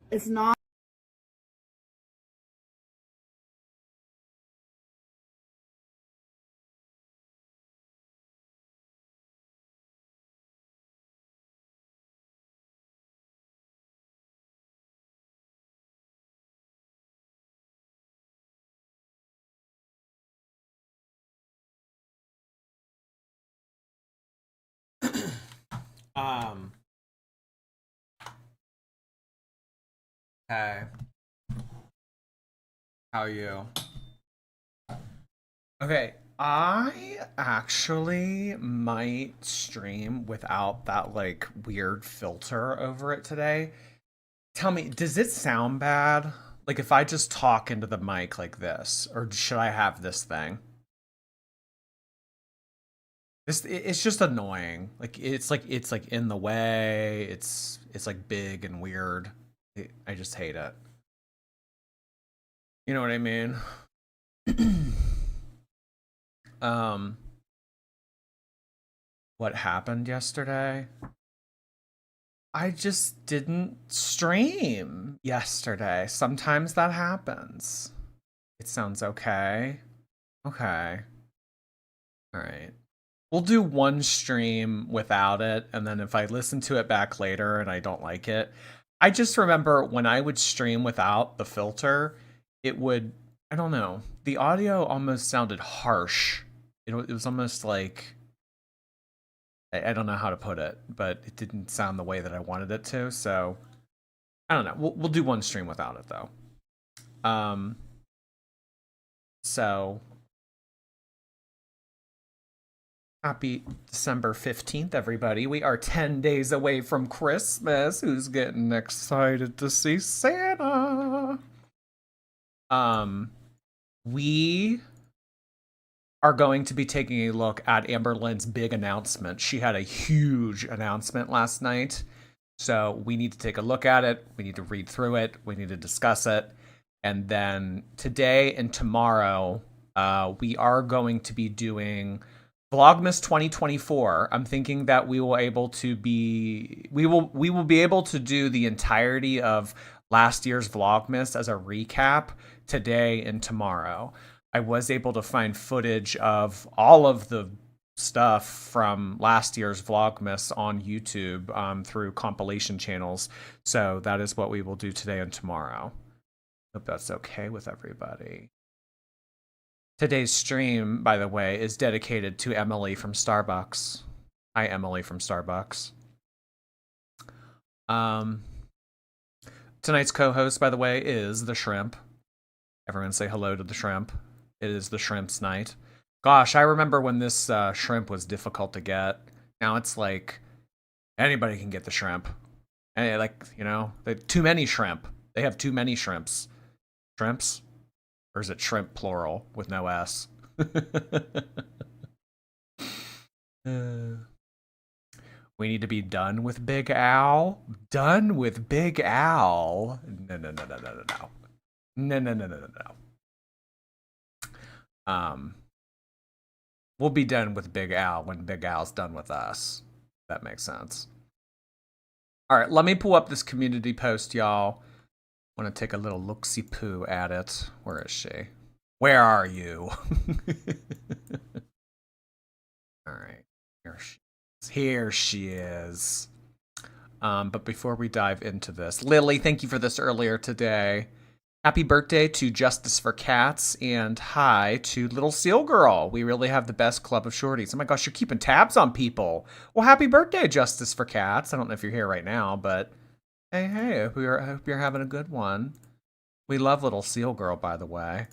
It's not. Um, hey, how are you? Okay, I actually might stream without that like weird filter over it today. Tell me, does it sound bad? Like if I just talk into the mic like this, or should I have this thing? It's just annoying. Like it's like in the way. It's like big and weird. I just hate it. You know what I mean? um, what happened yesterday? I just didn't stream yesterday. Sometimes that happens. It sounds okay. Okay. All right. We'll do one stream without it, and then if I listen to it back later and I don't like it, I just remember when I would stream without the filter, it would, I don't know, the audio almost sounded harsh. It was almost like, I don't know how to put it, but it didn't sound the way that I wanted it to. So I don't know. We'll do one stream without it though. Um, so happy December 15th, everybody. We are 10 days away from Christmas. Who's getting excited to see Santa? Um, we are going to be taking a look at Amberlynn's big announcement. She had a huge announcement last night. So we need to take a look at it. We need to read through it. We need to discuss it. And then today and tomorrow, we are going to be doing Vlogmas 2024. I'm thinking that we will be able to do the entirety of last year's Vlogmas as a recap today and tomorrow. I was able to find footage of all of the stuff from last year's Vlogmas on YouTube through compilation channels. So that is what we will do today and tomorrow. Hope that's okay with everybody. Today's stream, by the way, is dedicated to Emily from Starbucks. Hi, Emily from Starbucks. Um, tonight's co-host, by the way, is the Shrimp. Everyone say hello to the Shrimp. It is the Shrimp's night. Gosh, I remember when this shrimp was difficult to get. Now it's like anybody can get the shrimp. And like, you know, too many shrimp. They have too many shrimps. Shrimps? Or is it shrimp plural with no S? We need to be done with Big Al. Done with Big Al. No, no, no, no, no, no, no. No, no, no, no, no, no. We'll be done with Big Al when Big Al's done with us. That makes sense. All right, let me pull up this community post, y'all. Want to take a little look-see-poo at it. Where is she? Where are you? All right, here she is. Here she is. But before we dive into this, Lily, thank you for this earlier today. Happy birthday to Justice for Cats, and hi to Little Seal Girl. We really have the best club of shorties. Oh my gosh, you're keeping tabs on people. Well, happy birthday, Justice for Cats. I don't know if you're here right now, but hey, I hope you're having a good one. We love Little Seal Girl, by the way.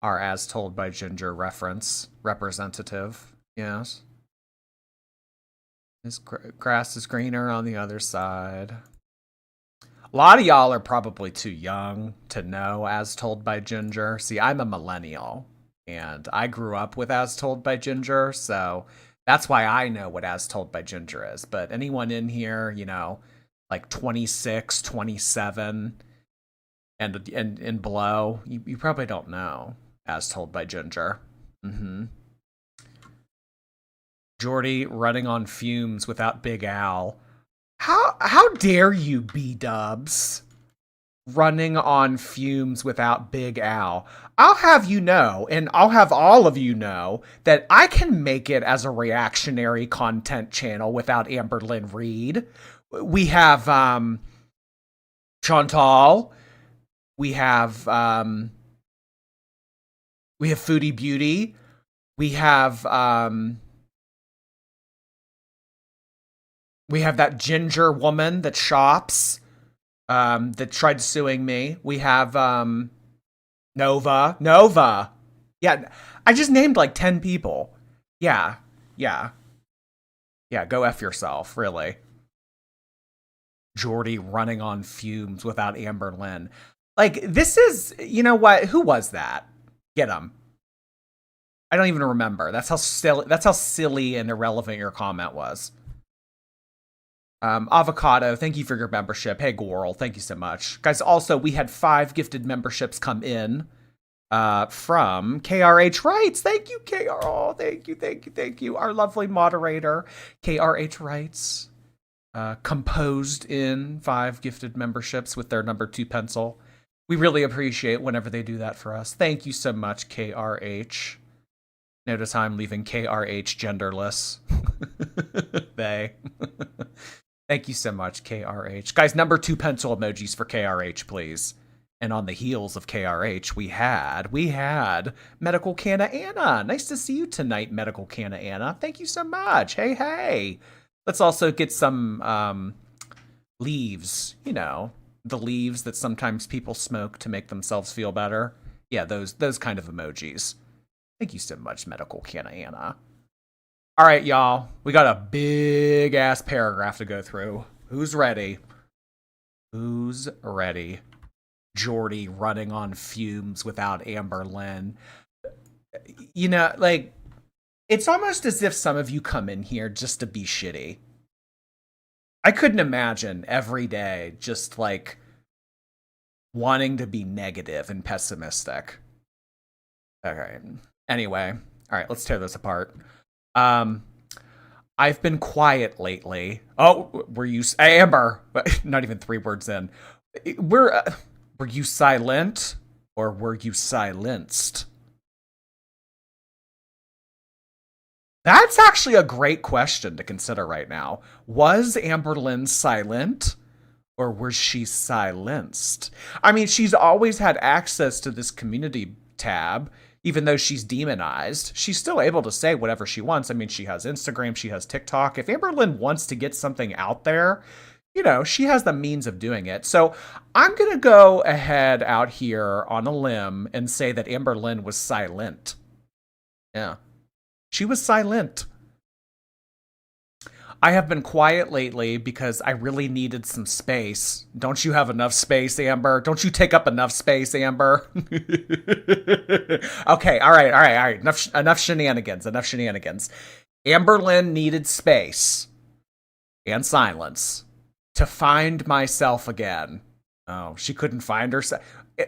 Our As Told by Ginger representative. Yes. This grass is greener on the other side. A lot of y'all are probably too young to know As Told by Ginger. See, I'm a millennial, and I grew up with As Told by Ginger, so that's why I know what As Told by Ginger is. But anyone in here, you know, like 26, 27, and below, you probably don't know As Told by Ginger. Mm-hmm. Jordy running on fumes without Big Al. How dare you, B Dubs? running on fumes without Big Al. I'll have you know, and I'll have all of you know, that I can make it as a reactionary content channel without Amberlynn Reed. We have Chantal. We have Foodie Beauty. We have we have that ginger woman that shops, that tried suing me. We have Nova. Yeah, I just named like 10 people. Yeah, yeah, yeah. Go f yourself, really. Jordy running on fumes without Amberlynn. Like, this is, you know what? Who was that? Get him. I don't even remember. That's how silly. That's how silly and irrelevant your comment was. Avocado, thank you for your membership. Hey, Gorl, thank you so much. Guys, also, we had 5 gifted memberships come in from KRH Writes. Thank you, KR. Oh, thank you. Our lovely moderator, KRH Writes, composed in 5 gifted memberships with their number 2 pencil. We really appreciate whenever they do that for us. Thank you so much, KRH. Notice how I'm leaving KRH genderless. They. Thank you so much, KRH. Guys, number 2 pencil emojis for KRH, please. And on the heels of KRH, we had Medical Canna Anna. Nice to see you tonight, Medical Canna Anna. Thank you so much. Hey. Let's also get some leaves, you know, the leaves that sometimes people smoke to make themselves feel better. Yeah, those kind of emojis. Thank you so much, Medical Canna Anna. All right, y'all. We got a big ass paragraph to go through. Who's ready? Who's ready? Jordy running on fumes without Amberlynn. You know, like, it's almost as if some of you come in here just to be shitty. I couldn't imagine every day just like wanting to be negative and pessimistic. Okay. Anyway, all right, let's tear this apart. I've been quiet lately. Oh, were you Amber? Not even 3 words in. Were you silent or were you silenced? That's actually a great question to consider right now. Was Amberlynn silent or was she silenced? I mean, she's always had access to this community tab. Even though she's demonized, she's still able to say whatever she wants. I mean, she has Instagram, she has TikTok. If Amberlynn wants to get something out there, you know, she has the means of doing it. So I'm going to go ahead out here on a limb and say that Amberlynn was silent. Yeah, she was silent. I have been quiet lately because I really needed some space. Don't you have enough space, Amber? Don't you take up enough space, Amber? Okay, all right. Enough shenanigans. Amberlynn needed space and silence to find myself again. Oh, she couldn't find herself.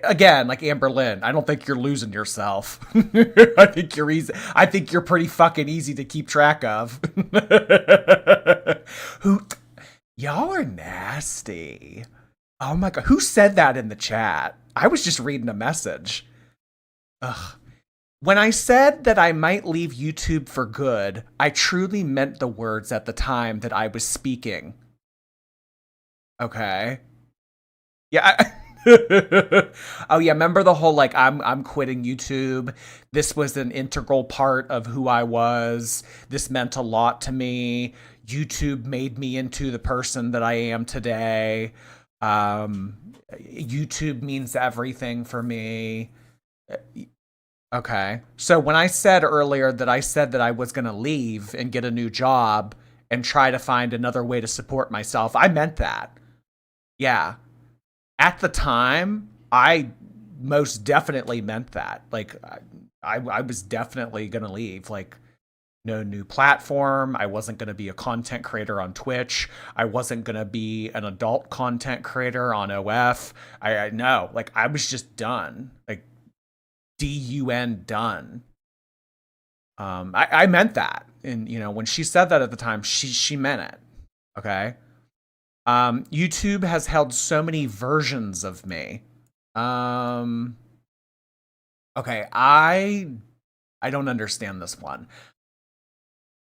Again, like Amberlynn, I don't think you're losing yourself. I think you're easy. I think you're pretty fucking easy to keep track of. Who? Y'all are nasty. Oh my god, who said that in the chat? I was just reading a message. Ugh. When I said that I might leave YouTube for good, I truly meant the words at the time that I was speaking. Okay. Yeah. Oh yeah, remember the whole like I'm quitting YouTube. This was an integral part of who I was. This meant a lot to me. YouTube made me into the person that I am today. YouTube means everything for me. Okay. So when I said earlier that I was going to leave and get a new job and try to find another way to support myself, I meant that. Yeah. At the time, I most definitely meant that. Like, I was definitely going to leave. Like, no new platform. I wasn't going to be a content creator on Twitch. I wasn't going to be an adult content creator on OF. I know. Like, I was just done. Like, DUN done. I meant that. And, you know, when she said that at the time, she meant it. Okay? YouTube has held so many versions of me. Um, okay, I don't understand this one.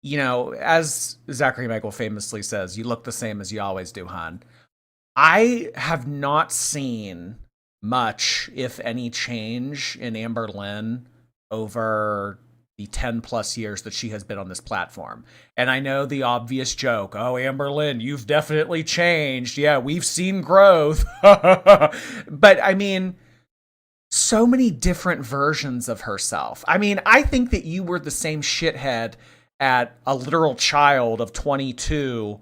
You know, as Zachary Michael famously says, you look the same as you always do, hon. I have not seen much, if any, change in Amberlynn over the 10 plus years that she has been on this platform. And I know the obvious joke, oh, Amberlynn, you've definitely changed. Yeah, we've seen growth. But I mean, so many different versions of herself. I mean, I think that you were the same shithead at a literal child of 22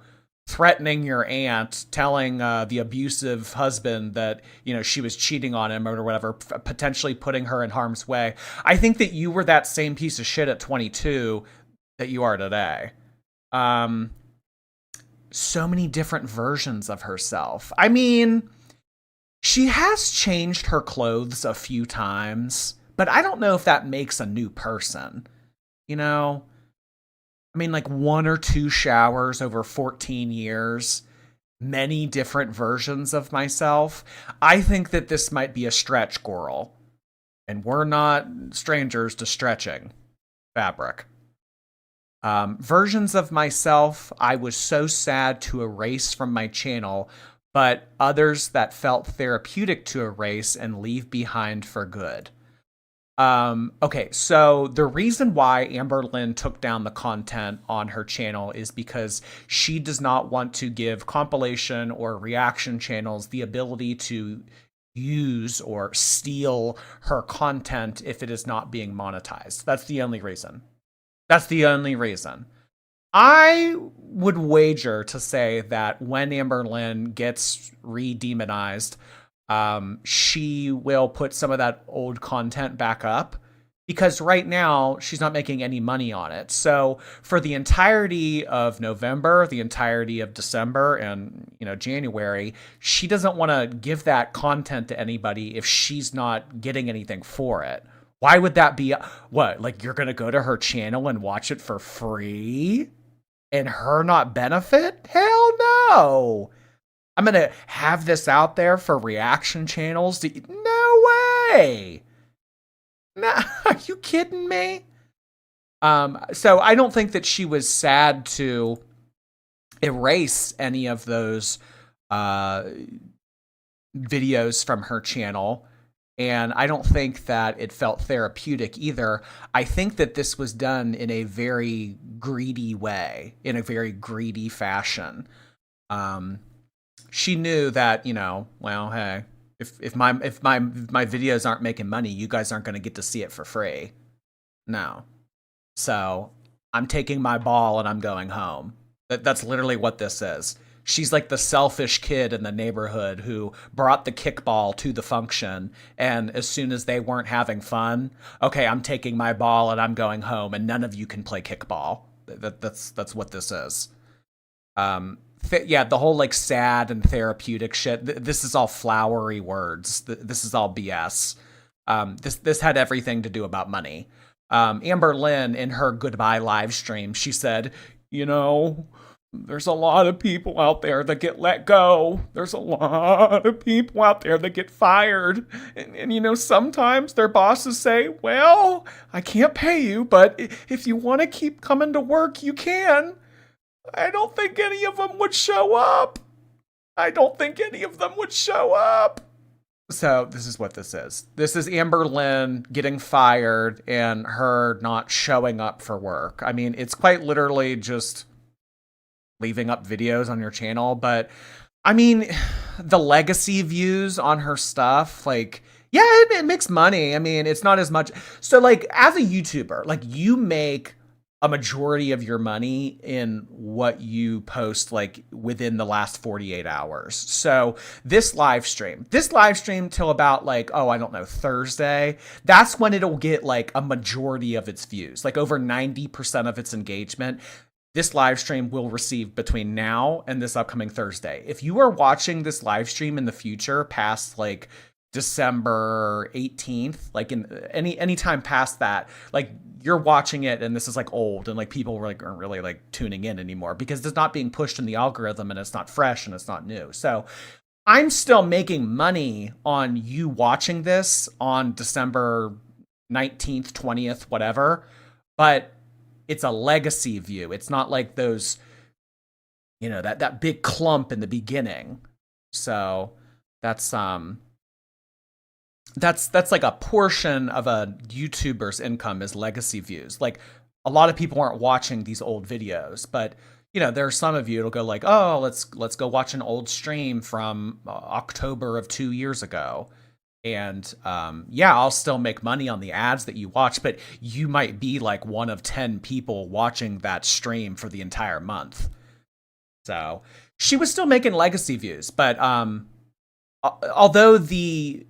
threatening your aunt, telling the abusive husband that, you know, she was cheating on him or whatever, potentially putting her in harm's way. I think that you were that same piece of shit at 22 that you are today. Um, so many different versions of herself. I mean, she has changed her clothes a few times, but I don't know if that makes a new person. You know, I mean, like one or two showers over 14 years, many different versions of myself. I think that this might be a stretch, girl. And we're not strangers to stretching fabric. Versions of myself I was so sad to erase from my channel, but others that felt therapeutic to erase and leave behind for good. Okay, so the reason why Amberlynn took down the content on her channel is because she does not want to give compilation or reaction channels the ability to use or steal her content if it is not being monetized. That's the only reason. That's the only reason. I would wager to say that when Amberlynn gets re-demonized, she will put some of that old content back up because right now she's not making any money on it. So for the entirety of November, the entirety of December, and January, she doesn't want to give that content to anybody if she's not getting anything for it. Why would that be? What, like you're gonna go to her channel and watch it for free and her not benefit? Hell no. I'm going to have this out there for reaction channels. No way. No, are you kidding me? So I don't think that she was sad to erase any of those videos from her channel. And I don't think that it felt therapeutic either. I think that this was done in a very greedy way, in a very greedy fashion. She knew that, well, hey, if my videos aren't making money, you guys aren't going to get to see it for free. No. So I'm taking my ball and I'm going home. That's literally what this is. She's like the selfish kid in the neighborhood who brought the kickball to the function, and as soon as they weren't having fun, okay, I'm taking my ball and I'm going home, and none of you can play kickball. That's what this is. Yeah, the whole like sad and therapeutic shit. This is all flowery words. This is all BS. This had everything to do about money. Amberlynn, in her goodbye live stream, she said, there's a lot of people out there that get let go. There's a lot of people out there that get fired. And sometimes their bosses say, well, I can't pay you, but if you want to keep coming to work, you can. I don't think any of them would show up. So this is what this is. This is Amberlynn getting fired and her not showing up for work. I mean, it's quite literally just leaving up videos on your channel, but I mean, the legacy views on her stuff, like, yeah, it makes money. I mean, it's not as much. So like as a YouTuber, like you make a majority of your money in what you post like within the last 48 hours. So this live stream till about like, I don't know, Thursday, that's when it'll get like a majority of its views, like over 90% of its engagement. This live stream will receive between now and this upcoming Thursday. If you are watching this live stream in the future past like December 18th, like in any time past that, like you're watching it and this is like old and like people were like aren't really like tuning in anymore because it's not being pushed in the algorithm and it's not fresh and it's not new. So I'm still making money on you watching this on December 19th, 20th, whatever, but it's a legacy view. It's not like those, that big clump in the beginning. So that's that's like a portion of a YouTuber's income is legacy views. Like a lot of people aren't watching these old videos, but there are some of you it'll go like, oh, let's go watch an old stream from October of 2 years ago. And yeah, I'll still make money on the ads that you watch, but you might be like one of 10 people watching that stream for the entire month. So she was still making legacy views, but although the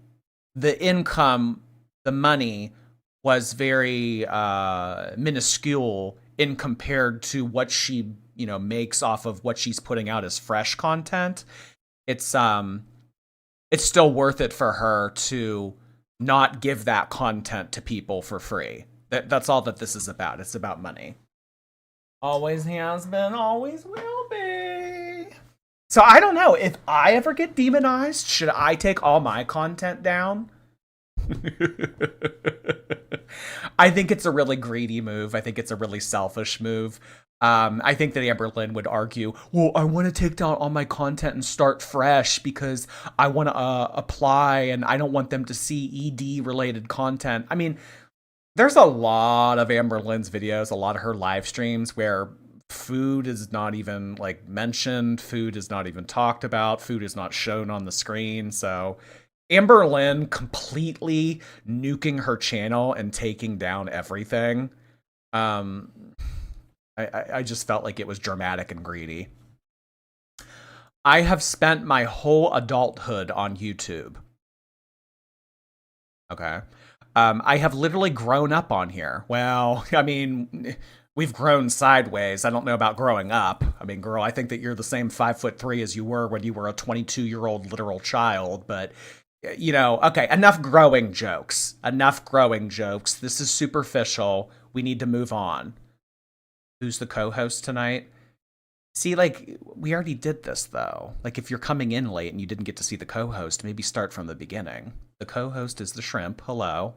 income, the money was very minuscule in compared to what she, makes off of what she's putting out as fresh content. It's still worth it for her to not give that content to people for free. That's all that this is about. It's about money. Always has been, always will be. So I don't know, if I ever get demonized, should I take all my content down? I think it's a really greedy move. I think it's a really selfish move. I think that Amberlynn would argue, well, I want to take down all my content and start fresh because I want to apply and I don't want them to see ED related content. I mean, there's a lot of Amberlynn's videos, a lot of her live streams where food is not even like mentioned, food is not even talked about, food is not shown on the screen. So Amberlynn completely nuking her channel and taking down everything. I just felt like it was dramatic and greedy. I have spent my whole adulthood on YouTube. Okay. I have literally grown up on here. Well, I mean, we've grown sideways. I don't know about growing up. I mean, girl, I think that you're the same 5'3" as you were when you were a 22-year-old literal child, but okay, enough growing jokes. Enough growing jokes. This is superficial. We need to move on. Who's the co-host tonight? See, like, we already did this, though. Like, if you're coming in late and you didn't get to see the co-host, maybe start from the beginning. The co-host is the shrimp. Hello.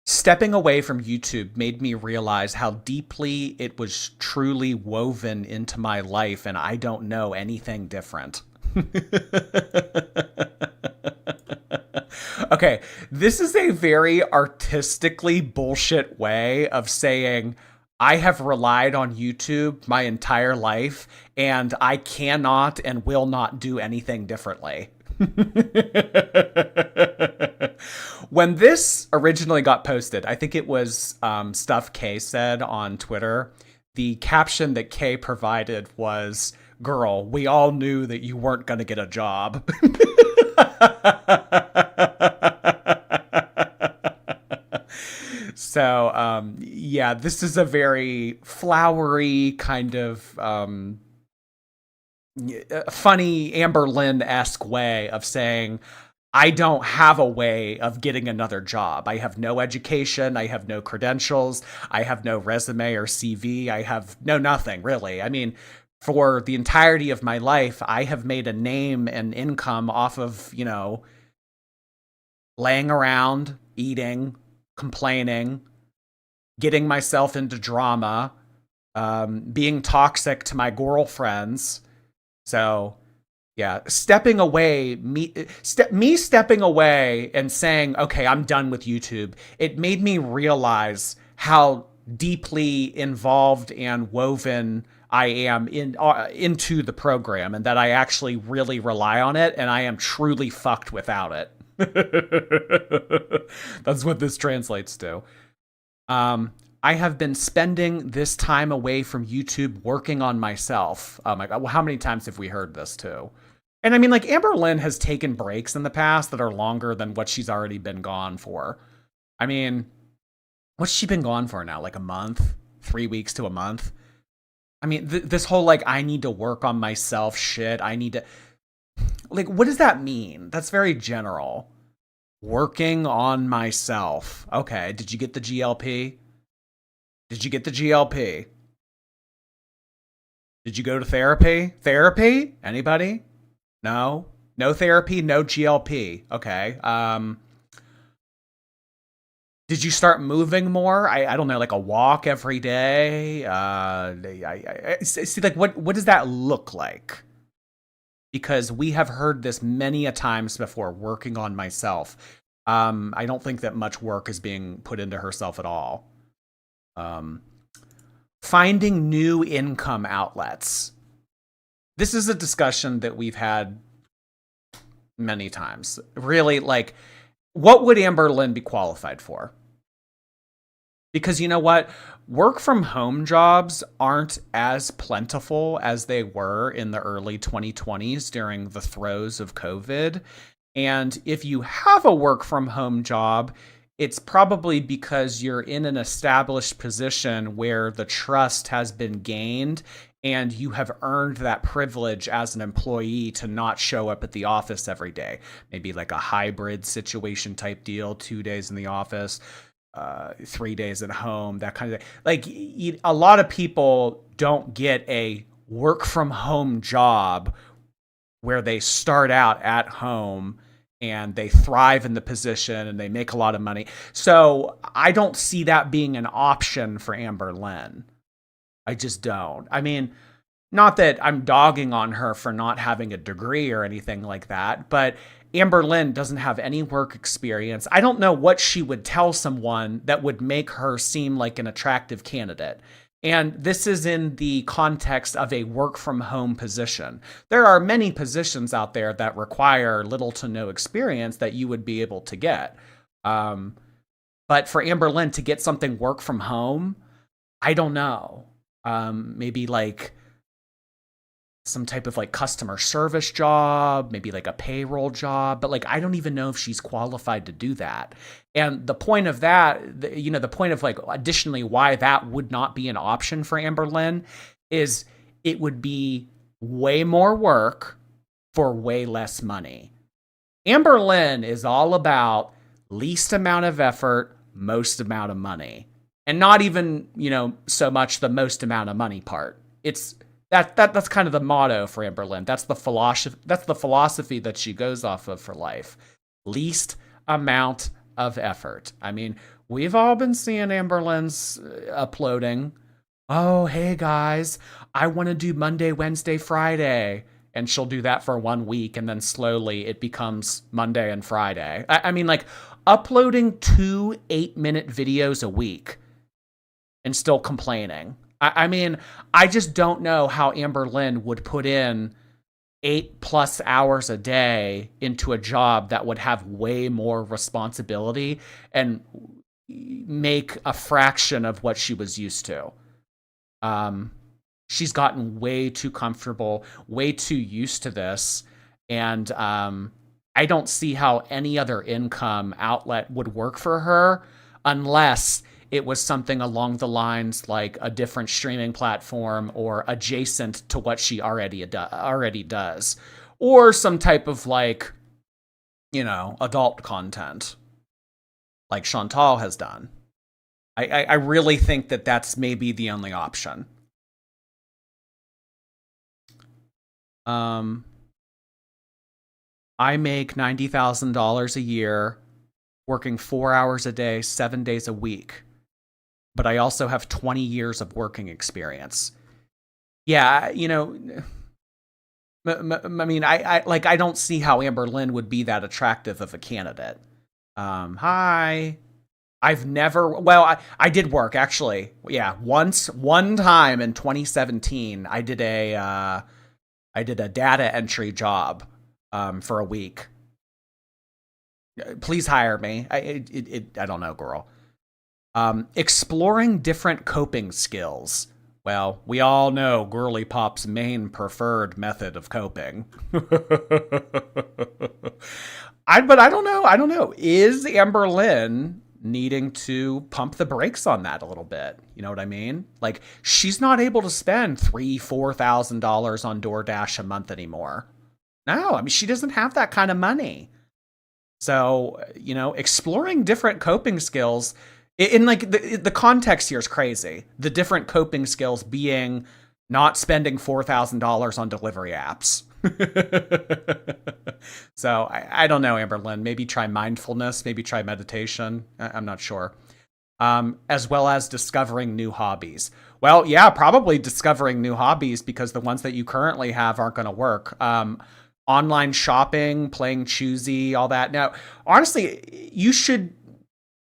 Stepping away from YouTube made me realize how deeply it was truly woven into my life, and I don't know anything different. Okay, this is a very artistically bullshit way of saying I have relied on YouTube my entire life and I cannot and will not do anything differently. When this originally got posted, I think it was stuff Kay said on Twitter. The caption that Kay provided was, "Girl, we all knew that you weren't going to get a job." So, yeah, this is a very flowery kind of funny Amberlynn-esque way of saying, I don't have a way of getting another job. I have no education. I have no credentials. I have no resume or CV. I have no nothing, really. I mean, for the entirety of my life, I have made a name and income off of, laying around, eating, complaining, getting myself into drama, being toxic to my girlfriends. So, yeah, stepping away, me stepping away and saying, okay, I'm done with YouTube, it made me realize how deeply involved and woven I am into the program, and that I actually really rely on it, and I am truly fucked without it. That's what this translates to. I have been spending this time away from YouTube working on myself. Oh my God, well, how many times have we heard this too? And I mean, like, Amberlynn has taken breaks in the past that are longer than what she's already been gone for. I mean, what's she been gone for now? Like a month? 3 weeks to a month? I mean, this whole, like, I need to work on myself shit. Like, what does that mean? That's very general. Working on myself. Okay. Did you get the GLP? Did you get the GLP? Did you go to therapy? Therapy? Anybody? No? No therapy, no GLP. Okay. Did you start moving more? I don't know, like a walk every day? I see, like, what does that look like? Because we have heard this many a times before, working on myself. I don't think that much work is being put into herself at all. Um, Finding new income outlets. This is a discussion that we've had many times. Really, like, what would Amberlynn be qualified for? Because you know what? Work from home jobs aren't as plentiful as they were in the early 2020s during the throes of COVID. And if you have a work from home job, it's probably because you're in an established position where the trust has been gained and you have earned that privilege as an employee to not show up at the office every day. Maybe like a hybrid situation type deal, 2 days in the office, 3 days at home, that kind of thing. Like, a lot of people don't get a work from home job where they start out at home and they thrive in the position and they make a lot of money. So I don't see that being an option for Amberlynn. I just don't. I mean, not that I'm dogging on her for not having a degree or anything like that, but Amberlynn doesn't have any work experience. I don't know what she would tell someone that would make her seem like an attractive candidate. And this is in the context of a work from home position. There are many positions out there that require little to no experience that you would be able to get. But for Amberlynn to get something work from home, I don't know. Maybe like some type of like customer service job, maybe like a payroll job, but like I don't even know if she's qualified to do that. And the point of that, the point of like additionally why that would not be an option for Amberlynn is it would be way more work for way less money. Amberlynn is all about least amount of effort, most amount of money. And not even, so much the most amount of money part. It's that's kind of the motto for Amberlynn. That's the philosophy that she goes off of for life. Least amount of effort. I mean, we've all been seeing Amberlynn's uploading. Oh, hey guys, I want to do Monday, Wednesday, Friday. And she'll do that for 1 week, and then slowly it becomes Monday and Friday. I mean, like, uploading 2 8-minute videos a week and still complaining. I mean, I just don't know how Amberlynn would put in 8+ hours a day into a job that would have way more responsibility and make a fraction of what she was used to. She's gotten way too comfortable, way too used to this. And I don't see how any other income outlet would work for her unless it was something along the lines like a different streaming platform or adjacent to what she already does. Or some type of like, adult content like Chantal has done. I really think that that's maybe the only option. I make $90,000 a year, working 4 hours a day, 7 days a week. But I also have 20 years of working experience. Yeah, I mean, I don't see how Amberlynn would be that attractive of a candidate. Hi. I did work actually. Yeah, one time in 2017, I did a data entry job for a week. Please hire me. I don't know, girl. Exploring different coping skills. Well, we all know Girly Pop's main preferred method of coping. But I don't know. Is Amberlynn needing to pump the brakes on that a little bit? You know what I mean? Like, she's not able to spend $3,000-$4,000 on DoorDash a month anymore. No, I mean, she doesn't have that kind of money. So, exploring different coping skills in like the context here is crazy. The different coping skills being not spending $4,000 on delivery apps. So I don't know, Amberlynn. Maybe try mindfulness. Maybe try meditation. I'm not sure. As well as discovering new hobbies. Well, yeah, probably discovering new hobbies because the ones that you currently have aren't going to work. Online shopping, playing Choosy, all that. Now, honestly, you should,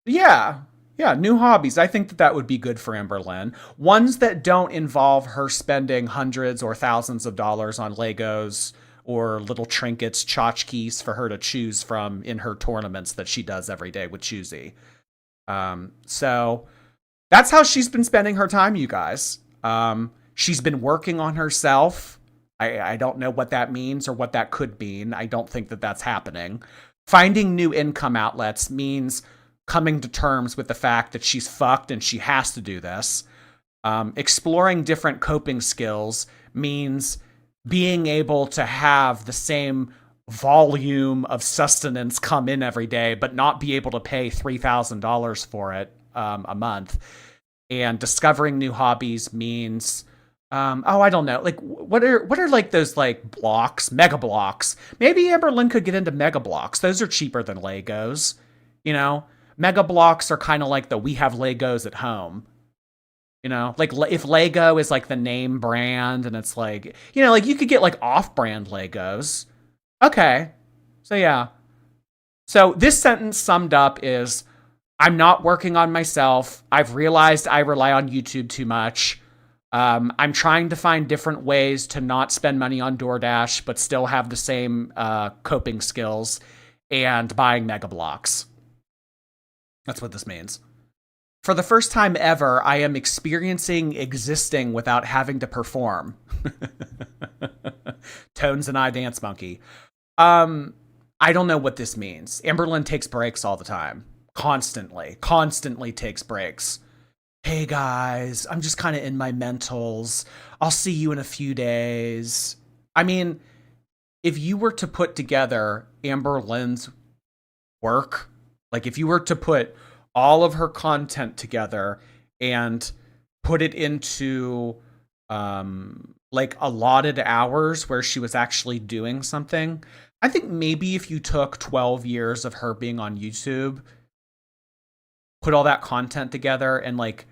yeah, yeah, new hobbies. I think that that would be good for Amberlynn. Ones that don't involve her spending hundreds or thousands of dollars on Legos or little trinkets, tchotchkes for her to choose from in her tournaments that she does every day with Choosy. So that's how she's been spending her time, you guys. She's been working on herself. I don't know what that means or what that could mean. I don't think that that's happening. Finding new income outlets means coming to terms with the fact that she's fucked and she has to do this. Exploring different coping skills means being able to have the same volume of sustenance come in every day, but not be able to pay $3,000 for it a month. And discovering new hobbies means, I don't know, like what are like those like blocks, mega blocks? Maybe Amberlynn could get into mega blocks. Those are cheaper than Legos. You know, mega blocks are kind of like the we have Legos at home. Like if Lego is like the name brand and it's like, like you could get like off-brand Legos. Okay. So yeah. So this sentence summed up is, I'm not working on myself. I've realized I rely on YouTube too much. I'm trying to find different ways to not spend money on DoorDash, but still have the same coping skills and buying mega blocks. That's what this means. For the first time ever, I am experiencing existing without having to perform. Tones and I Dance Monkey. I don't know what this means. Amberlynn takes breaks all the time. Constantly takes breaks. Hey guys, I'm just kind of in my mentals. I'll see you in a few days. I mean, if you were to put together Amberlynn's work, like if you were to put all of her content together and put it into like allotted hours where she was actually doing something, I think maybe if you took 12 years of her being on YouTube, put all that content together and like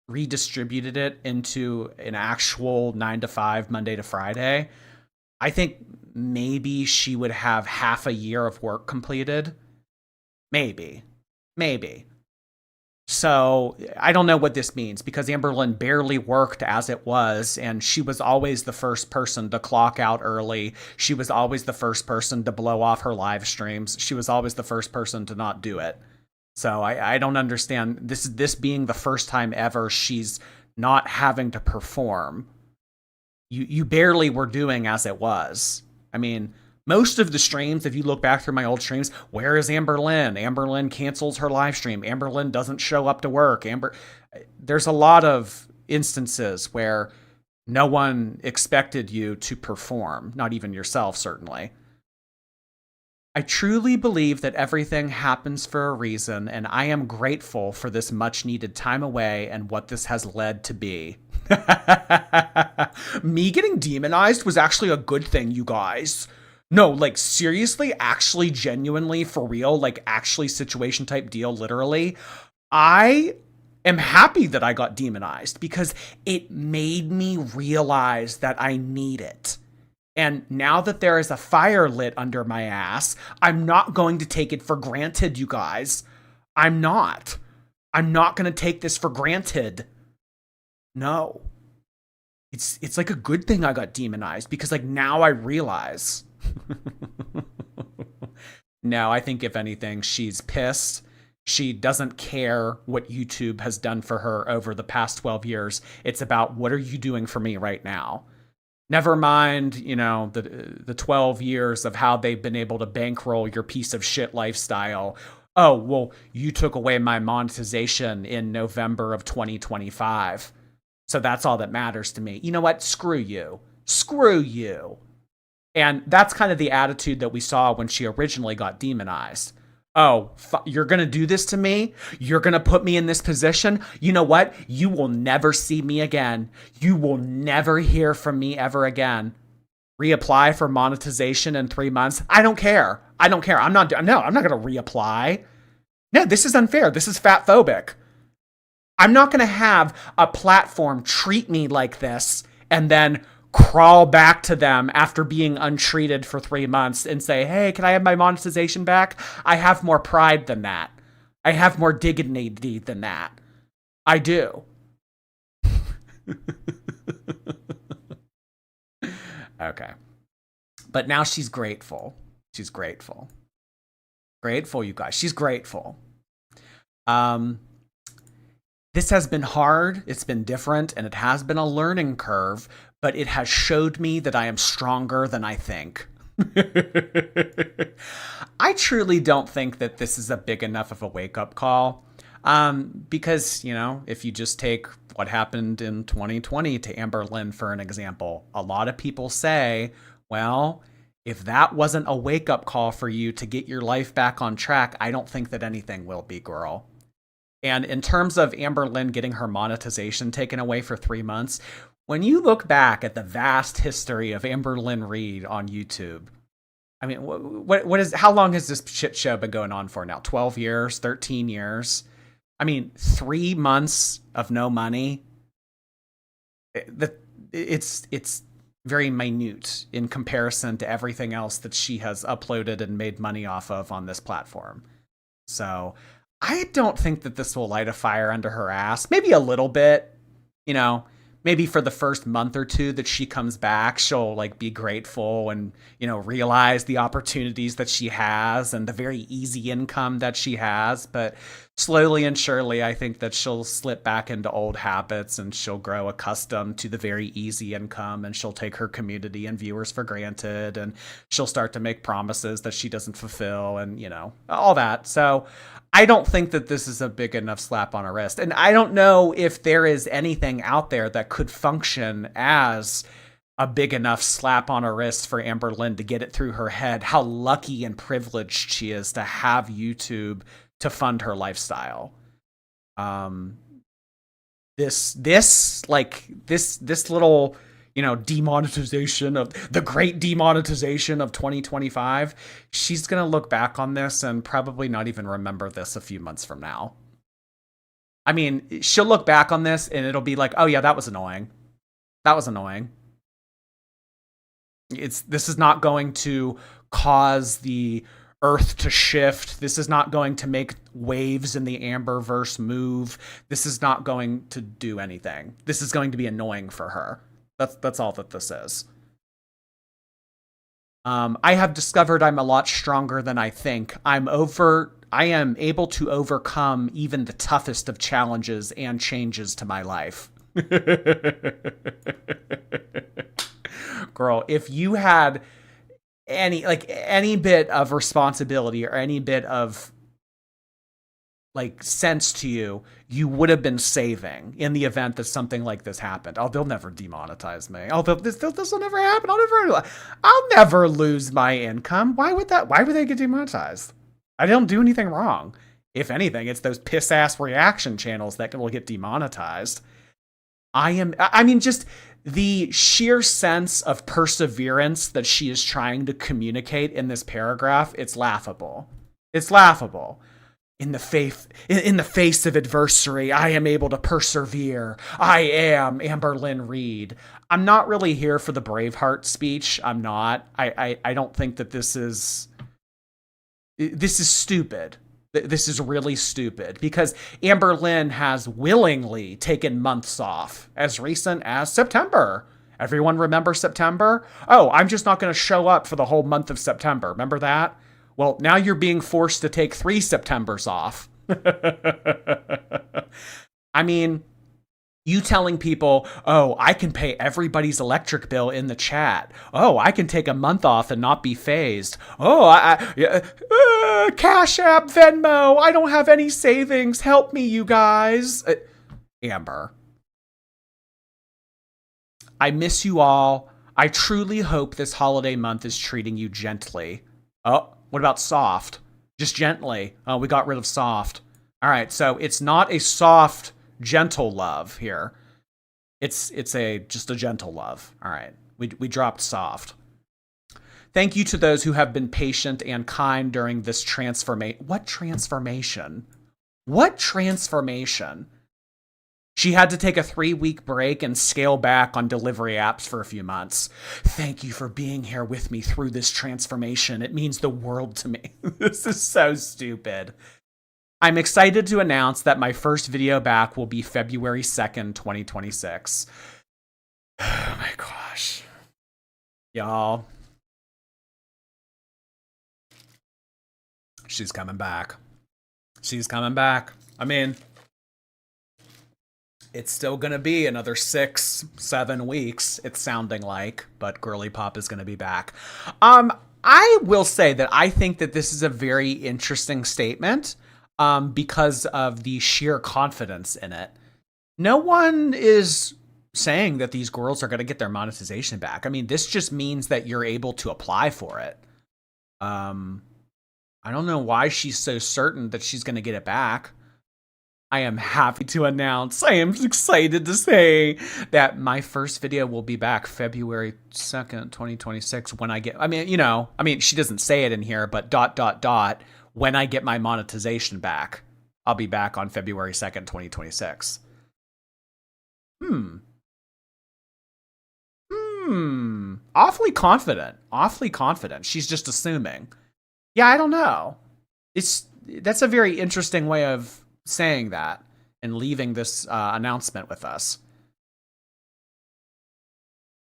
redistributed it into an actual 9 to 5 Monday to Friday, I think maybe she would have half a year of work completed. Maybe. So I don't know what this means because Amberlynn barely worked as it was, and she was always the first person to clock out early. She was always the first person to blow off her live streams. She was always the first person to not do it. So I don't understand this being the first time ever she's not having to perform. You barely were doing as it was. I mean, most of the streams, if you look back through my old streams, where is Amberlynn? Amberlynn cancels her live stream. Amberlynn doesn't show up to work. There's a lot of instances where no one expected you to perform, not even yourself, certainly. I truly believe that everything happens for a reason, and I am grateful for this much-needed time away and what this has led to be. Me getting demonized was actually a good thing, you guys. No, like, seriously, actually, genuinely, for real, like, actually situation type deal, literally. I am happy that I got demonized because it made me realize that I need it. And now that there is a fire lit under my ass, I'm not going to take it for granted, you guys. I'm not going to take this for granted. No. It's like a good thing I got demonized because like now I realize. No, I think if anything, she's pissed. She doesn't care what YouTube has done for her over the past 12 years. It's about what are you doing for me right now? Never mind, the 12 years of how they've been able to bankroll your piece of shit lifestyle. Oh, well, you took away my monetization in November of 2025. So that's all that matters to me. You know what? Screw you. Screw you. And that's kind of the attitude that we saw when she originally got demonized. Oh, you're going to do this to me? You're going to put me in this position? You know what? You will never see me again. You will never hear from me ever again. Reapply for monetization in 3 months? I don't care. I don't care. I'm not going to reapply. No, this is unfair. This is fat phobic. I'm not going to have a platform treat me like this and then crawl back to them after being untreated for 3 months and say, hey, can I have my monetization back? I have more pride than that. I have more dignity than that. I do. Okay. But now she's grateful. She's grateful. Grateful, you guys. She's grateful. This has been hard, it's been different, and it has been a learning curve, but it has showed me that I am stronger than I think. I truly don't think that this is a big enough of a wake-up call, because, you know, if you just take what happened in 2020 to Amberlynn for an example, a lot of people say, well, if that wasn't a wake-up call for you to get your life back on track, I don't think that anything will be, girl. And in terms of Amberlynn getting her monetization taken away for 3 months, when you look back at the vast history of Amberlynn Reid on YouTube, I mean, how long has this shit show been going on for now? 12 years, 13 years? I mean, 3 months of no money. It's very minute in comparison to everything else that she has uploaded and made money off of on this platform. So I don't think that this will light a fire under her ass. Maybe a little bit, you know, maybe for the first month or two that she comes back, she'll like be grateful and, you know, realize the opportunities that she has and the very easy income that she has. But slowly and surely, I think that she'll slip back into old habits and she'll grow accustomed to the very easy income, and she'll take her community and viewers for granted, and she'll start to make promises that she doesn't fulfill and, you know, all that. So I don't think that this is a big enough slap on her wrist. And I don't know if there is anything out there that could function as a big enough slap on her wrist for Amberlynn to get it through her head how lucky and privileged she is to have YouTube to fund her lifestyle. This little, you know, demonetization of the great demonetization of 2025. She's going to look back on this and probably not even remember this a few months from now. I mean, she'll look back on this and it'll be like, oh yeah, that was annoying. That was annoying. This is not going to cause the earth to shift. This is not going to make waves in the Amberverse move. This is not going to do anything. This is going to be annoying for her. That's all that this is. I have discovered I'm a lot stronger than I think. I am able to overcome even the toughest of challenges and changes to my life. Girl, if you had any bit of responsibility or any bit of like sense to you, you would have been saving in the event that something like this happened. Oh, they'll never demonetize me. Oh, this will never happen. I'll never lose my income. Why would they get demonetized? I don't do anything wrong. If anything, it's those piss ass reaction channels that will get demonetized. Just the sheer sense of perseverance that she is trying to communicate in this paragraph, it's laughable. It's laughable. In the face of adversity, I am able to persevere. I am Amberlynn Reid. I'm not really here for the Braveheart speech. I'm not. I don't think that this is stupid. This is really stupid because Amberlynn has willingly taken months off as recent as September. Everyone remember September? Oh, I'm just not going to show up for the whole month of September. Remember that? Well, now you're being forced to take 3 Septembers off. I mean, you telling people, oh, I can pay everybody's electric bill in the chat. Oh, I can take a month off and not be phased. Oh, Cash App, Venmo, I don't have any savings. Help me, you guys. Amber. I miss you all. I truly hope this holiday month is treating you gently. Oh, what about soft? Just gently. Oh, we got rid of soft. All right, so it's not a soft, gentle love here. It's a just a gentle love. All right, we dropped soft. Thank you to those who have been patient and kind during this transformation. What transformation? What transformation? She had to take a 3-week break and scale back on delivery apps for a few months. Thank you for being here with me through this transformation. It means the world to me. This is so stupid. I'm excited to announce that my first video back will be February 2nd, 2026. Oh my gosh. Y'all. She's coming back. She's coming back. I mean, it's still going to be another 6-7 weeks, it's sounding like, but Girly Pop is going to be back. I will say that I think that this is a very interesting statement because of the sheer confidence in it. No one is saying that these girls are going to get their monetization back. I mean, this just means that you're able to apply for it. I don't know why she's so certain that she's going to get it back. I am happy to announce, I am excited to say that my first video will be back February 2nd, 2026 when I get, she doesn't say it in here, but ... when I get my monetization back, I'll be back on February 2nd, 2026. Awfully confident. She's just assuming. Yeah, I don't know. That's a very interesting way of saying that and leaving this announcement with us.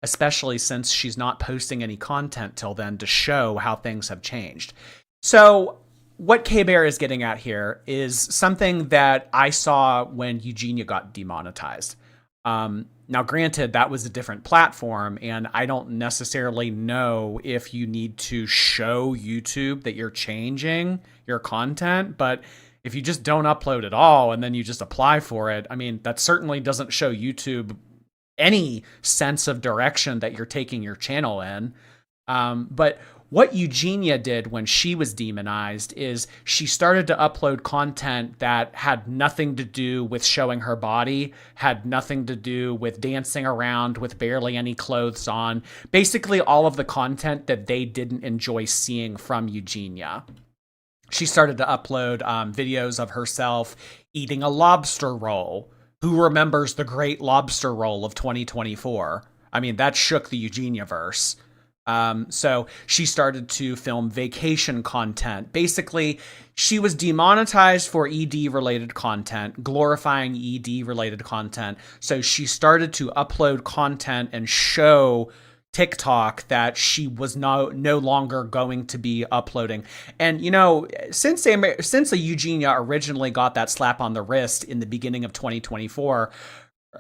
Especially since she's not posting any content till then to show how things have changed. So what K-Bear is getting at here is something that I saw when Eugenia got demonetized. Now, granted, that was a different platform, and I don't necessarily know if you need to show YouTube that you're changing your content, but if you just don't upload at all and then you just apply for it, I mean, that certainly doesn't show YouTube any sense of direction that you're taking your channel in. But what Eugenia did when she was demonized is she started to upload content that had nothing to do with showing her body, had nothing to do with dancing around with barely any clothes on. Basically, all of the content that they didn't enjoy seeing from Eugenia. She started to upload videos of herself eating a lobster roll. Who remembers the great lobster roll of 2024? I mean, that shook the Eugenia-verse. So she started to film vacation content. Basically, she was demonetized for ED-related content, glorifying ED-related content. So she started to upload content and show TikTok that she was no longer going to be uploading. And, since a Eugenia originally got that slap on the wrist in the beginning of 2024,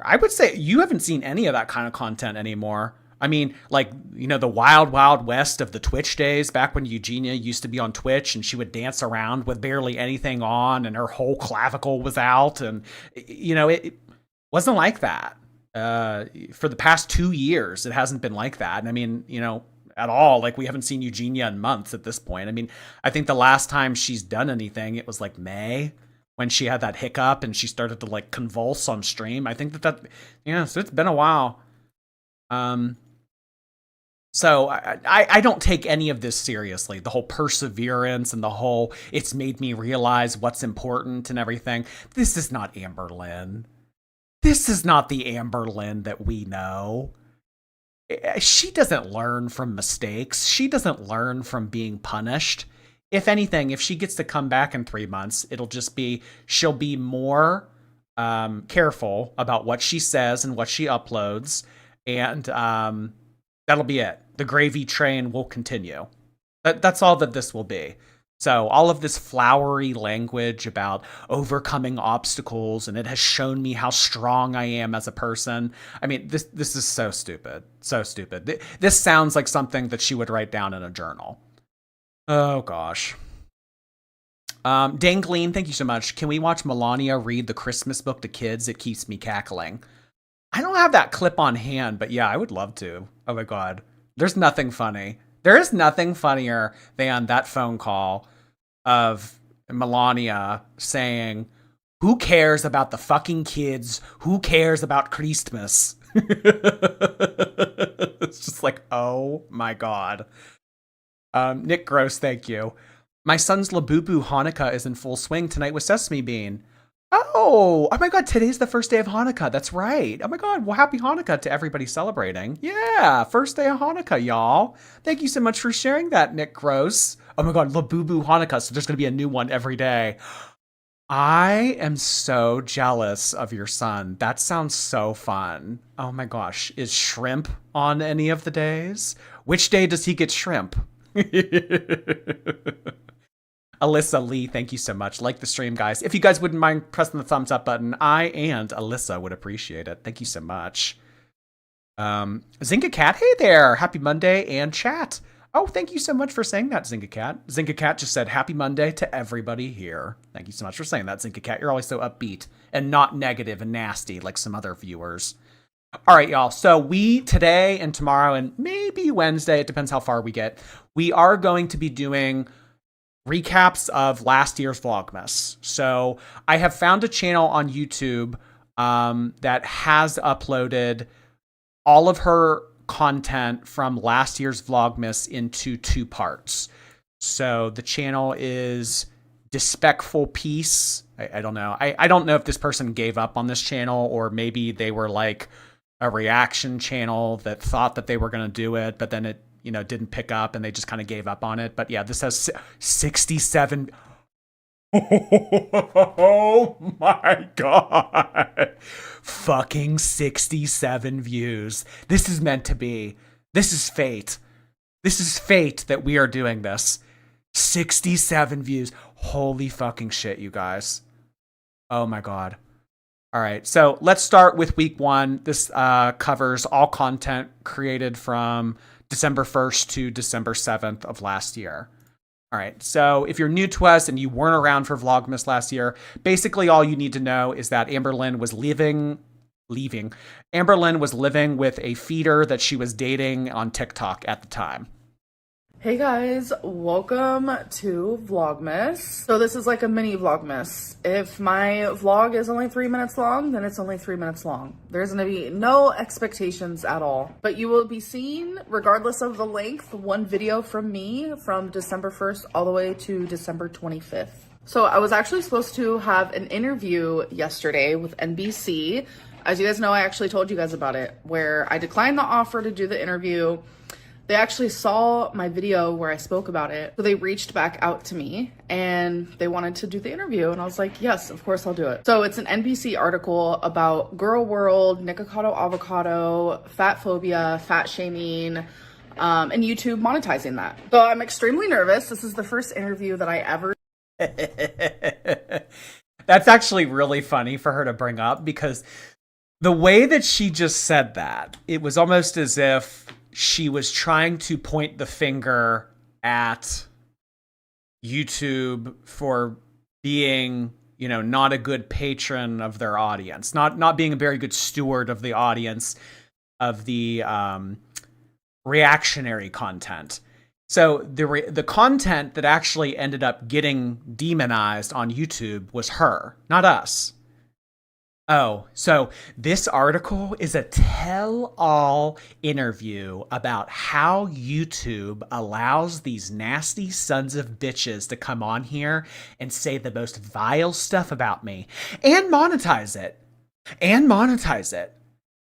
I would say you haven't seen any of that kind of content anymore. I mean, the wild, wild west of the Twitch days, back when Eugenia used to be on Twitch and she would dance around with barely anything on and her whole clavicle was out. And, it wasn't like that. For the past 2 years, it hasn't been like that. And I mean, at all, we haven't seen Eugenia in months at this point. I mean, I think the last time she's done anything, it was May when she had that hiccup and she started to convulse on stream. I think so it's been a while. So I don't take any of this seriously. The whole perseverance and the whole, it's made me realize what's important and everything. This is not Amberlynn. This is not the Amberlynn that we know. She doesn't learn from mistakes. She doesn't learn from being punished. If anything, if she gets to come back in 3 months, it'll just be, she'll be more careful about what she says and what she uploads. And that'll be it. The gravy train will continue. That's all that this will be. So all of this flowery language about overcoming obstacles, and it has shown me how strong I am as a person. I mean, this is so stupid. So stupid. This sounds like something that she would write down in a journal. Oh, gosh. Dangleen, thank you so much. Can we watch Melania read the Christmas book to kids? It keeps me cackling. I don't have that clip on hand, but yeah, I would love to. Oh my God. There's nothing funny. There is nothing funnier than that phone call of Melania saying, "Who cares about the fucking kids? Who cares about Christmas?" It's just like, oh my God. Nick Gross, thank you. My son's Labubu Hanukkah is in full swing tonight with Sesame Bean. Oh my God, today's the first day of Hanukkah. That's right. Oh my God, well, happy Hanukkah to everybody celebrating. Yeah, first day of Hanukkah, y'all. Thank you so much for sharing that, Nick Gross. Oh my God, Labubu Hanukkah, so there's going to be a new one every day. I am so jealous of your son. That sounds so fun. Oh my gosh, is shrimp on any of the days? Which day does he get shrimp? Alyssa Lee, thank you so much. Like the stream, guys. If you guys wouldn't mind pressing the thumbs up button, I and Alyssa would appreciate it. Thank you so much. Zinga Cat, hey there. Happy Monday and chat. Oh, thank you so much for saying that, Zinga Cat. Zinga Cat just said happy Monday to everybody here. Thank you so much for saying that, Zinga Cat. You're always so upbeat and not negative and nasty like some other viewers. All right, y'all. So we today and tomorrow and maybe Wednesday, it depends how far we get, we are going to be doing recaps of last year's Vlogmas. So I have found a channel on YouTube that has uploaded all of her content from last year's Vlogmas into 2 parts. So the channel is Despectful Peace. I don't know. I don't know if this person gave up on this channel or maybe they were like a reaction channel that thought that they were going to do it, but then it, didn't pick up and they just kind of gave up on it. But yeah, this has 67. Oh my God. Fucking 67 views. This is meant to be. This is fate. This is fate that we are doing this. 67 views. Holy fucking shit, you guys. Oh my God. All right, so let's start with week 1. This covers all content created from December 1st to December 7th of last year. All right, so if you're new to us and you weren't around for Vlogmas last year, basically all you need to know is that Amberlynn was leaving. Amberlynn was living with a feeder that she was dating on TikTok at the time. Hey guys, welcome to Vlogmas. So this is like a mini Vlogmas. If my vlog is only 3 minutes long, then it's only 3 minutes long. There's gonna be no expectations at all. But you will be seeing, regardless of the length, one video from me from December 1st all the way to December 25th. So I was actually supposed to have an interview yesterday with NBC. As you guys know, I actually told you guys about it, where I declined the offer to do the interview. They actually saw my video where I spoke about it. So they reached back out to me and they wanted to do the interview. And I was like, yes, of course I'll do it. So it's an NBC article about girl world, Nikocado avocado, fat phobia, fat shaming, and YouTube monetizing that. So I'm extremely nervous. This is the first interview that I ever. That's actually really funny for her to bring up because the way that she just said that, it was almost as if she was trying to point the finger at YouTube for being, not a good patron of their audience, not being a very good steward of the audience, of the reactionary content. So the content that actually ended up getting demonized on YouTube was her, not us. Oh, so this article is a tell-all interview about how YouTube allows these nasty sons of bitches to come on here and say the most vile stuff about me and monetize it.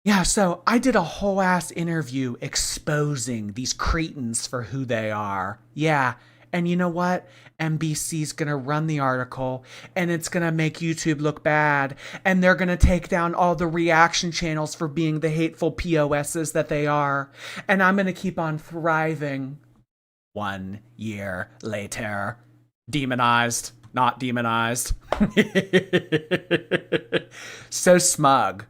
Yeah, so I did a whole ass interview exposing these cretins for who they are. Yeah, and you know what? NBC's gonna run the article and it's gonna make YouTube look bad and they're gonna take down all the reaction channels for being the hateful POSs that they are. And I'm gonna keep on thriving. 1 year later. Demonized, not demonized. So smug.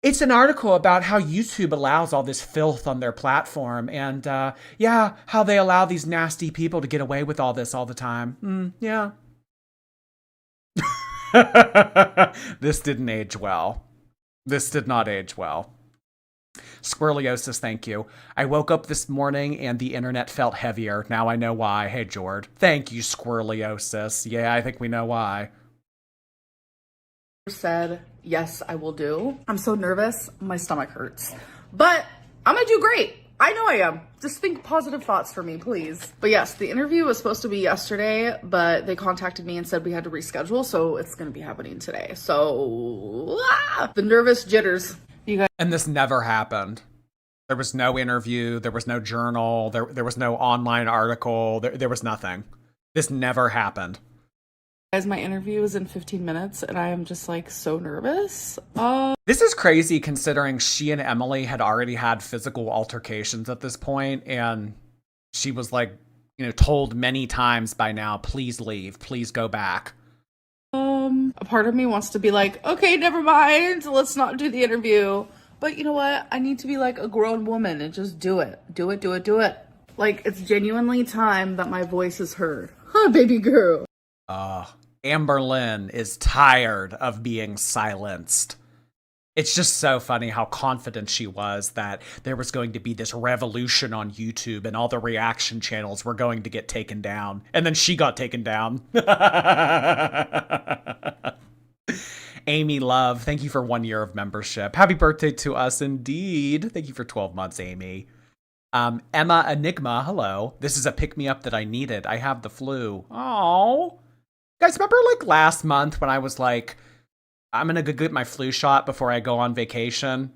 It's an article about how YouTube allows all this filth on their platform and, how they allow these nasty people to get away with all this all the time. Yeah. This didn't age well. This did not age well. Squirreliosis, thank you. I woke up this morning and the internet felt heavier. Now I know why. Hey, Jord. Thank you, Squirreliosis. Yeah, I think we know why. Said, yes, I will do. I'm so nervous. My stomach hurts. But I'm gonna do great. I know I am. Just think positive thoughts for me, please. But yes, the interview was supposed to be yesterday, but they contacted me and said we had to reschedule, so it's gonna be happening today. So, the nervous jitters. You guys. And this never happened. There was no interview. There was no journal. There was no online article. There was nothing. This never happened. Guys, my interview is in 15 minutes and I am just like so nervous. This is crazy considering she and Emily had already had physical altercations at this point, and she was like, you know, told many times by now, please leave, please go back. A part of me wants to be like, okay, never mind, let's not do the interview. But you know what? I need to be like a grown woman and just do it. Do it, do it, do it. Like, it's genuinely time that my voice is heard. Huh, baby girl. Amberlynn is tired of being silenced. It's just so funny how confident she was that there was going to be this revolution on YouTube and all the reaction channels were going to get taken down. And then she got taken down. Amy Love, thank you for 1 year of membership. Happy birthday to us indeed. Thank you for 12 months, Amy. Emma Enigma, hello. This is a pick-me-up that I needed. I have the flu. Oh. Guys, remember like last month when I was like, I'm gonna go get my flu shot before I go on vacation?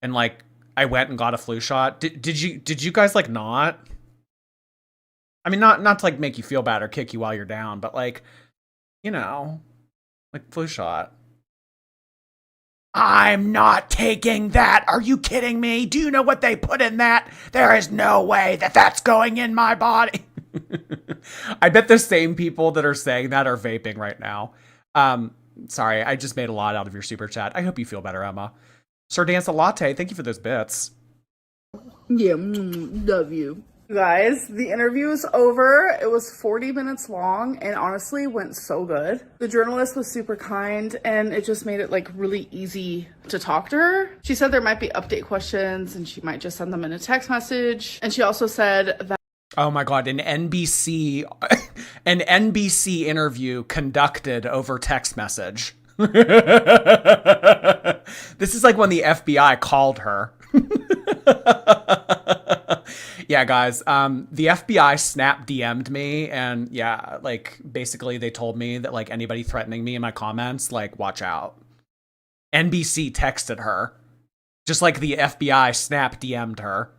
And like, I went and got a flu shot. Did you guys like not? I mean, not to like make you feel bad or kick you while you're down, but like, you know, like flu shot. I'm not taking that. Are you kidding me? Do you know what they put in that? There is no way that that's going in my body. I bet the same people that are saying that are vaping right now. Sorry, I just made a lot out of your super chat. I hope you feel better, Emma. Sir Dance a Latte, thank you for those bits. Yeah, love you. Guys, the interview is over. It was 40 minutes long and honestly went so good. The journalist was super kind and it just made it like really easy to talk to her. She said there might be update questions and she might just send them in a text message. And she also said that, oh my God, an NBC interview conducted over text message. This is like when the FBI called her. Yeah, guys, the FBI snap DM'd me and yeah, like basically they told me that like anybody threatening me in my comments, like watch out. NBC texted her, just like the FBI snap DM'd her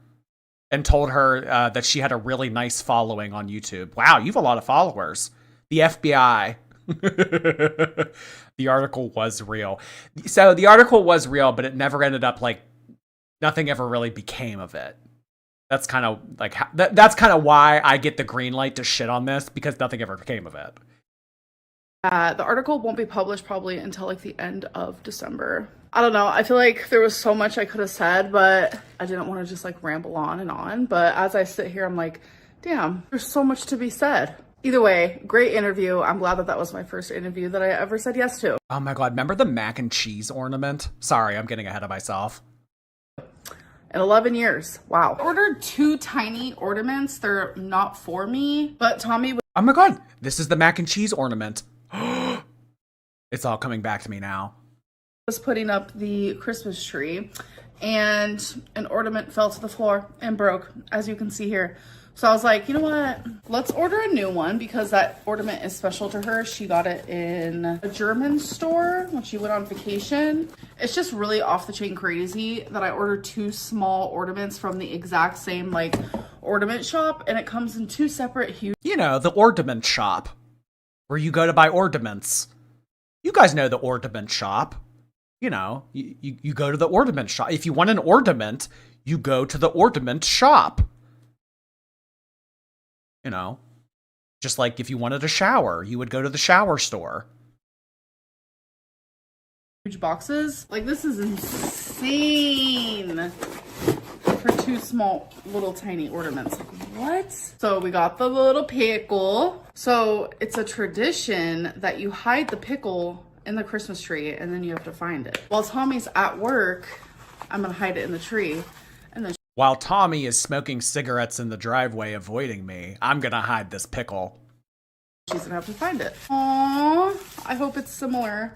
and told her that she had a really nice following on YouTube. Wow, you have a lot of followers. The FBI. The article was real. So the article was real, but it never ended up like, nothing ever really became of it. That's kind of like, that's kind of why I get the green light to shit on this, because nothing ever came of it. the article won't be published probably until like the end of December. I don't know. I feel like there was so much I could have said, but I didn't want to just like ramble on and on. But as I sit here, I'm like, damn, there's so much to be said. Either way, great interview. I'm glad that that was my first interview that I ever said yes to. Oh my God. Remember the mac and cheese ornament? Sorry, I'm getting ahead of myself. In 11 years. Wow. I ordered 2 tiny ornaments. They're not for me, but Tommy Oh my God. This is the mac and cheese ornament. It's all coming back to me now. Was putting up the Christmas tree and an ornament fell to the floor and broke, as you can see here. So I was like, you know what? Let's order a new one because that ornament is special to her. She got it in a German store when she went on vacation. It's just really off the chain crazy that I ordered 2 small ornaments from the exact same like ornament shop, and it comes in 2 separate huge. You know, the ornament shop where you go to buy ornaments. You guys know the ornament shop. You know, you go to the ornament shop. If you want an ornament, you go to the ornament shop. You know, just like if you wanted a shower, you would go to the shower store. Huge boxes. Like, this is insane for 2 small little tiny ornaments. What? So we got the little pickle. So it's a tradition that you hide the pickle in the Christmas tree and then you have to find it. While Tommy's at work, I'm gonna hide it in the tree. And then While Tommy is smoking cigarettes in the driveway avoiding me, I'm gonna hide this pickle. she's gonna have to find it. Aww, I hope it's similar.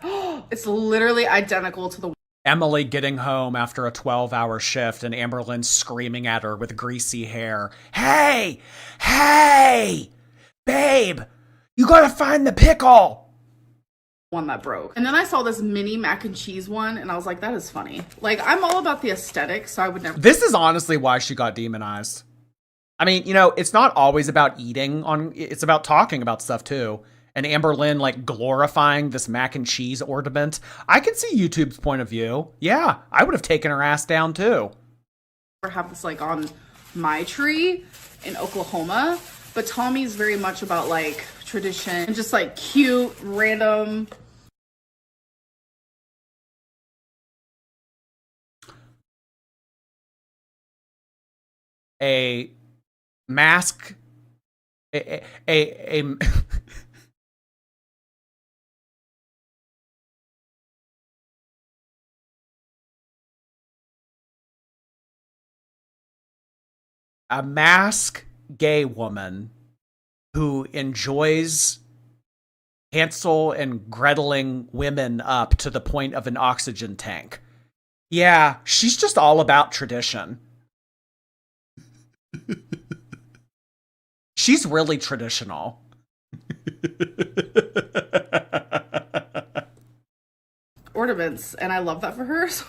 It's literally identical to the Emily getting home after a 12-hour shift and Amberlynn screaming at her with greasy hair. Hey! Hey! Babe! You gotta find the pickle! one that broke. And then I saw this mini mac and cheese one and I was like, that is funny. Like, I'm all about the aesthetic, so I would never. This is honestly why she got demonized. I mean, you know, it's not always about eating it's about talking about stuff too. And Amberlynn like glorifying this mac and cheese ornament. I can see YouTube's point of view. Yeah, I would have taken her ass down too. Have this like on my tree in Oklahoma, but Tommy's very much about like tradition and just like cute random. A mask, a a mask gay woman who enjoys Hansel and Greteling women up to the point of an oxygen tank. Yeah, she's just all about tradition. She's really traditional. Ornaments, and I love that for her. So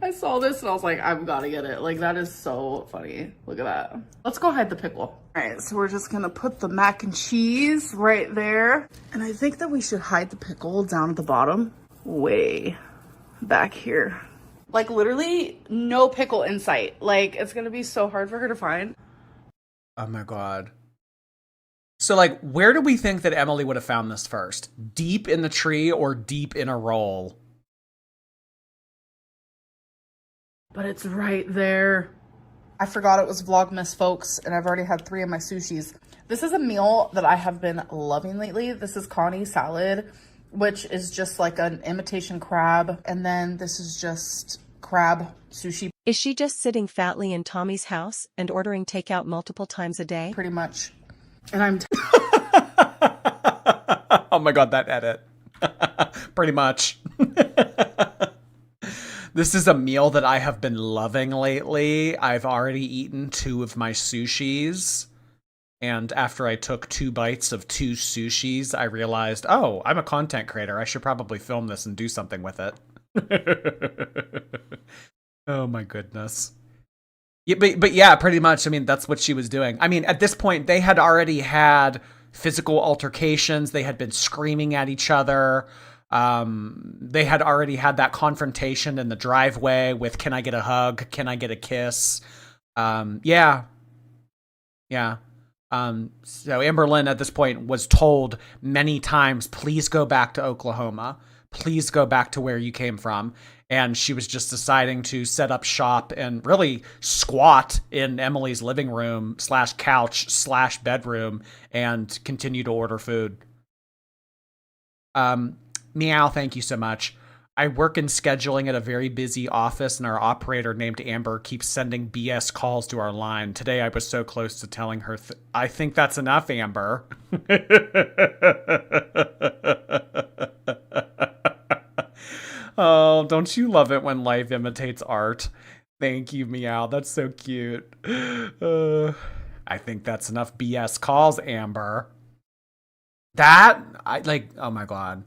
I saw this and I was like, I've got to get it. Like, that is so funny. Look at that. Let's go hide the pickle. All right, so we're just gonna put the mac and cheese right there. And I think that we should hide the pickle down at the bottom, way back here. Like, literally no pickle in sight. Like, it's gonna be so hard for her to find. Oh my God. So, like, where do we think that Emily would have found this first? Deep in the tree or deep in a roll? But it's right there. I forgot it was Vlogmas, folks, and I've already had 3 of my sushis. This is a meal that I have been loving lately. This is Connie salad, which is just like an imitation crab. And then this is just crab sushi. Is she just sitting fatly in Tommy's house and ordering takeout multiple times a day? Pretty much. And I'm Oh my God, that edit. Pretty much. This is a meal that I have been loving lately. I've already eaten 2 of my sushis. And after I took 2 bites of 2 sushis, I realized, oh, I'm a content creator. I should probably film this and do something with it. Oh my goodness. Yeah, but yeah, pretty much. I mean, that's what she was doing. I mean, at this point, they had already had physical altercations. They had been screaming at each other. They had already had that confrontation in the driveway with, can I get a hug? Can I get a kiss? Yeah. So Amberlynn at this point was told many times, please go back to Oklahoma. Please go back to where you came from. And she was just deciding to set up shop and really squat in Emily's living room / couch / bedroom and continue to order food. Meow, thank you so much. I work in scheduling at a very busy office, and our operator named Amber keeps sending BS calls to our line. Today, I was so close to telling her, I think that's enough, Amber. Oh, don't you love it when life imitates art? Thank you, Meow. That's so cute. I think that's enough BS calls, Amber. Oh my God.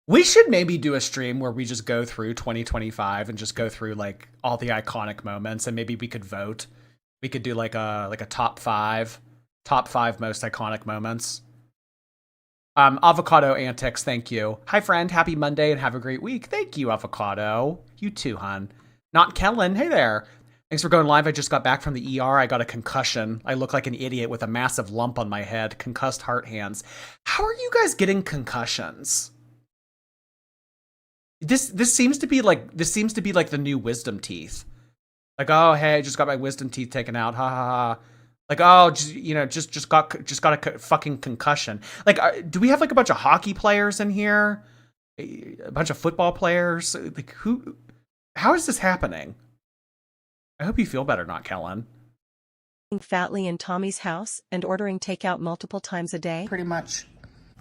We should maybe do a stream where we just go through 2025 and just go through like all the iconic moments, and maybe we could vote. We could do like a top 5 most iconic moments. Avocado Antics, thank you. Hi friend, happy Monday and have a great week. Thank you, Avocado. You too, hun. Not Kellen, hey there. Thanks for going live. I just got back from the ER. I got a concussion. I look like an idiot with a massive lump on my head. Concussed heart hands. How are you guys getting concussions? This seems to be like the new wisdom teeth. Like, oh hey, I just got my wisdom teeth taken out. Ha ha ha. Like, oh, just got a fucking concussion. Like, do we have like a bunch of hockey players in here? A bunch of football players? Like, who? How is this happening? I hope you feel better, not Kellen. Fatly in Tommy's house and ordering takeout multiple times a day? Pretty much.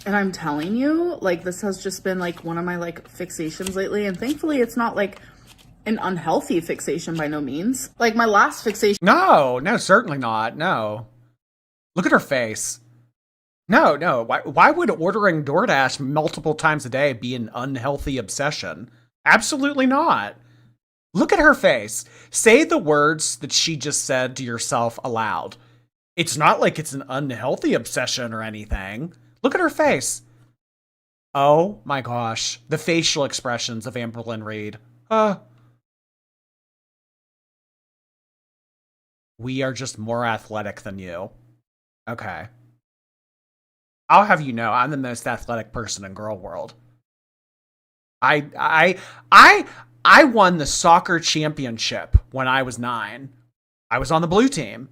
And I'm telling you, like, this has just been like one of my like fixations lately. And thankfully it's not like an unhealthy fixation by no means. Like my last fixation. No, certainly not. No. Look at her face. No. Why would ordering DoorDash multiple times a day be an unhealthy obsession? Absolutely not. Look at her face. Say the words that she just said to yourself aloud. It's not like it's an unhealthy obsession or anything. Look at her face. Oh my gosh. The facial expressions of Amberlynn Reid. We are just more athletic than you. Okay. I'll have you know, I'm the most athletic person in girl world. I won the soccer championship when I was 9. I was on the blue team.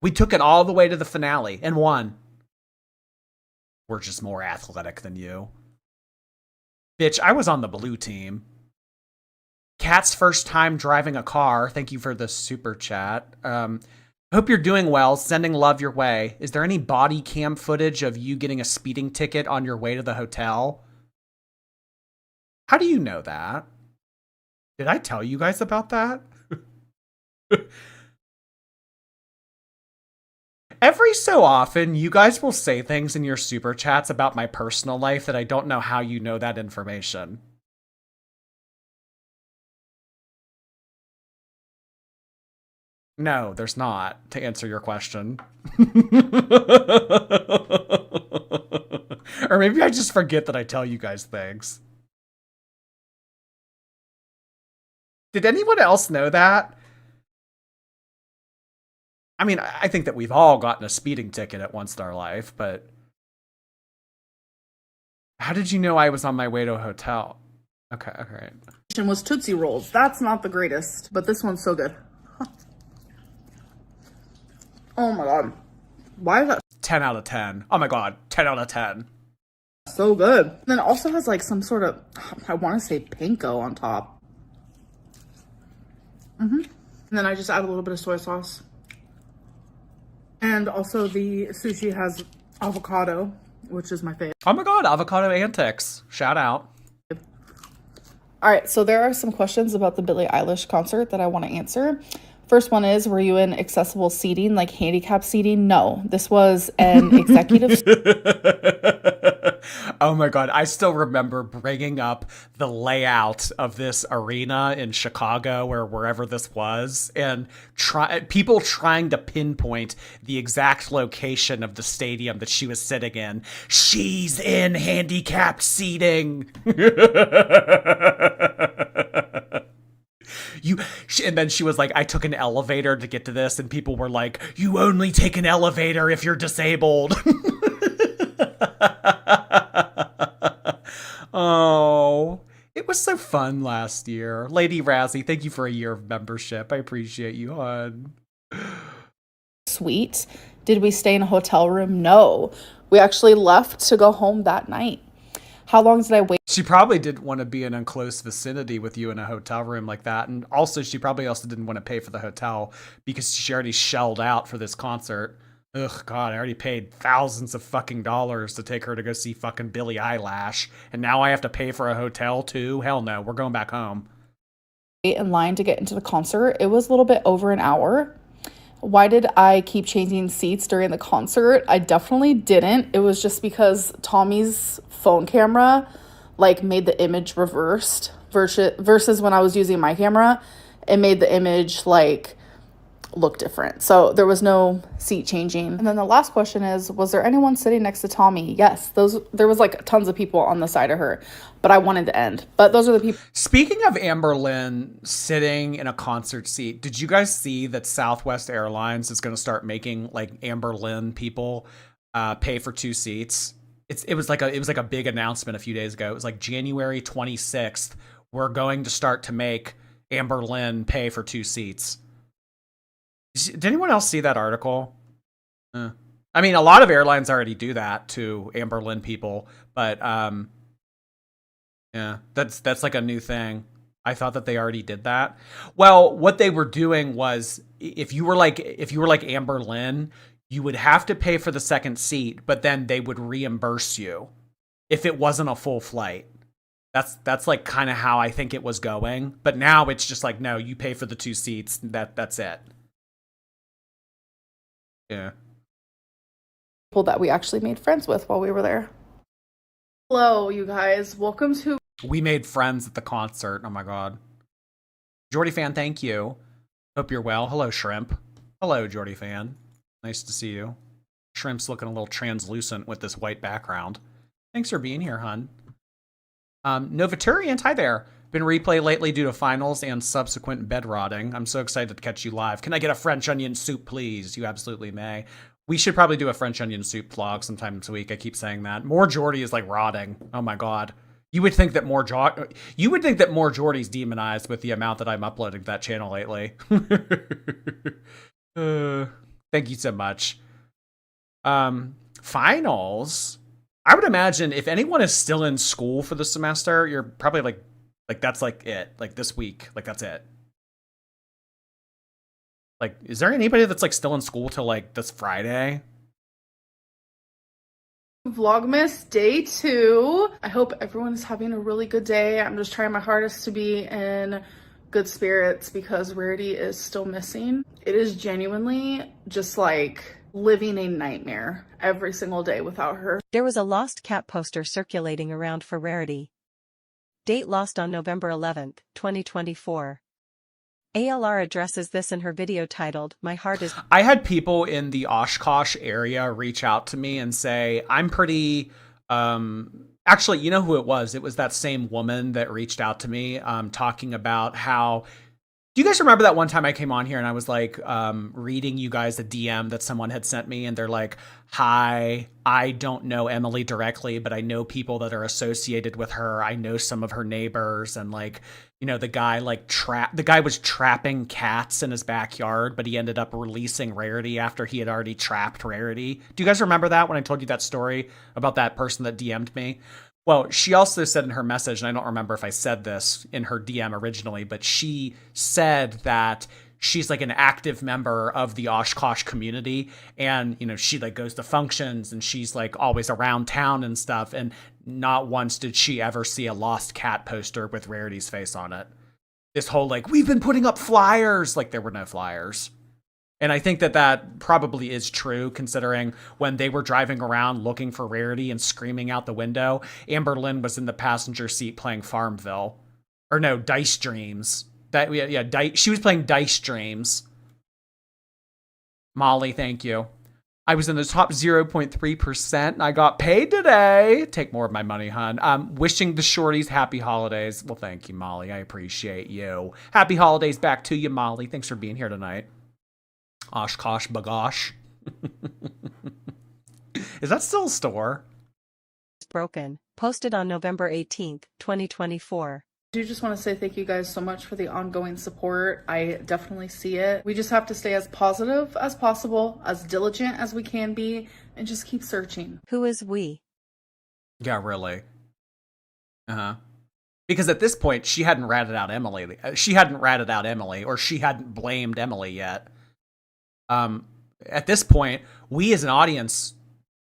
We took it all the way to the finale and won. We're just more athletic than you. Bitch, I was on the blue team. Kat's first time driving a car. Thank you for the super chat. Hope you're doing well. Sending love your way. Is there any body cam footage of you getting a speeding ticket on your way to the hotel? How do you know that? Did I tell you guys about that? Every so often, you guys will say things in your super chats about my personal life that I don't know how you know that information. No, there's not, to answer your question. Or maybe I just forget that I tell you guys things. Did anyone else know that? I mean, I think that we've all gotten a speeding ticket at once in our life, but how did you know I was on my way to a hotel? Okay, all right. Was Tootsie Rolls. That's not the greatest, but this one's so good. Oh my god. Why is that 10 out of 10. Oh my god, 10 out of 10. so good? And then it also has like some sort of, I want to say panko on top. And then I just add a little bit of soy sauce. And also the sushi has avocado, which is my favorite. Oh my god, avocado antics. Shout out. All right, so there are some questions about the Billie Eilish concert that I want to answer. First one is, were you in accessible seating, like handicap seating? No, this was an executive. Oh my god, I still remember bringing up the layout of this arena in Chicago or wherever this was, and people trying to pinpoint the exact location of the stadium that she was sitting in. She's in handicapped seating. And then she was like, I took an elevator to get to this, and people were like, you only take an elevator if you're disabled. Oh, it was so fun last year. Lady Razzie, thank you for a year of membership. I appreciate you, hon. Suite. Did we stay in a hotel room? No. We actually left to go home that night. How long did I wait? She probably didn't want to be in a close vicinity with you in a hotel room like that. And also, she probably also didn't want to pay for the hotel because she already shelled out for this concert. Ugh, God, I already paid thousands of fucking dollars to take her to go see fucking Billie Eilish. And now I have to pay for a hotel too? Hell no, we're going back home. In line to get into the concert. It was a little bit over an hour. Why did I keep changing seats during the concert? I definitely didn't. It was just because Tommy's phone camera like made the image reversed versus when I was using my camera, it made the image like look different. So there was no seat changing. And then the last question is, was there anyone sitting next to Tommy? Yes, there was like tons of people on the side of her, but I wanted to end. But those are the people. Speaking of Amberlynn sitting in a concert seat, did you guys see that Southwest Airlines is going to start making like Amberlynn people pay for 2 seats? It was like a big announcement a few days ago. It was like January 26th. We're going to start to make Amberlynn pay for 2 seats. Did anyone else see that article? I mean, a lot of airlines already do that to Amberlynn people, but yeah, that's like a new thing. I thought that they already did that. Well, what they were doing was if you were like Amberlynn, you would have to pay for the second seat, but then they would reimburse you if it wasn't a full flight. That's like kind of how I think it was going. But now it's just like, no, you pay for the 2 seats. That's it. Yeah. People that we actually made friends with while we were there. Hello, you guys. Welcome to. We made friends at the concert. Oh my god. Jordy fan, thank you. Hope you're well. Hello, Shrimp. Hello, Jordy fan. Nice to see you. Shrimp's looking a little translucent with this white background. Thanks for being here, hun. Novaturiant, hi there. Been replay lately due to finals and subsequent bed rotting. I'm so excited to catch you live. Can I get a French onion soup, please? You absolutely may. We should probably do a French onion soup vlog sometime this week. I keep saying that. More Jordy is like rotting. Oh my god. You would think that more Jordy's demonized with the amount that I'm uploading to that channel lately. Thank you so much. Finals. I would imagine if anyone is still in school for the semester, you're probably like that's like it. Like this week, like that's it. Like, is there anybody that's like still in school till like this Friday? Vlogmas day 2. I hope everyone is having a really good day. I'm just trying my hardest to be in good spirits because Rarity is still missing. It is genuinely just like living a nightmare every single day without her. There was a lost cat poster circulating around for Rarity. Date lost on November 11th, 2024. ALR addresses this in her video titled, My Heart is... I had people in the Oshkosh area reach out to me and say, I'm pretty... Actually, you know who it was? It was that same woman that reached out to me talking about how... Do you guys remember that one time I came on here and I was like reading you guys a DM that someone had sent me and they're like, hi, I don't know Emily directly, but I know people that are associated with her. I know some of her neighbors and like, you know, the guy was trapping cats in his backyard, but he ended up releasing Rarity after he had already trapped Rarity. Do you guys remember that when I told you that story about that person that DM'd me? Well, she also said in her message, and I don't remember if I said this in her DM originally, but she said that she's like an active member of the Oshkosh community. And, you know, she like goes to functions and she's like always around town and stuff. And not once did she ever see a lost cat poster with Rarity's face on it. This whole like, we've been putting up flyers, like there were no flyers. And I think that that probably is true, considering when they were driving around looking for Rarity and screaming out the window, Amberlynn was in the passenger seat playing Farmville. Or no, Dice Dreams. She was playing Dice Dreams. Molly, thank you. I was in the top 0.3% and I got paid today. Take more of my money, hun. Wishing the shorties happy holidays. Well, thank you, Molly. I appreciate you. Happy holidays back to you, Molly. Thanks for being here tonight. Oshkosh Bagosh. Is that still a store? Broken. Posted on November 18th, 2024. I do just want to say thank you guys so much for the ongoing support. I definitely see it. We just have to stay as positive as possible, as diligent as we can be, and just keep searching. Who is we? Yeah, really. Uh-huh. Because at this point, she hadn't ratted out Emily. Or she hadn't blamed Emily yet. At this point, we as an audience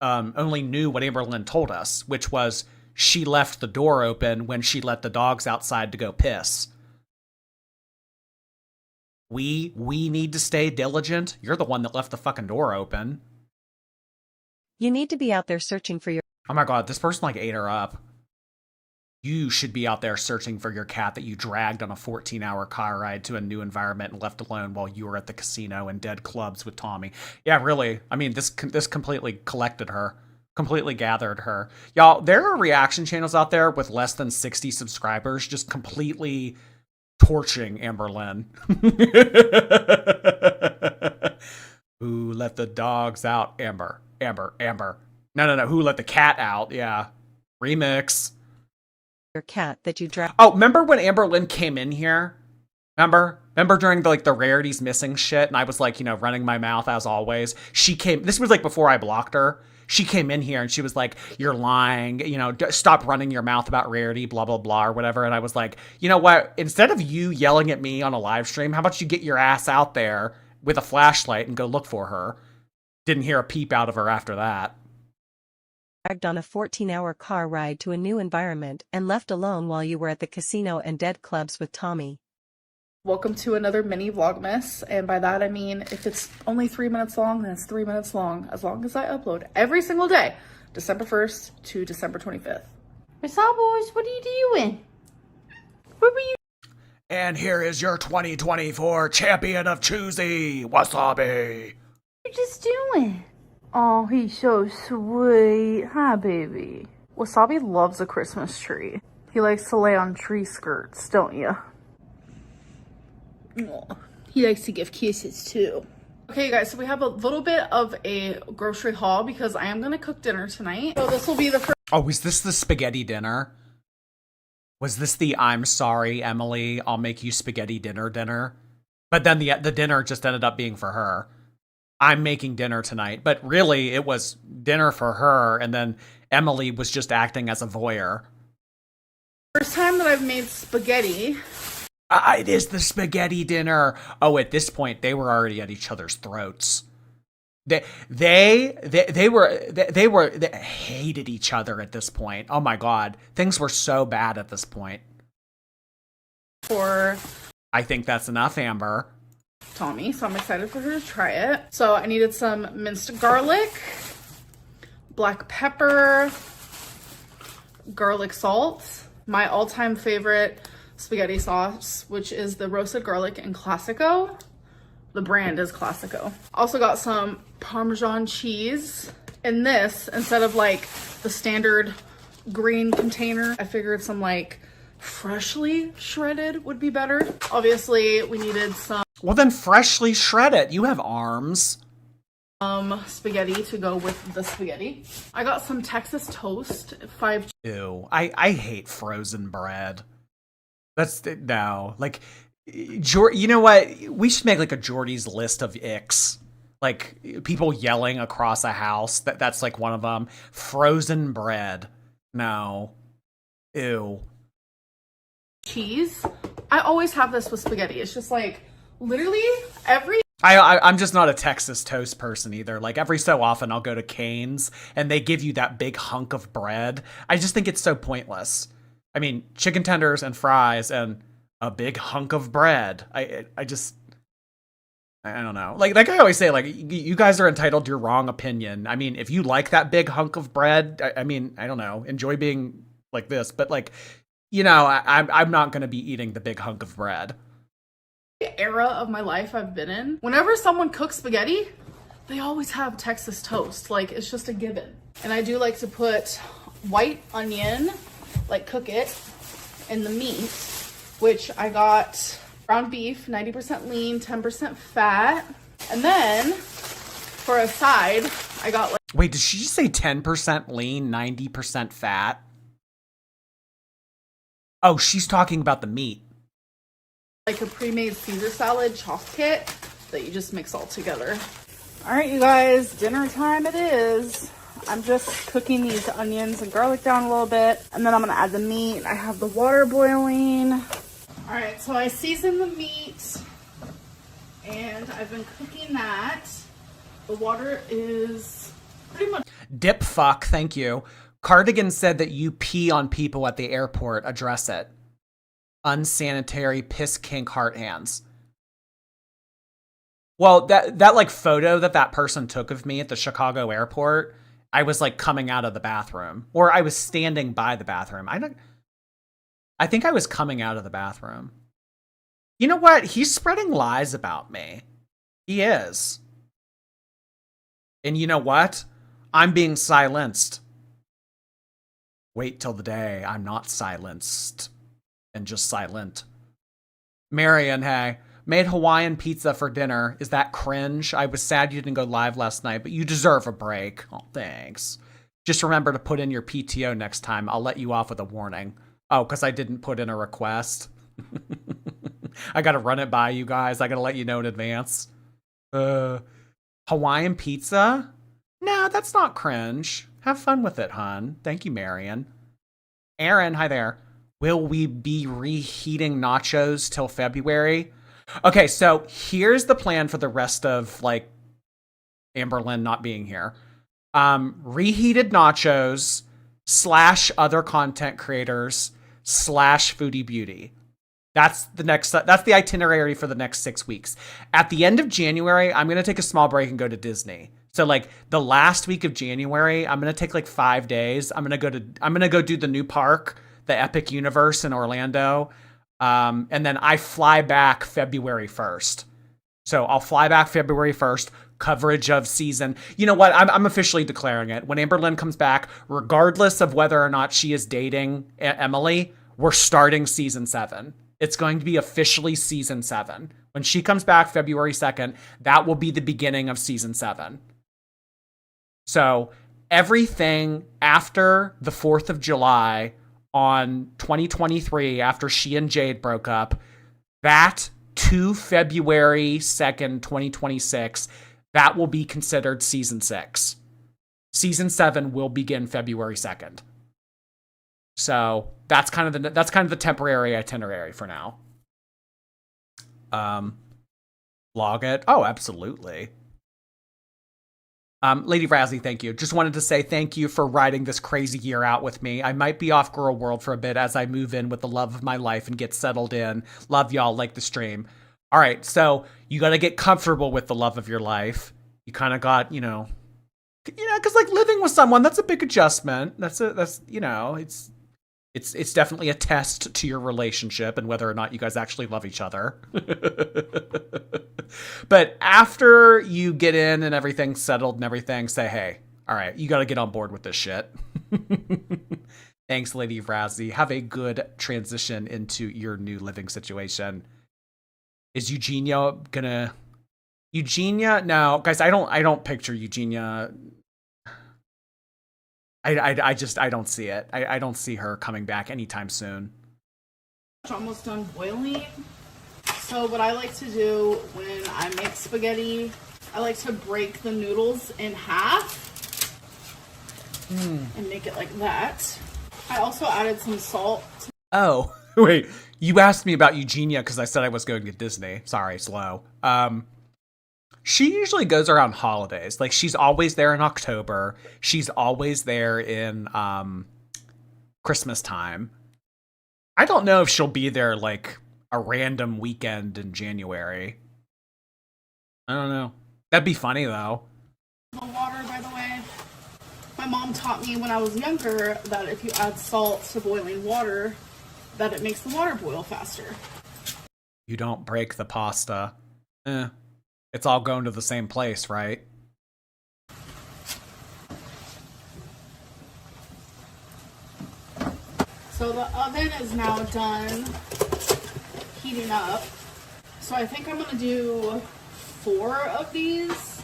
only knew what Amberlynn told us, which was she left the door open when she let the dogs outside to go piss. We need to stay diligent. You're the one that left the fucking door open. You need to be out there searching for your... Oh my god, this person like ate her up. You should be out there searching for your cat that you dragged on a 14-hour car ride to a new environment and left alone while you were at the casino and dead clubs with Tommy. Yeah, really. I mean, this completely collected her. Completely gathered her. Y'all, there are reaction channels out there with less than 60 subscribers just completely torching Amberlynn. Who let the dogs out? Amber. No. Who let the cat out? Yeah. Remix. Your cat that you dragged. Oh, remember when Amberlynn came in here? Remember? Remember during the rarities missing shit, and I was like, running my mouth as always. She came. This was like before I blocked her. She came in here and she was like, "You're lying. Stop running your mouth about rarity, blah blah blah, or whatever." And I was like, you know what? Instead of you yelling at me on a live stream, how about you get your ass out there with a flashlight and go look for her? Didn't hear a peep out of her after that. Dragged on a 14-hour car ride to a new environment and left alone while you were at the casino and dead clubs with Tommy. Welcome to another mini Vlogmas, and by that I mean if it's only 3 minutes long, then it's 3 minutes long, as long as I upload every single day, December 1st to December 25th. What's up, boys? What are you doing? Where were you? And here is your 2024 champion of Choosy, Wasabi. What you just doing? Oh, he's so sweet. Hi, baby. Wasabi loves a Christmas tree. He likes to lay on tree skirts, don't you? He likes to give kisses too. Okay, guys, so we have a little bit of a grocery haul because I am gonna cook dinner tonight. So this will be the first. Oh, is this the spaghetti dinner? Was this the "I'm sorry, Emily, I'll make you spaghetti dinner"? But then the dinner just ended up being for her. I'm making dinner tonight, but really it was dinner for her, and then Emily was just acting as a voyeur. First time that I've made spaghetti. It is the spaghetti dinner. Oh, at this point, they were already at each other's throats. They hated each other at this point. Oh my God. Things were so bad at this point. I think that's enough, Amber. Tommy, so I'm excited for her to try it. So I needed some minced garlic, black pepper, garlic salt, my all-time favorite spaghetti sauce, which is the roasted garlic in Classico. The brand is Classico. Also got some Parmesan cheese. In this, instead of like the standard green container, I figured some like freshly shredded would be better. Obviously, we needed some Well, then freshly shred it. You have arms. spaghetti to go with the spaghetti. I got some Texas toast, 5. Ew. I hate frozen bread. No. Like, you know what? We should make like a Jordy's list of icks. Like, people yelling across a house. That's like one of them. Frozen bread. No. Ew. Cheese. I always have this with spaghetti. It's just like literally every I'm just not a Texas toast person either. Like every so often I'll go to Cane's and they give you that big hunk of bread. I just think it's so pointless. I mean, chicken tenders and fries and a big hunk of bread. I don't know. Like I always say, like, you guys are entitled to your wrong opinion. I mean, if you like that big hunk of bread, I mean, I don't know, enjoy being like this. But like, I'm not going to be eating the big hunk of bread. era of my life I've been in, whenever someone cooks spaghetti, they always have Texas toast. Like, it's just a given. And I do like to put white onion, like cook it, in the meat, which I got ground beef, 90% lean, 10% fat. And then for a side, I got like... Wait, did she just say 10% lean, 90% fat? Oh, she's talking about the meat. Like a pre-made Caesar salad chalk kit that you just mix all together. All right, you guys, dinner time it is. I'm just cooking these onions and garlic down a little bit, and then I'm gonna add the meat. I have the water boiling. All right, so I seasoned the meat, and I've been cooking that. The water is pretty much... Dip fuck, thank you. Cardigan said that you pee on people at the airport. Address it. Unsanitary piss kink heart hands. Well, that like photo that person took of me at the Chicago airport, I was like coming out of the bathroom, or I was standing by the bathroom. I think I was coming out of the bathroom. You know what? He's spreading lies about me. He is. And you know what? I'm being silenced. Wait till the day I'm not silenced and just silent. Marion, hey, made Hawaiian pizza for dinner. Is that cringe? I was sad you didn't go live last night, but you deserve a break. Oh, thanks. Just remember to put in your PTO next time. I'll let you off with a warning. Oh, because I didn't put in a request. I gotta run it by you guys. I gotta let you know in advance. Hawaiian pizza? No, that's not cringe. Have fun with it, hon. Thank you, Marion. Aaron, hi there. Will we be reheating nachos till February? Okay, so here's the plan for the rest of, like, Amberlynn not being here. Reheated nachos / other content creators / foodie beauty. That's the itinerary for the next 6 weeks. At the end of January, I'm going to take a small break and go to Disney. So like the last week of January, I'm going to take like 5 days. I'm going to go do the new park, the Epic Universe in Orlando. And then I fly back February 1st. So I'll fly back February 1st, coverage of season. You know what? I'm officially declaring it. When Amberlynn comes back, regardless of whether or not she is dating Emily, we're starting season 7. It's going to be officially season 7. When she comes back February 2nd, that will be the beginning of season 7. So everything after the 4th of July on 2023, after she and Jade broke up, that to February 2nd, 2026, that will be considered season 6. Season 7 will begin February 2nd. So that's kind of the temporary itinerary for now. Log it. Oh, absolutely. Lady Razzie, thank you. Just wanted to say thank you for riding this crazy year out with me. I might be off Girl World for a bit as I move in with the love of my life and get settled in. Love y'all, like the stream. All right, so you got to get comfortable with the love of your life. You kind of got, because like living with someone, that's a big adjustment. It's definitely a test to your relationship and whether or not you guys actually love each other. But after you get in and everything's settled and everything, say, hey, all right, you got to get on board with this shit. Thanks, Lady Razzie. Have a good transition into your new living situation. Is Eugenia gonna... Eugenia? No, guys, I don't picture Eugenia... I don't see it. I don't see her coming back anytime soon. Almost done boiling. So what I like to do when I make spaghetti, I like to break the noodles in half and make it like that. I also added some salt. Oh, wait. You asked me about Eugenia because I said I was going to Disney. Sorry, slow. She usually goes around holidays. Like, she's always there in October. She's always there in Christmas time. I don't know if she'll be there, like, a random weekend in January. I don't know. That'd be funny, though. The water, by the way. My mom taught me when I was younger that if you add salt to boiling water, that it makes the water boil faster. You don't break the pasta. It's all going to the same place, right? So the oven is now done heating up. So I think I'm going to do 4 of these.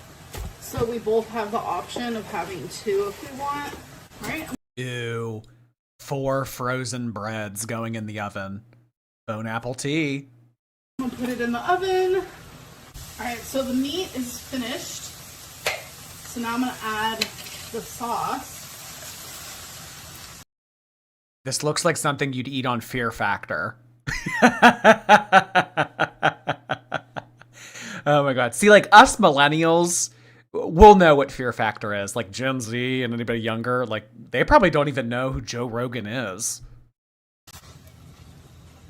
So we both have the option of having 2 if we want. Right? Ew. 4 frozen breads going in the oven. Bone apple tea. I'm going to put it in the oven. Alright, so the meat is finished. So now I'm going to add the sauce. This looks like something you'd eat on Fear Factor. Oh my god. See, like, us millennials, we'll know what Fear Factor is. Like, Gen Z and anybody younger, like, they probably don't even know who Joe Rogan is.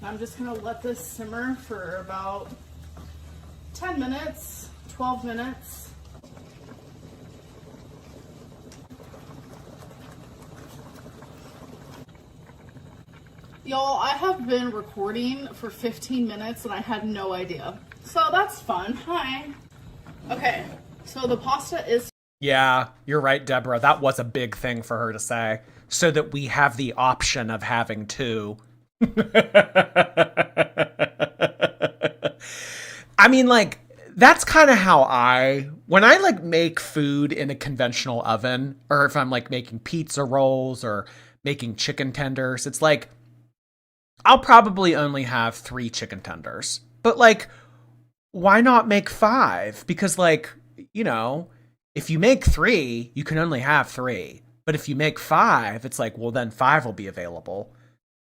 I'm just going to let this simmer for about 10 minutes, 12 minutes. Y'all, I have been recording for 15 minutes and I had no idea. So that's fun. Hi. Okay, so the pasta is... Yeah, you're right, Deborah. That was a big thing for her to say. So that we have the option of having 2. I mean, like, that's kind of how when I, like, make food in a conventional oven, or if I'm, like, making pizza rolls or making chicken tenders, it's like, I'll probably only have 3 chicken tenders. But like, why not make 5? Because like, you know, if you make 3, you can only have 3. But if you make 5, it's like, well, then 5 will be available.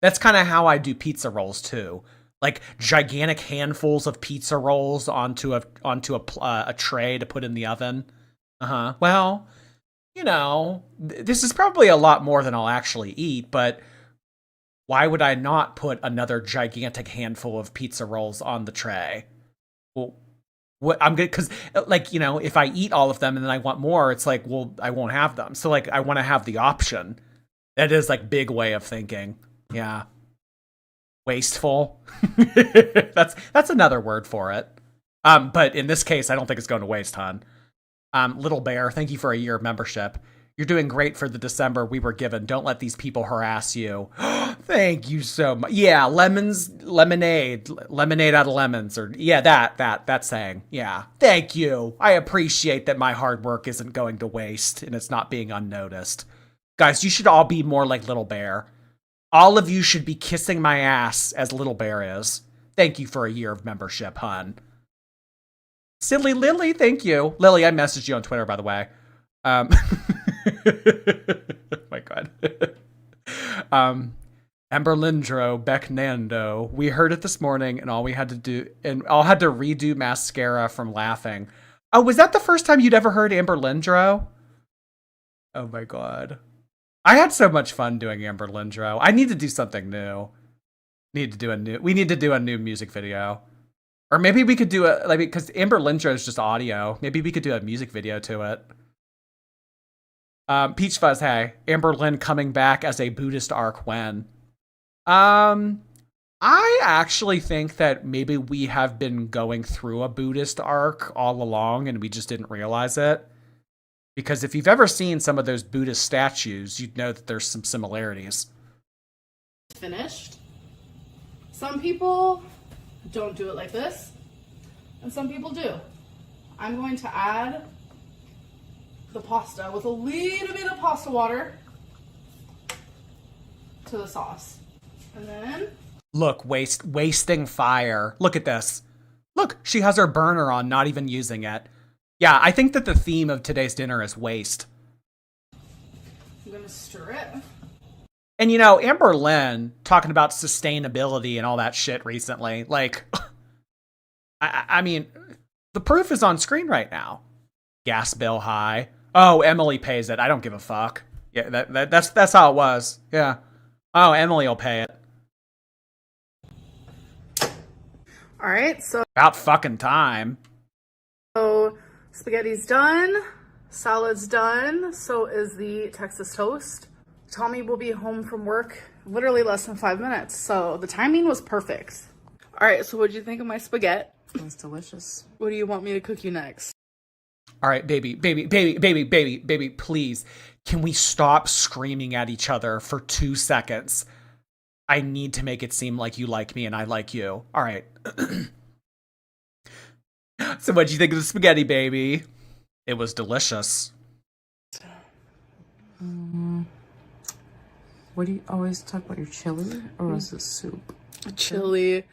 That's kind of how I do pizza rolls too. Like gigantic handfuls of pizza rolls onto a tray to put in the oven. Well, you know, this is probably a lot more than I'll actually eat, but why would I not put another gigantic handful of pizza rolls on the tray? Well, what I'm good, because like, you know, if I eat all of them and then I want more, it's like, well, I won't have them. So like, I want to have the option. That is like big way of thinking. Yeah. Wasteful. That's another word for it. But in this case, I don't think it's going to waste, hon. Little Bear, thank you for a year of membership. You're doing great for the December we were given. Don't let these people harass you. Thank you so much. Yeah, lemonade out of lemons, or yeah, that saying. Yeah, thank you. I appreciate that my hard work isn't going to waste and it's not being unnoticed. Guys, you should all be more like Little Bear. All of you should be kissing my ass as Little Bear is. Thank you for a year of membership, hun. Silly Lily, thank you. Lily, I messaged you on Twitter, by the way. Oh my God. Amberlynn Beck Nando. We heard it this morning and all had to redo mascara from laughing. Oh, was that the first time you'd ever heard Amberlynn? Oh my God. I had so much fun doing Amberlynn. I need to do something new. We need to do a new music video. Or maybe we could do because Amberlynn is just audio. Maybe we could do a music video to it. Peach Fuzz, hey. Amberlynn coming back as a Buddhist arc when? I actually think that maybe we have been going through a Buddhist arc all along and we just didn't realize it. Because if you've ever seen some of those Buddhist statues, you'd know that there's some similarities. Finished. Some people don't do it like this, and some people do. I'm going to add the pasta with a little bit of pasta water to the sauce. And then... Look, wasting fire. Look at this. Look, she has her burner on, not even using it. Yeah, I think that the theme of today's dinner is waste. I'm gonna stir it. And you know, Amberlynn talking about sustainability and all that shit recently. Like, I mean, the proof is on screen right now. Gas bill high. Oh, Emily pays it. I don't give a fuck. Yeah, that's how it was. Yeah. Oh, Emily will pay it. All right, so about fucking time. So spaghetti's done, salad's done, so is the Texas toast. Tommy will be home from work literally less than 5 minutes, so the timing was perfect. All right, so what'd you think of my spaghetti? It was delicious. What do you want me to cook you next? All right, baby, please. Can we stop screaming at each other for 2 seconds? I need to make it seem like you like me and I like you. All right. So what'd you think of the spaghetti, baby? It was delicious. What do you always talk about, your chili, or was it soup? Chili,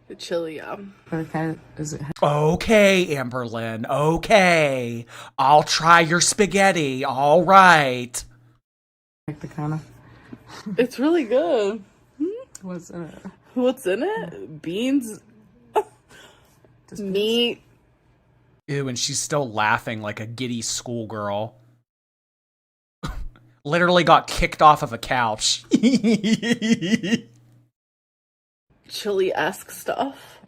yeah. Okay, is it? Okay, Amberlynn. Okay, I'll try your spaghetti. All right. Like the kind of. It's really good. What's in it? What's in it? Beans, meat. Ew, and she's still laughing like a giddy schoolgirl. Literally got kicked off of a couch. Chili-esque stuff.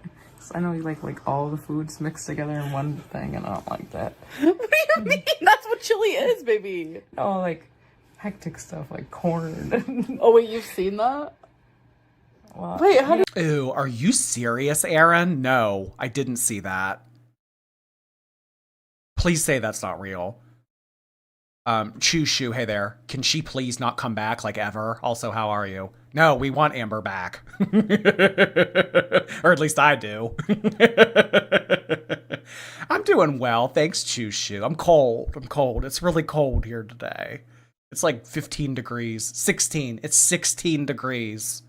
I know you like all the foods mixed together in one thing, and I don't like that. What do you mean? That's what chili is, baby. Oh, like hectic stuff like corn. Oh wait, you've seen that? Well, Wait, how do Ew, are you serious, Aaron? No, I didn't see that. Please say that's not real. Choo Shoo, hey there. Can she please not come back like ever? Also, how are you? No, we want Amber back. Or at least I do. I'm doing well, thanks, Choo Shoo. I'm cold. It's really cold here today. It's like 15 degrees. 16. It's 16 degrees.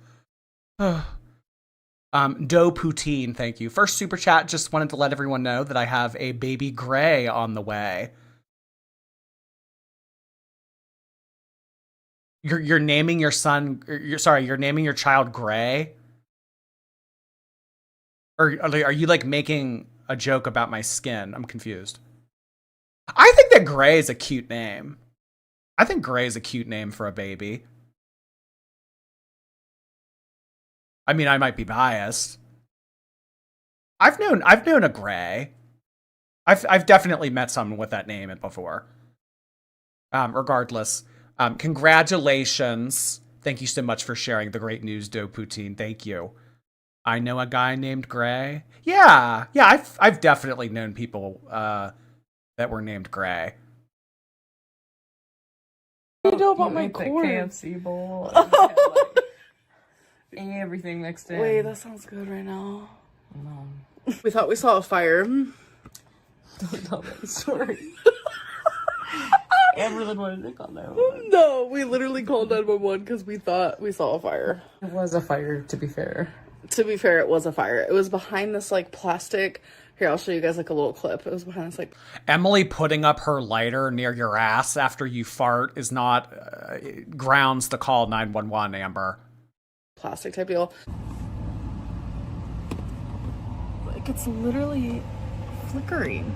Doe Poutine, thank you. First super chat, just wanted to let everyone know that I have a baby Gray on the way. You're naming your son, you're naming your child Gray? Or are you like making a joke about my skin? I'm confused. I think that Gray is a cute name. I think Gray is a cute name for a baby. I mean, I might be biased. I've known a Gray. I've definitely met someone with that name before. Regardless, congratulations. Thank you so much for sharing the great news, Doe Poutine. Thank you. I know a guy named Gray. Yeah. I've definitely known people that were named Gray. You know about my Ate the corn. KFC bowl. And had, like, everything mixed in. Wait, that sounds good right now. No. We thought we saw a fire. Don't tell that story. Amberlynn wanted to call 911. No, we literally called 911 because we thought we saw a fire. It was a fire, to be fair. To be fair, it was a fire. It was behind this like plastic. Here, I'll show you guys like a little clip. It was behind this like. Emily putting up her lighter near your ass after you fart is not grounds to call 911, Amber. Plastic type deal. Like it's literally flickering.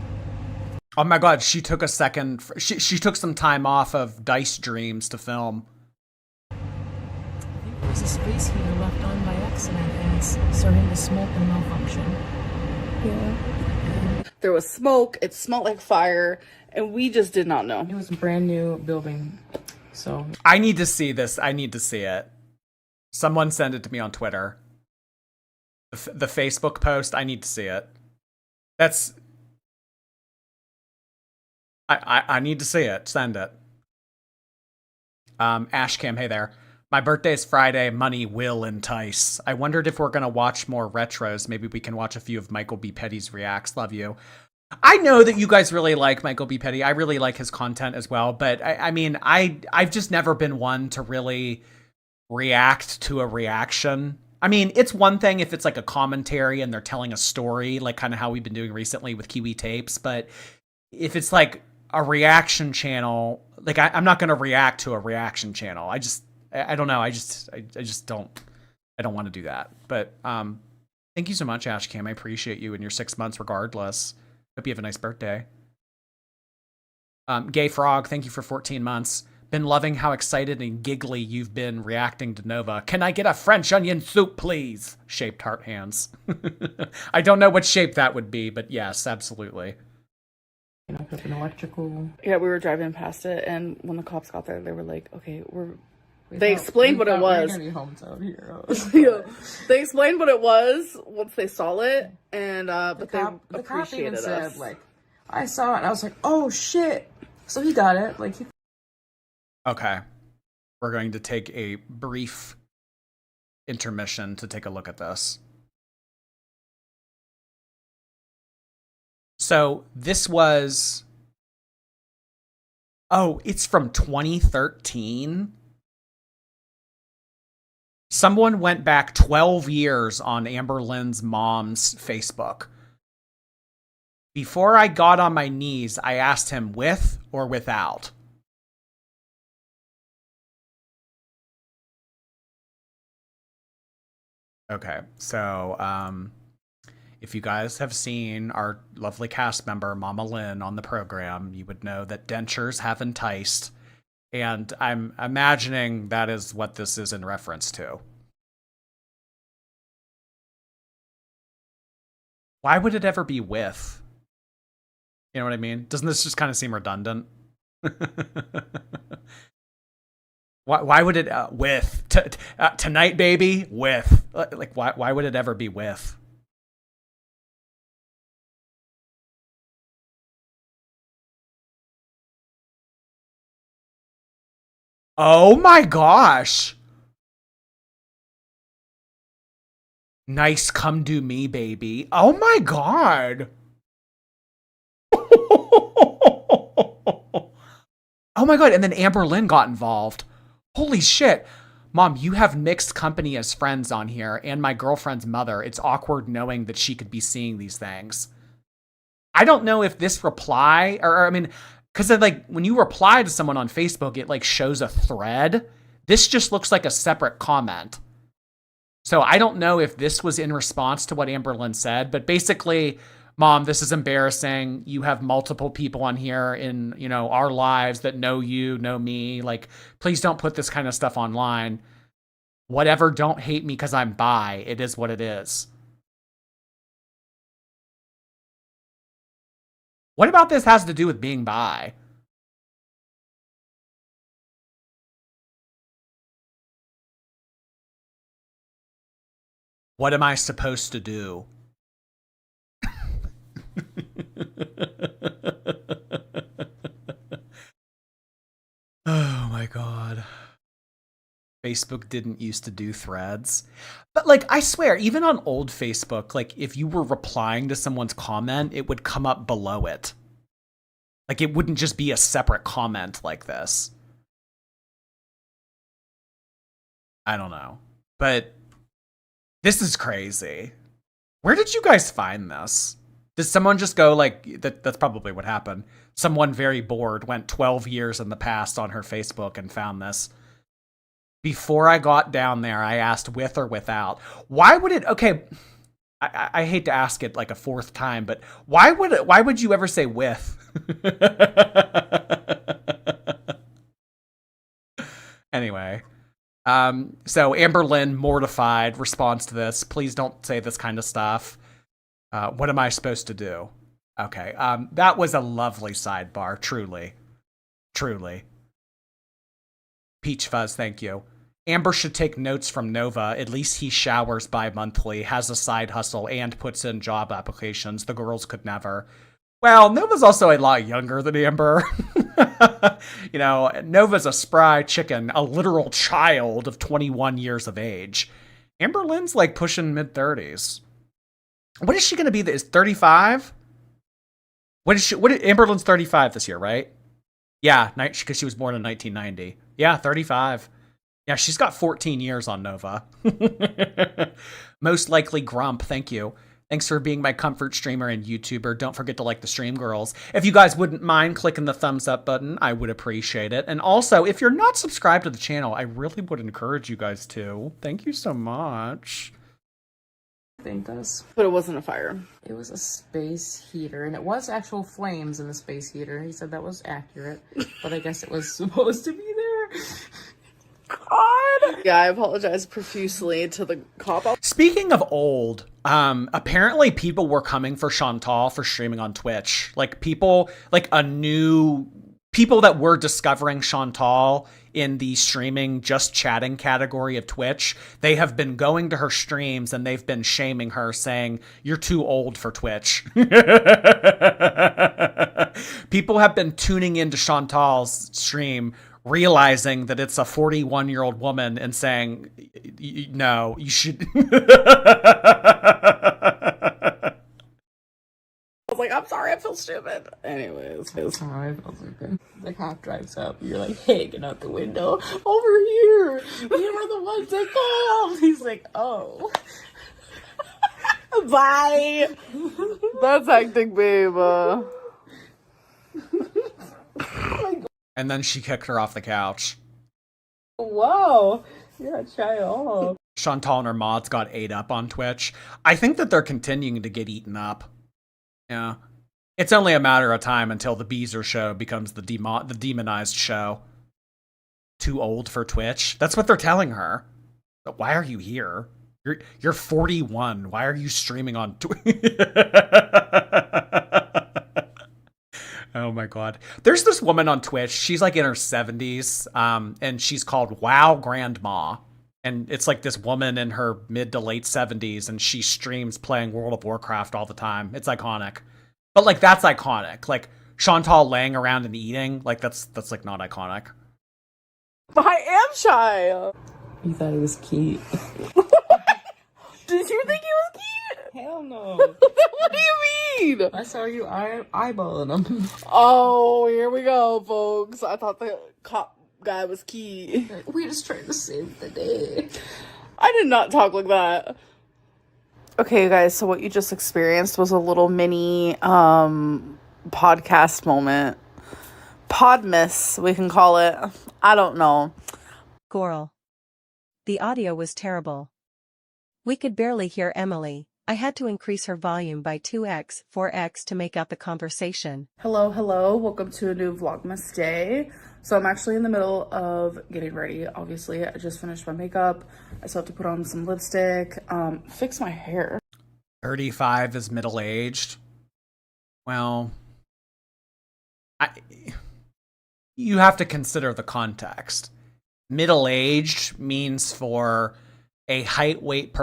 Oh my god, she took a second. She took some time off of Dice Dreams to film. I think there was a space heater left on by accident and it's starting to smoke and malfunction. Yeah. There was smoke. It smelled like fire, and we just did not know. It was a brand new building, so. I need to see this. I need to see it. Someone send it to me on Twitter. The Facebook post. I need to see it. That's. I need to see it. Send it. Ashcam, hey there. My birthday is Friday. Money will entice. I wondered if we're going to watch more retros. Maybe we can watch a few of Michael B. Petty's reacts. Love you. I know that you guys really like Michael B. Petty. I really like his content as well. But I mean, I've just never been one to really react to a reaction. I mean, it's one thing if it's like a commentary and they're telling a story, like kind of how we've been doing recently with Kiwi Tapes. But if it's like a reaction channel, like I'm not going to react to a reaction channel. I don't know. I just don't want to do that. But thank you so much, Ashcam. I appreciate you and your 6 months regardless. Hope you have a nice birthday. Gay Frog, thank you for 14 months. Been loving how excited and giggly you've been reacting to Nova. Can I get a French onion soup, please? Shaped heart hands. I don't know what shape that would be, but yes, absolutely. You know, an electrical. Yeah, we were driving past it, and when the cops got there, they were like, "Okay, They explained what it was. We're gonna be hometown heroes. Yeah, they explained what it was once they saw it, and but they the cop even appreciated said, us. like, I saw it, and I was like, oh shit. So he got it. Like, he. Okay. We're going to take a brief intermission to take a look at this. So this was... Oh, it's from 2013? Someone went back 12 years on Amberlynn's mom's Facebook. Before I got on my knees, I asked him with or without. Okay, so if you guys have seen our lovely cast member, Mama Lynn, on the program, you would know that dentures have enticed. And I'm imagining that is what this is in reference to. Why would it ever be with? You know what I mean? Doesn't this just kind of seem redundant? Why would it with tonight, baby? With like why would it ever be with? Oh my gosh! Nice, come do me, baby. Oh my god! Oh my god! And then Amberlynn got involved. Holy shit! Mom, you have mixed company as friends on here and my girlfriend's mother. It's awkward knowing that she could be seeing these things. I don't know if this reply, or I mean, because like when you reply to someone on Facebook, it like shows a thread. This just looks like a separate comment. So I don't know if this was in response to what Amberlynn said, but basically, Mom, this is embarrassing. You have multiple people on here in, you know, our lives that know you, know me. Like, please don't put this kind of stuff online. Whatever, don't hate me because I'm bi. It is what it is. What about this has to do with being bi? What am I supposed to do? Oh my God. Facebook didn't used to do threads. But like, I swear, even on old Facebook, like if you were replying to someone's comment, it would come up below it. Like it wouldn't just be a separate comment like this. I don't know. But this is crazy. Where did you guys find this? Did someone just go like, that's probably what happened. Someone very bored went 12 years in the past on her Facebook and found this. Before I got down there, I asked with or without. Why would it, okay, I hate to ask it like a fourth time, but why would you ever say with? Anyway. So Amberlynn, mortified, responds to this. Please don't say this kind of stuff. What am I supposed to do? Okay. That was a lovely sidebar. Truly. Truly. Peach Fuzz, thank you. Amber should take notes from Nova. At least he showers bi-monthly, has a side hustle, and puts in job applications. The girls could never. Well, Nova's also a lot younger than Amber. You know, Nova's a spry chicken, a literal child of 21 years of age. Amberlynn's like pushing mid-30s. What is she going to be? Is 35? Amberlynn's 35 this year, right? Yeah, because she was born in 1990. Yeah, 35. Yeah, she's got 14 years on Nova. Most likely Grump, thank you. Thanks for being my comfort streamer and YouTuber. Don't forget to like the stream, girls. If you guys wouldn't mind clicking the thumbs up button, I would appreciate it. And also, if you're not subscribed to the channel, I really would encourage you guys to. Thank you so much. Think this. But it wasn't a fire. It was a space heater, and it was actual flames in the space heater. He said that was accurate, but I guess it was supposed to be there. God. Yeah, I apologize profusely to the cop. Speaking of old, apparently people were coming for Chantal for streaming on Twitch. Like people that were discovering Chantal in the streaming just chatting category of Twitch, they have been going to her streams and they've been shaming her, saying, "You're too old for Twitch." People have been tuning into Chantal's stream, realizing that it's a 41-year-old woman and saying, "No, you should." I was like, I'm sorry, I feel stupid. Anyways, That's how I felt like that. The cop drives up, you're like hanging out the window. Over here! You were the ones that called! He's like, oh. bye. That's hectic, babe. And then she kicked her off the couch. Whoa! You're a child. Chantal and her mods got ate up on Twitch. I think that they're continuing to get eaten up. Yeah. It's only a matter of time until the Beezer show becomes the demonized show. Too old for Twitch? That's what they're telling her. But why are you here? You're 41. Why are you streaming on Twitch? Oh my God. There's this woman on Twitch. She's like in her 70s. And she's called Wow Grandma. And it's like this woman in her mid to late 70s, and she streams playing World of Warcraft all the time. It's iconic. But like that's iconic. Like Chantal laying around and eating, like that's like not iconic. I am shy. You thought it was cute. Did you think he was cute? Hell no. What do you mean? I saw you eyeballing him. Oh, here we go, folks. I thought the cop Guy was key. We're just trying to save the day. I did not talk like that. Okay, guys, so what you just experienced was a little mini podcast moment. Podmas, we can call it. I don't know. Goral. The audio was terrible. We could barely hear Emily. I had to increase her volume by 2x, 4x to make out the conversation. Hello, hello. Welcome to a new Vlogmas day. So I'm actually in the middle of getting ready. Obviously, I just finished my makeup. I still have to put on some lipstick, fix my hair. 35 is middle-aged. Well, you have to consider the context. Middle-aged means for a height-weight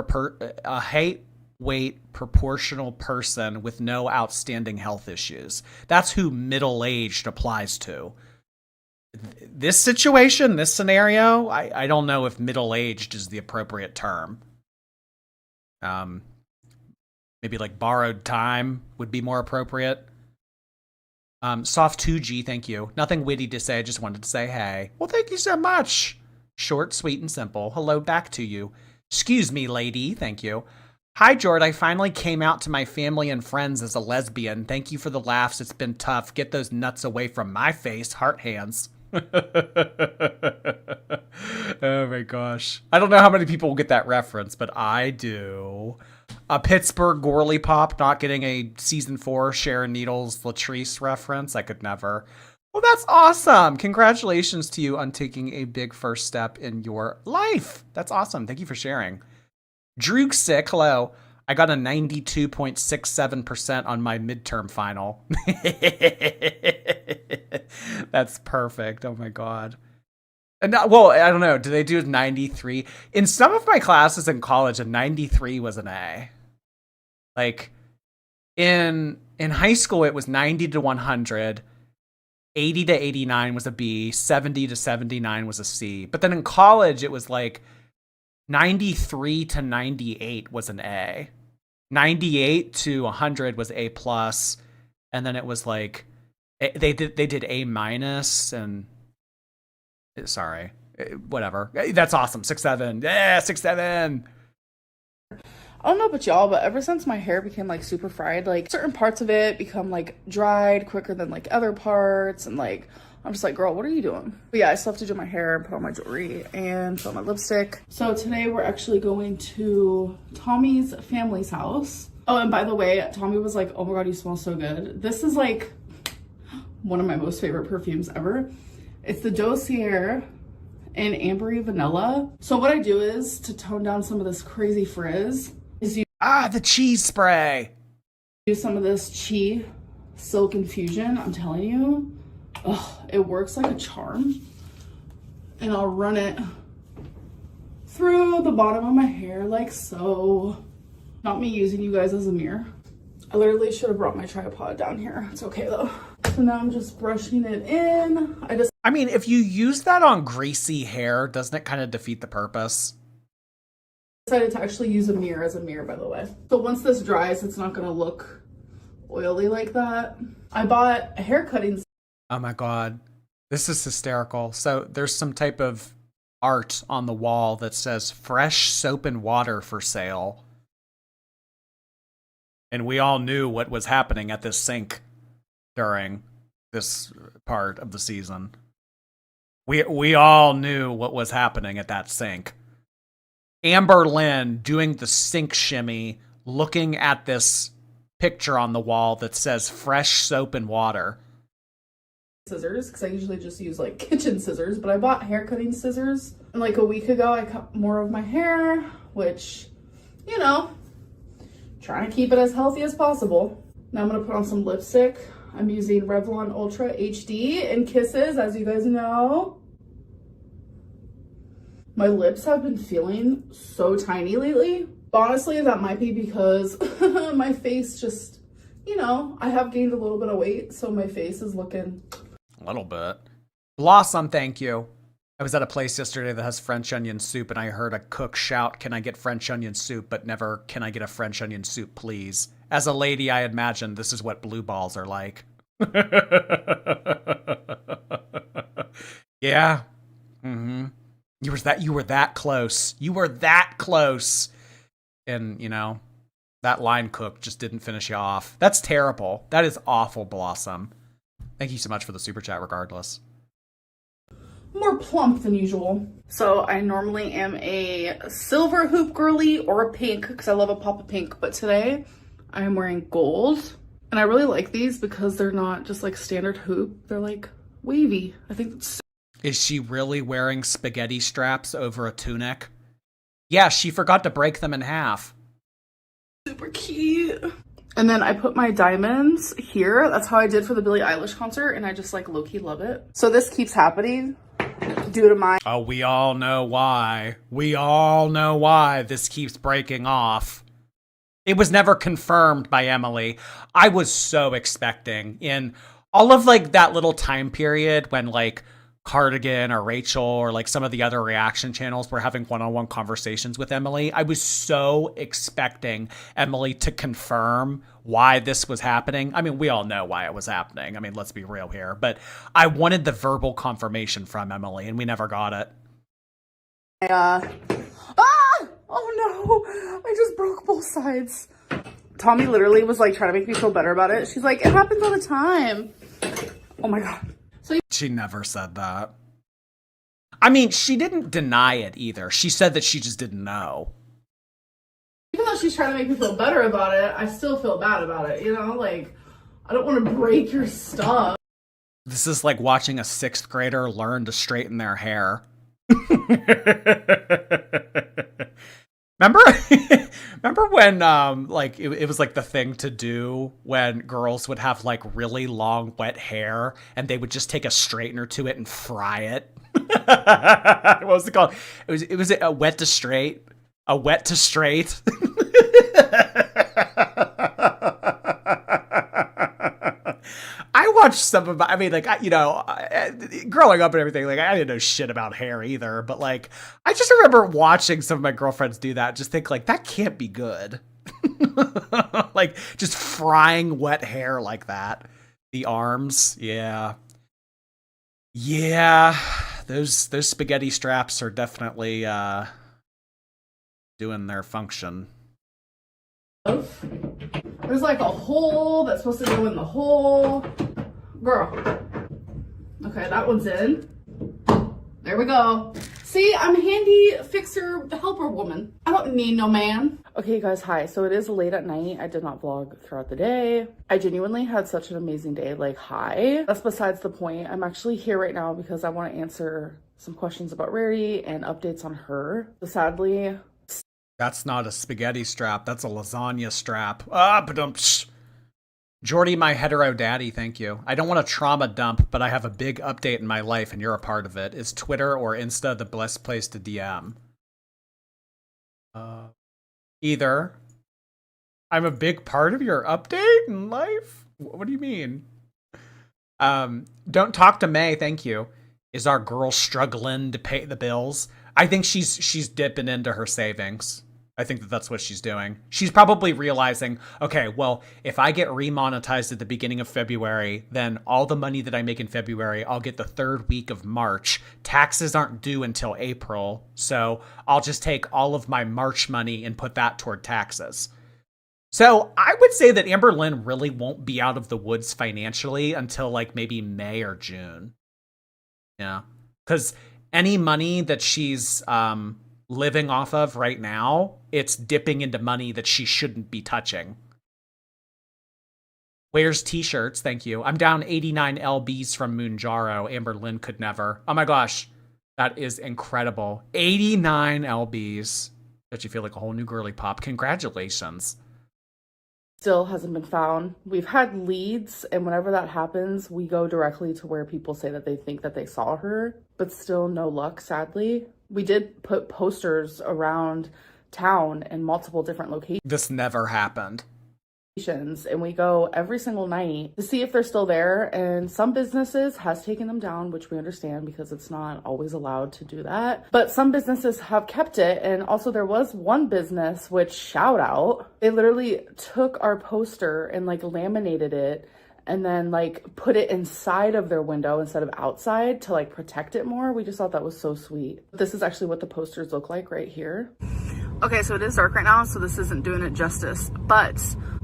proportional person with no outstanding health issues. That's who middle-aged applies to. This situation, this scenario, I don't know if middle-aged is the appropriate term. Maybe like borrowed time would be more appropriate. Soft 2G, thank you. Nothing witty to say, I just wanted to say hey. Well, thank you so much. Short, sweet, and simple. Hello back to you. Excuse me, lady, thank you. Hi, Jord, I finally came out to my family and friends as a lesbian. Thank you for the laughs, it's been tough. Get those nuts away from my face, heart hands. Oh my gosh. I don't know how many people will get that reference, but I do. A Pittsburgh Gorley Pop not getting a season 4 Sharon Needles Latrice reference. I could never. Well, that's awesome. Congratulations to you on taking a big first step in your life. That's awesome. Thank you for sharing. Droog sick. Hello. I got a 92.67% on my midterm final. That's perfect. Oh my God. And well, I don't know. Do they do 93? In some of my classes in college, a 93 was an A. Like in high school, it was 90 to 100, 80 to 89 was a B, 70 to 79 was a C. But then in college, it was like 93 to 98 was an A. 98 to 100 was A plus, and then it was like they did A minus and sorry, whatever. That's awesome. 6-7, yeah, 6-7. I don't know about y'all, but ever since my hair became like super fried, like certain parts of it become like dried quicker than like other parts, and like I'm just like, girl, what are you doing? But yeah, I still have to do my hair and put on my jewelry and put on my lipstick. So today we're actually going to Tommy's family's house. Oh, and by the way, Tommy was like, oh my God, you smell so good. This is like one of my most favorite perfumes ever. It's the Dossier in Ambery Vanilla. So what I do is, to tone down some of this crazy frizz, is the cheese spray. Use some of this Chi Silk Infusion. I'm telling you, it works like a charm. And I'll run it through the bottom of my hair like so. Not me using you guys as a mirror. I literally should have brought my tripod down here. It's okay though. So now I'm just brushing it in. I mean, if you use that on greasy hair, doesn't it kind of defeat the purpose? Decided to actually use a mirror as a mirror, by the way. So once this dries, it's not gonna look oily like that. I bought a hair cutting. Oh my God, this is hysterical. So there's some type of art on the wall that says fresh soap and water for sale. And we all knew what was happening at this sink during this part of the season. We all knew what was happening at that sink. Amberlynn doing the sink shimmy, looking at this picture on the wall that says fresh soap and water. Scissors, because I usually just use like kitchen scissors, but I bought hair cutting scissors. And like a week ago, I cut more of my hair, which, you know, trying to keep it as healthy as possible. Now I'm gonna put on some lipstick. I'm using Revlon Ultra HD in Kisses, as you guys know. My lips have been feeling so tiny lately. Honestly, that might be because my face just, you know, I have gained a little bit of weight, so my face is looking... A little bit. Blossom, thank you. I was at a place yesterday that has French onion soup, and I heard a cook shout, "Can I get French onion soup?" but never, "Can I get a French onion soup, please?" As a lady, I imagine this is what blue balls are like. Yeah, Mm-hmm. You were that close. You were that close. And, you know, that line cook just didn't finish you off. That's terrible. That is awful, Blossom. Thank you so much for the super chat regardless. More plump than usual. So I normally am a silver hoop girly or a pink because I love a pop of pink, but today I am wearing gold. And I really like these because they're not just like standard hoop. They're like wavy. I think that's... Is she really wearing spaghetti straps over a tunic? Yeah, she forgot to break them in half. super cute. And then I put my diamonds here. That's how I did for the Billie Eilish concert, and I just like low-key love it. So this keeps happening due to my... Oh, we all know why. We all know why this keeps breaking off. It was never confirmed by Emily. I was so expecting in all of like that little time period when like Cardigan or Rachel or like some of the other reaction channels were having one-on-one conversations with Emily. I was so expecting Emily to confirm why this was happening. I mean, we all know why it was happening. I mean, let's be real here. But I wanted the verbal confirmation from Emily, and we never got it. Oh no! I just broke both sides. Tommy literally was like trying to make me feel better about it. She's like, it happens all the time. Oh my god. She never said that. I mean, she didn't deny it either. She said that she just didn't know. Even though she's trying to make me feel better about it, I still feel bad about it, you know? Like, I don't want to break your stuff. This is like watching a 6th grader learn to straighten their hair. Remember when like it was like the thing to do when girls would have like really long wet hair and they would just take a straightener to it and fry it? What was it called? It was a wet to straight. A wet to straight. I watched some of my, I mean, like, growing up and everything, like, I didn't know shit about hair either, but, like, I just remember watching some of my girlfriends do that, just think, like, that can't be good. Like, just frying wet hair like that. The arms, yeah. Yeah, those spaghetti straps are definitely, doing their function. There's like a hole that's supposed to go in the hole. Girl. Okay, that one's in. There we go. See, I'm a handy fixer helper woman. I don't need no man. Okay, you guys, hi. So it is late at night. I did not vlog throughout the day. I genuinely had such an amazing day. Like, hi. That's besides the point. I'm actually here right now because I want to answer some questions about Rarity and updates on her. So sadly... That's not a spaghetti strap. That's a lasagna strap. Ba-dum-psh. Jordy, my hetero daddy, thank you. I don't want a trauma dump, but I have a big update in my life and you're a part of it. Is Twitter or Insta the best place to DM? Either. I'm a big part of your update in life? What do you mean? Don't talk to May, thank you. Is our girl struggling to pay the bills? I think she's dipping into her savings. I think that's what she's doing. She's probably realizing, okay, well, if I get remonetized at the beginning of February, then all the money that I make in February, I'll get the 3rd week of March. Taxes aren't due until April, so I'll just take all of my March money and put that toward taxes. So I would say that Amberlynn really won't be out of the woods financially until like maybe May or June. Yeah, because any money that she's living off of right now, it's dipping into money that she shouldn't be touching. Wears t-shirts, thank you. I'm down 89 LBs from Moonjaro. Amberlynn could never. Oh my gosh, that is incredible. 89 LBs. That you feel like a whole new girly pop. Congratulations. Still hasn't been found. We've had leads, and whenever that happens, we go directly to where people say that they think that they saw her, but still no luck, sadly. We did put posters around town in multiple different locations. This never happened. And we go every single night to see if they're still there, and some businesses has taken them down, which we understand because it's not always allowed to do that, but some businesses have kept it. And also there was one business, which shout out, they literally took our poster and like laminated it and then like put it inside of their window instead of outside to like protect it more. We just thought that was so sweet. This is actually what the posters look like right here. Okay, so it is dark right now, so this isn't doing it justice, but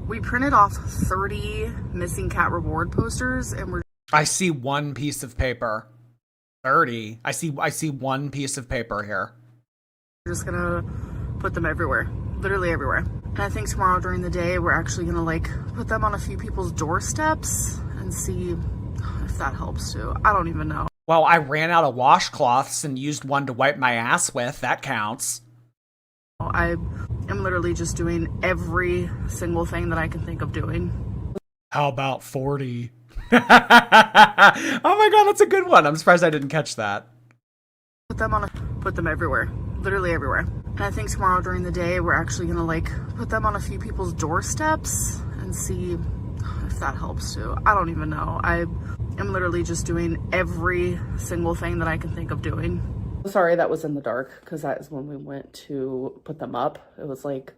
we printed off 30 missing cat reward posters, and I see one piece of paper. 30. I see one piece of paper here. we're just gonna put them everywhere, literally everywhere. And I think tomorrow during the day, we're actually gonna like put them on a few people's doorsteps and see if that helps too. I don't even know. Well, I ran out of washcloths and used one to wipe my ass with. That counts. I am literally just doing every single thing that I can think of doing. How about 40? Oh my god, that's a good one. I'm surprised I didn't catch that. Put them everywhere, literally everywhere. And I think tomorrow during the day, we're actually gonna like put them on a few people's doorsteps and see if that helps too. I don't even know. I am literally just doing every single thing that I can think of doing. Sorry that was in the dark, because that is when we went to put them up. It was like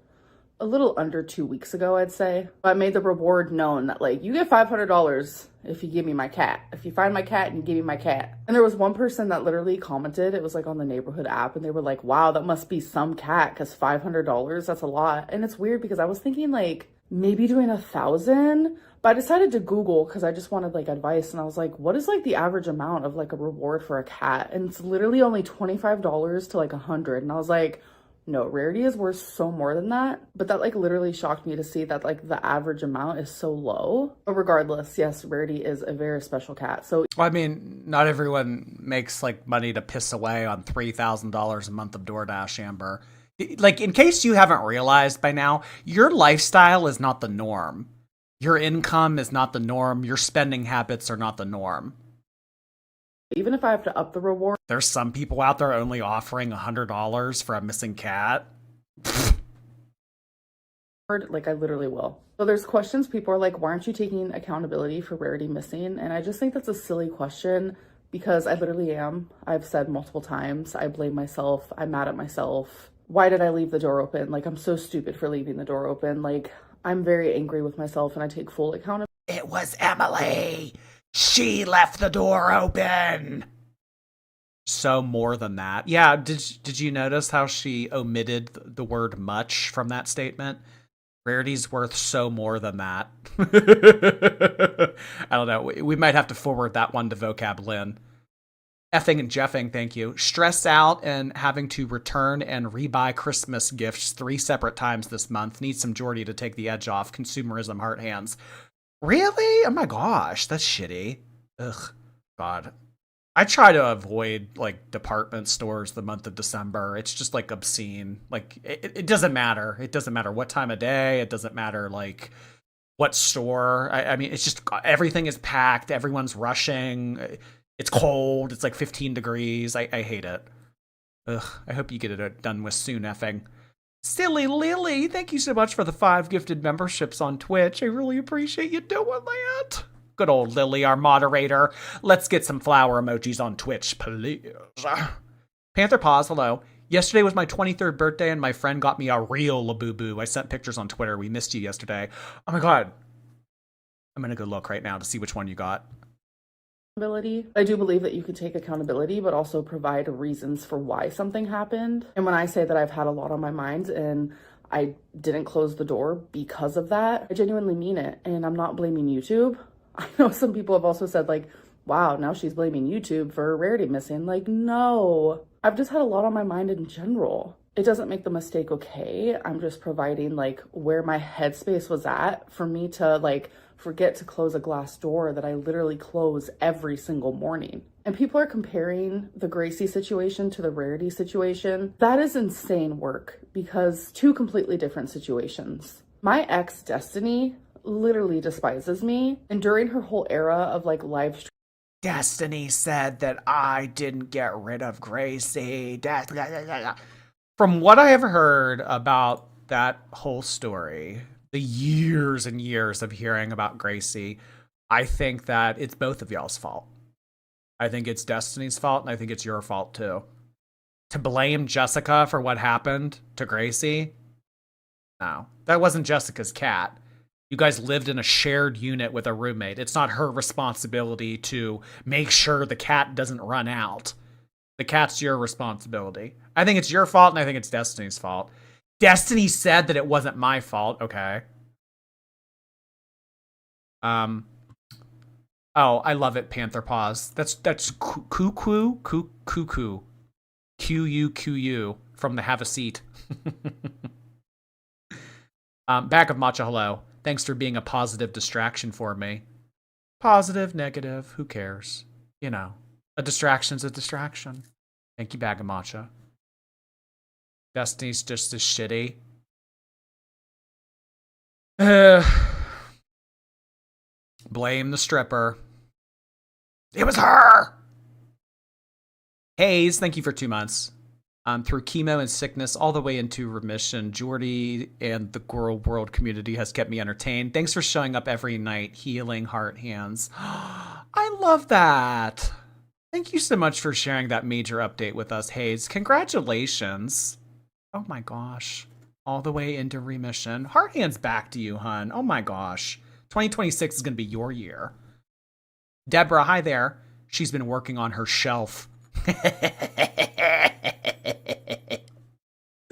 a little under 2 weeks ago, I'd say. I made the reward known that like, you get $500 if you give me my cat. If you find my cat and you give me my cat. And there was one person that literally commented, it was like on the neighborhood app, and they were like, wow, that must be some cat, because $500, that's a lot. And it's weird because I was thinking like maybe doing 1,000, but I decided to Google because I just wanted like advice, and I was like, what is like the average amount of like a reward for a cat? And it's literally only $25 to like 100. And I was like, no, Rarity is worth so more than that. But that like literally shocked me to see that like the average amount is so low. But regardless, yes, Rarity is a very special cat. So I mean, not everyone makes like money to piss away on $3,000 a month of DoorDash, Amber. Like, in case you haven't realized by now, your lifestyle is not the norm. Your income is not the norm. Your spending habits are not the norm. even if I have to up the reward, There's some people out there only offering $100 for a missing cat. like I literally will. So there's questions people are like, why aren't you taking accountability for Rarity missing? And I just think that's a silly question, because I literally am. I've said multiple times, I blame myself. I'm mad at myself. Why did I leave the door open? Like, I'm so stupid for leaving the door open. Like, I'm very angry with myself, and I take full accountability. It was Emily. She left the door open. So more than that. Yeah, did you notice how she omitted the word much from that statement? Rarity's worth so more than that. I don't know. We might have to forward that one to Vocab Effing and Jeffing, thank you. Stressed out and having to return and rebuy Christmas gifts 3 separate times this month. Need some Jordy to take the edge off. Consumerism, heart hands. Really? Oh my gosh, that's shitty. Ugh, God. I try to avoid like department stores the month of December. It's just like obscene. Like it doesn't matter. It doesn't matter what time of day. It doesn't matter like what store. I mean, it's just everything is packed. Everyone's rushing. It's cold. It's like 15 degrees. I hate it. Ugh, I hope you get it done with soon, effing. Silly Lily, thank you so much for the 5 gifted memberships on Twitch. I really appreciate you doing that. Good old Lily, our moderator. Let's get some flower emojis on Twitch, please. Panther Paws, hello. Yesterday was my 23rd birthday and my friend got me a real Labubu. I sent pictures on Twitter. We missed you yesterday. Oh my God. I'm going to go look right now to see which one you got. I do believe that you could take accountability, but also provide reasons for why something happened. And when I say that I've had a lot on my mind and I didn't close the door because of that, I genuinely mean it. And I'm not blaming YouTube. I know some people have also said like, wow, now she's blaming YouTube for Rarity missing. Like, no, I've just had a lot on my mind in general. It doesn't make the mistake okay. I'm just providing like where my headspace was at for me to like forget to close a glass door that I literally close every single morning. And people are comparing the Gracie situation to the Rarity situation. That is insane work, because 2 completely different situations. My ex Destiny literally despises me, and during her whole era of like live stream, Destiny said that I didn't get rid of Gracie. From what I have heard about that whole story, the years and years of hearing about Gracie, I think that it's both of y'all's fault. I think it's Destiny's fault, and I think it's your fault too. To blame Jessica for what happened to Gracie? No, that wasn't Jessica's cat. You guys lived in a shared unit with a roommate. It's not her responsibility to make sure the cat doesn't run out. The cat's your responsibility. I think it's your fault, and I think it's Destiny's fault. Destiny said that it wasn't my fault. Okay. Oh, I love it, Panther Paws. That's cuckoo. Q-U-Q-U from the Have a Seat. Back of Matcha, hello. Thanks for being a positive distraction for me. Positive, negative, who cares? You know, a distraction's a distraction. Thank you, Bag of Matcha. Destiny's just as shitty. Blame the stripper. It was her! Hayes, thank you for 2 months. Through chemo and sickness, all the way into remission, Jordy and the Girl World community has kept me entertained. Thanks for showing up every night, healing heart hands. I love that. Thank you so much for sharing that major update with us, Hayes. Congratulations. Oh my gosh. All the way into remission. Heart hands back to you, hun. Oh my gosh. 2026 is going to be your year. Deborah, hi there. She's been working on her shelf.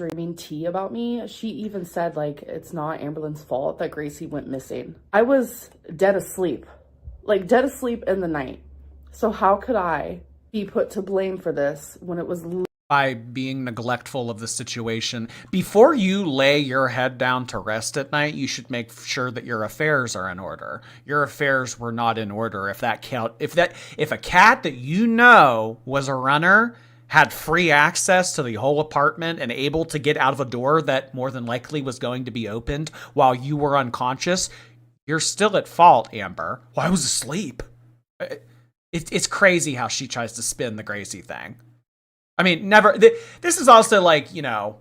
Streaming tea about me. She even said, like, it's not Amberlynn's fault that Gracie went missing. I was dead asleep. Like, dead asleep in the night. So how could I be put to blame for this when it was by being neglectful of the situation? Before you lay your head down to rest at night, you should make sure that your affairs are in order. Your affairs were not in order. If a cat that you know was a runner had free access to the whole apartment and able to get out of a door that more than likely was going to be opened while you were unconscious, you're still at fault, Amber. Well, I was asleep. It's crazy how she tries to spin the Gracie thing. I mean, never. This is also like, you know,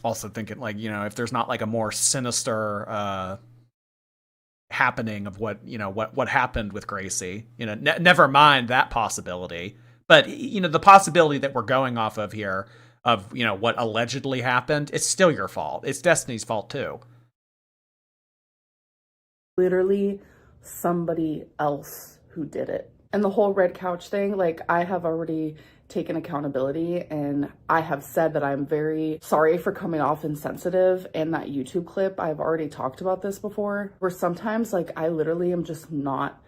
also thinking like, you know, if there's not like a more sinister happening of what, you know, what happened with Gracie, you know, never mind that possibility. But, you know, the possibility that we're going off of here of, you know, what allegedly happened, it's still your fault. It's Destiny's fault too. literally somebody else who did it. And the whole red couch thing, like, I have already taken accountability and I have said that I'm very sorry for coming off insensitive. And that YouTube clip, I've already talked about this before, where sometimes, like, I literally am just not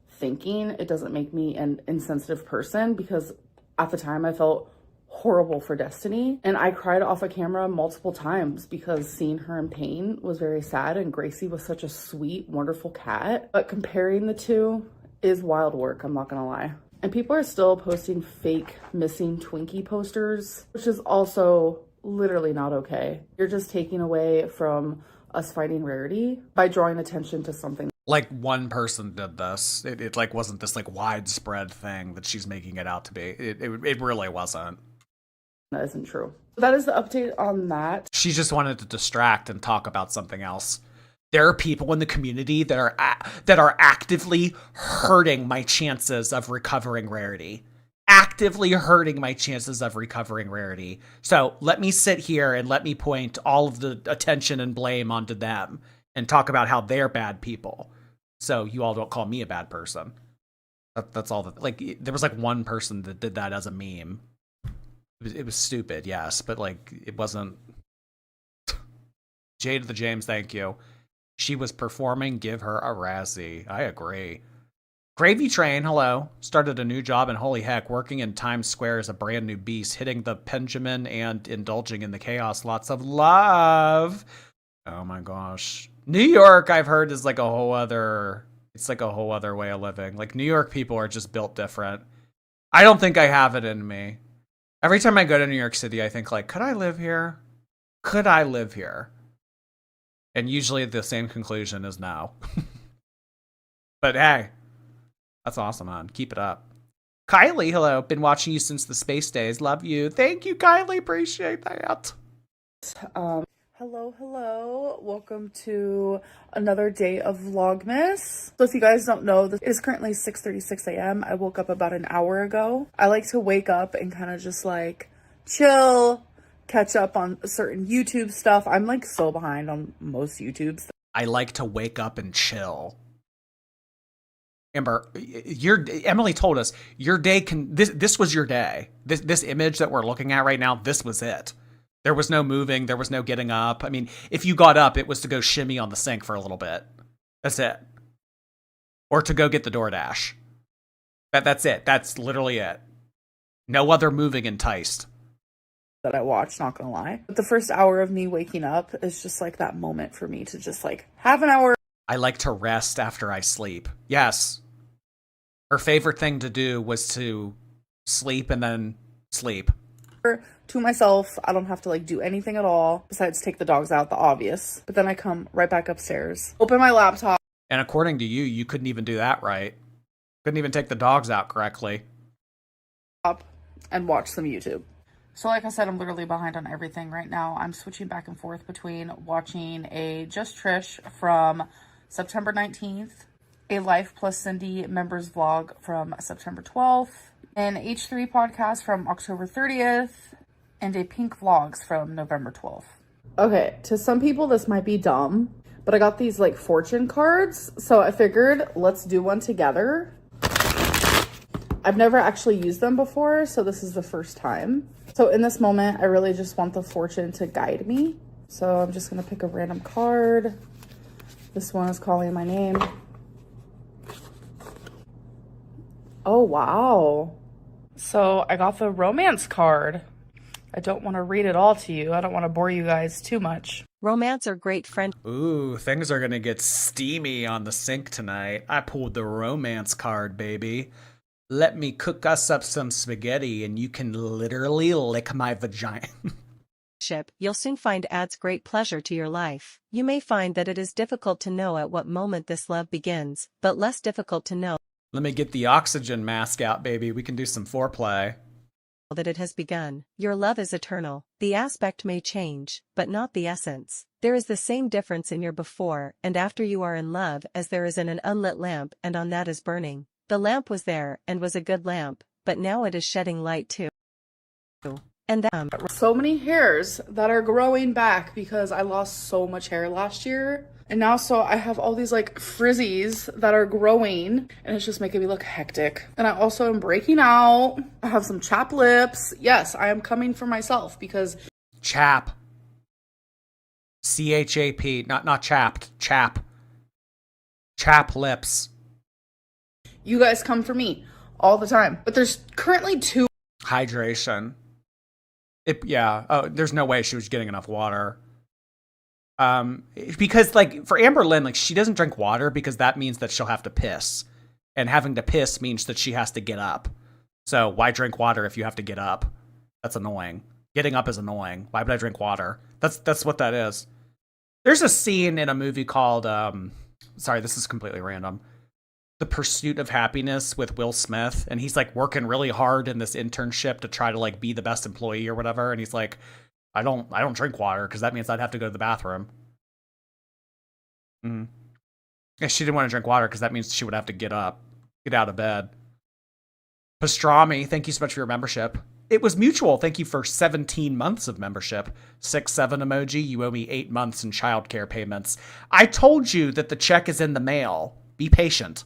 thinking. It doesn't make me an insensitive person, because at the time I felt horrible for Destiny and I cried off a camera multiple times because seeing her in pain was very sad, and Gracie was such a sweet, wonderful cat. But comparing the two is wild work, I'm not gonna lie. And people are still posting fake missing Twinkie posters, which is also literally not okay. You're just taking away from us fighting Rarity by drawing attention to something. Like, one person did this. It like wasn't this like widespread thing that she's making it out to be. It really wasn't. That isn't true. That is the update on that. She just wanted to distract and talk about something else. There are people in the community that are actively hurting my chances of recovering Rarity. Actively hurting my chances of recovering Rarity. So let me sit here and let me point all of the attention and blame onto them and talk about how they're bad people. So you all don't call me a bad person. That's all that, like, there was like one person that did that as a meme. It was stupid, yes, but like, it wasn't. Jade of the James, thank you. She was performing, give her a Razzie. I agree. Gravy Train, hello. Started a new job, and holy heck, working in Times Square is a brand new beast, hitting the Benjamin and indulging in the chaos. Lots of love. Oh my gosh. New York, I've heard, is like a whole other, it's like a whole other way of living. Like, New York people are just built different. I don't think I have it in me. Every time I go to New York City, I think, like, could I live here? Could I live here? And usually the same conclusion is no. But hey, that's awesome, hon. Keep it up. Kylie, hello. Been watching you since the space days. Love you. Thank you, Kylie. Appreciate that. Hello. Welcome to another day of Vlogmas. So if you guys don't know, it is currently 6:36 a.m. I woke up about an hour ago. I like to wake up and kind of just like chill, catch up on certain YouTube stuff. I'm like so behind on most YouTube stuff. I like to wake up and chill. Amber, Emily told us your day this was your day. This image that we're looking at right now, this was it. There was no moving, there was no getting up. I mean, if you got up, it was to go shimmy on the sink for a little bit. That's it. Or to go get the DoorDash. That's it. That's literally it. No other moving enticed. That I watch, not gonna lie. But the first hour of me waking up is just like that moment for me to just like have an hour. I like to rest after I sleep. Yes. Her favorite thing to do was to sleep and then sleep. To myself. I don't have to like do anything at all besides take the dogs out, the obvious. But then I come right back upstairs, open my laptop. And according to you, you couldn't even do that right. Couldn't even take the dogs out correctly. And watch some YouTube. So like I said, I'm literally behind on everything right now. I'm switching back and forth between watching a Just Trish from September 19th, a Life Plus Cindy members vlog from September 12th, an H3 podcast from October 30th, and a Pink Vlogs from November 12th. Okay, to some people this might be dumb, but I got these like fortune cards, so I figured let's do one together. I've never actually used them before, so this is the first time. So in this moment, I really just want the fortune to guide me. So I'm just gonna pick a random card. This one is calling my name. Oh, wow. So I got the romance card. I don't want to read it all to you. I don't want to bore you guys too much. Romance or great friend. Ooh, things are gonna get steamy on the sink tonight. I pulled the romance card, baby. Let me cook us up some spaghetti and you can literally lick my vagina. You'll soon find adds great pleasure to your life. You may find that it is difficult to know at what moment this love begins, but less difficult to know Let me get the oxygen mask out, baby. We can do some foreplay. that it has begun. Your love is eternal. The aspect may change, but not the essence. There is the same difference in your before and after you are in love as there is in an unlit lamp and on that is burning. The lamp was there and was a good lamp, but now it is shedding light too. And so many hairs that are growing back because I lost so much hair last year. And now so I have all these like frizzies that are growing and it's just making me look hectic. And I also am breaking out. I have some chapped lips. Yes, I am coming for myself because Chap. C-H-A-P. Not chapped. Chap. Chap lips. you guys come for me all the time. But there's currently 2. Hydration. There's no way she was getting enough water. Because like for Amberlynn, like she doesn't drink water because that means that she'll have to piss. And having to piss means that she has to get up. So why drink water if you have to get up? That's annoying. Getting up is annoying. Why would I drink water? That's what that is. There's a scene in a movie called sorry, this is completely random. The Pursuit of Happiness with Will Smith, and he's like working really hard in this internship to try to like be the best employee or whatever, and he's like, I don't drink water because that means I'd have to go to the bathroom. Yeah, she didn't want to drink water because that means she would have to get up, get out of bed. Pastrami, thank you so much for your membership. It was mutual. Thank you for 17 months of membership. 6-7 emoji. You owe me 8 months in childcare payments. I told you that the check is in the mail. Be patient.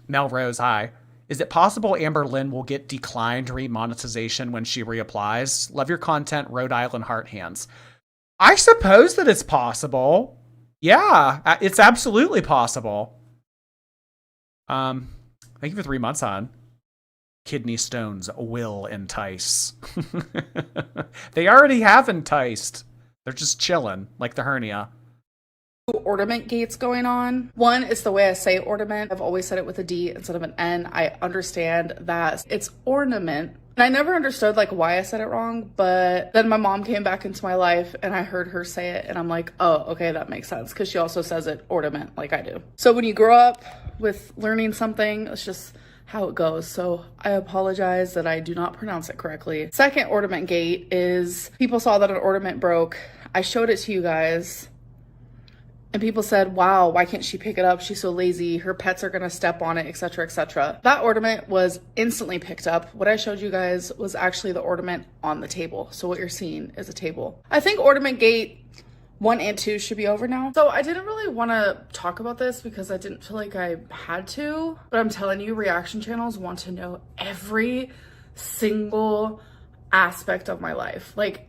Melrose, hi. Is it possible Amberlynn will get declined remonetization when she reapplies? Love your content, Rhode Island heart hands. I suppose that it's possible. Yeah, it's absolutely possible. Thank you for 3 months on. Kidney stones will entice. They already have enticed. They're just chilling, like the hernia. Ornament gates going on. One is the way I say ornament. I've always said it with a D instead of an N. I understand that it's ornament. And I never understood like why I said it wrong, but then my mom came back into my life and I heard her say it and I'm like, oh, okay, that makes sense because she also says it ornament like I do. So when you grow up with learning something, it's just how it goes. So I apologize that I do not pronounce it correctly. Second ornament gate is people saw that an ornament broke. I showed it to you guys. And people said, wow, why can't she pick it up? She's so lazy. Her pets are going to step on it, etc., etc. That ornament was instantly picked up. What I showed you guys was actually the ornament on the table. So what you're seeing is a table. I think Ornament Gate 1 and 2 should be over now. So I didn't really want to talk about this because I didn't feel like I had to. But I'm telling you, reaction channels want to know every single aspect of my life. Like,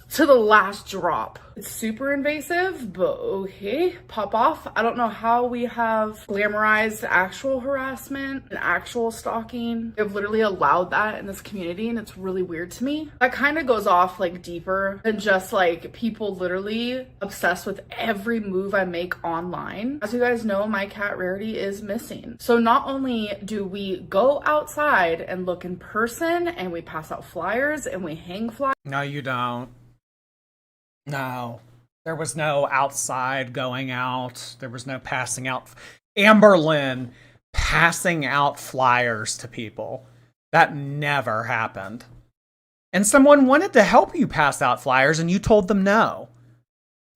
to the last drop. It's super invasive, but okay, pop off. I don't know how we have glamorized actual harassment and actual stalking. They've literally allowed that in this community, and it's really weird to me. That kind of goes off like deeper than just like people literally obsessed with every move I make online. As you guys know, my cat Rarity is missing. So not only do we go outside and look in person and we pass out flyers and we hang flyers. No, you don't. No. There was no outside going out. There was no passing out. Amberlynn passing out flyers to people. That never happened. And someone wanted to help you pass out flyers and you told them no.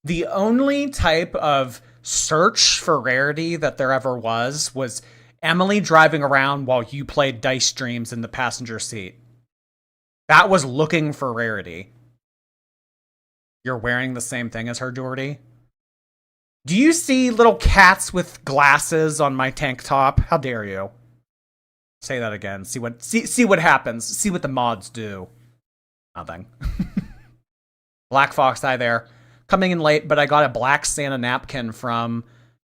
The only type of search for Rarity that there ever was Emily driving around while you played Dice Dreams in the passenger seat. That was looking for Rarity. You're wearing the same thing as her, Jordy? Do you see little cats with glasses on my tank top? How dare you? Say that again. See what happens. See what the mods do. Nothing. Black Fox Eye there. Coming in late, but I got a black Santa napkin from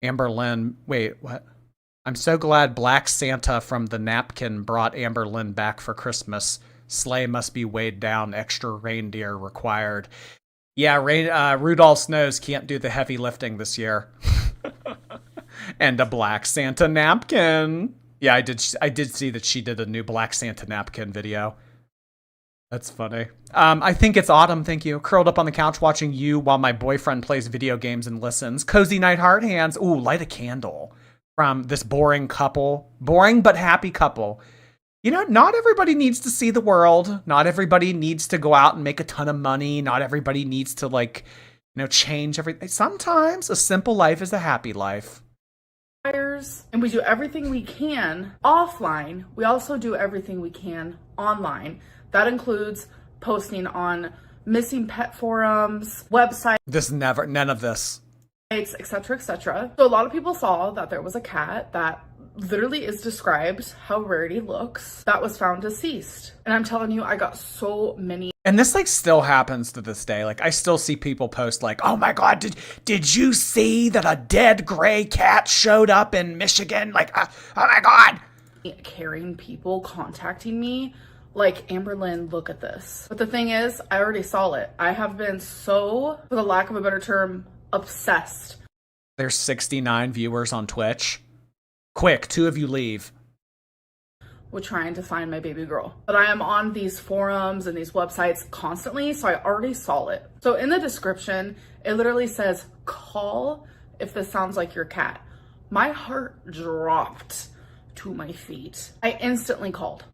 Amberlynn. Wait, what? I'm so glad Black Santa from the napkin brought Amberlynn back for Christmas. Sleigh must be weighed down. Extra reindeer required. Yeah, Rudolph's nose can't do the heavy lifting this year. And a Black Santa napkin. Yeah, I did see that she did a new Black Santa napkin video. That's funny. I think it's autumn, thank you. Curled up on the couch watching you while my boyfriend plays video games and listens. Cozy night heart hands. Ooh, light a candle. From this boring couple. Boring but happy couple. You know, not everybody needs to see the world. Not everybody needs to go out and make a ton of money. Not everybody needs to, like, you know, change everything. Sometimes a simple life is a happy life. And we do everything we can offline. We also do everything we can online. That includes posting on missing pet forums, websites. None of this. Etc., etc. So a lot of people saw that there was a cat that literally is described how Rarity looks that was found deceased. And I'm telling you, I got so many. And this like still happens to this day. Like I still see people post like, "Oh my god, did you see that a dead gray cat showed up in Michigan?" Like, oh my god. Caring people contacting me like, Amberlynn, look at this. But the thing is, I already saw it. I have been so, for the lack of a better term, obsessed. There's 69 viewers on Twitch. Quick, 2 of you leave. With trying to find my baby girl. But I am on these forums and these websites constantly, so I already saw it. So in the description, it literally says, call if this sounds like your cat. My heart dropped to my feet. I instantly called.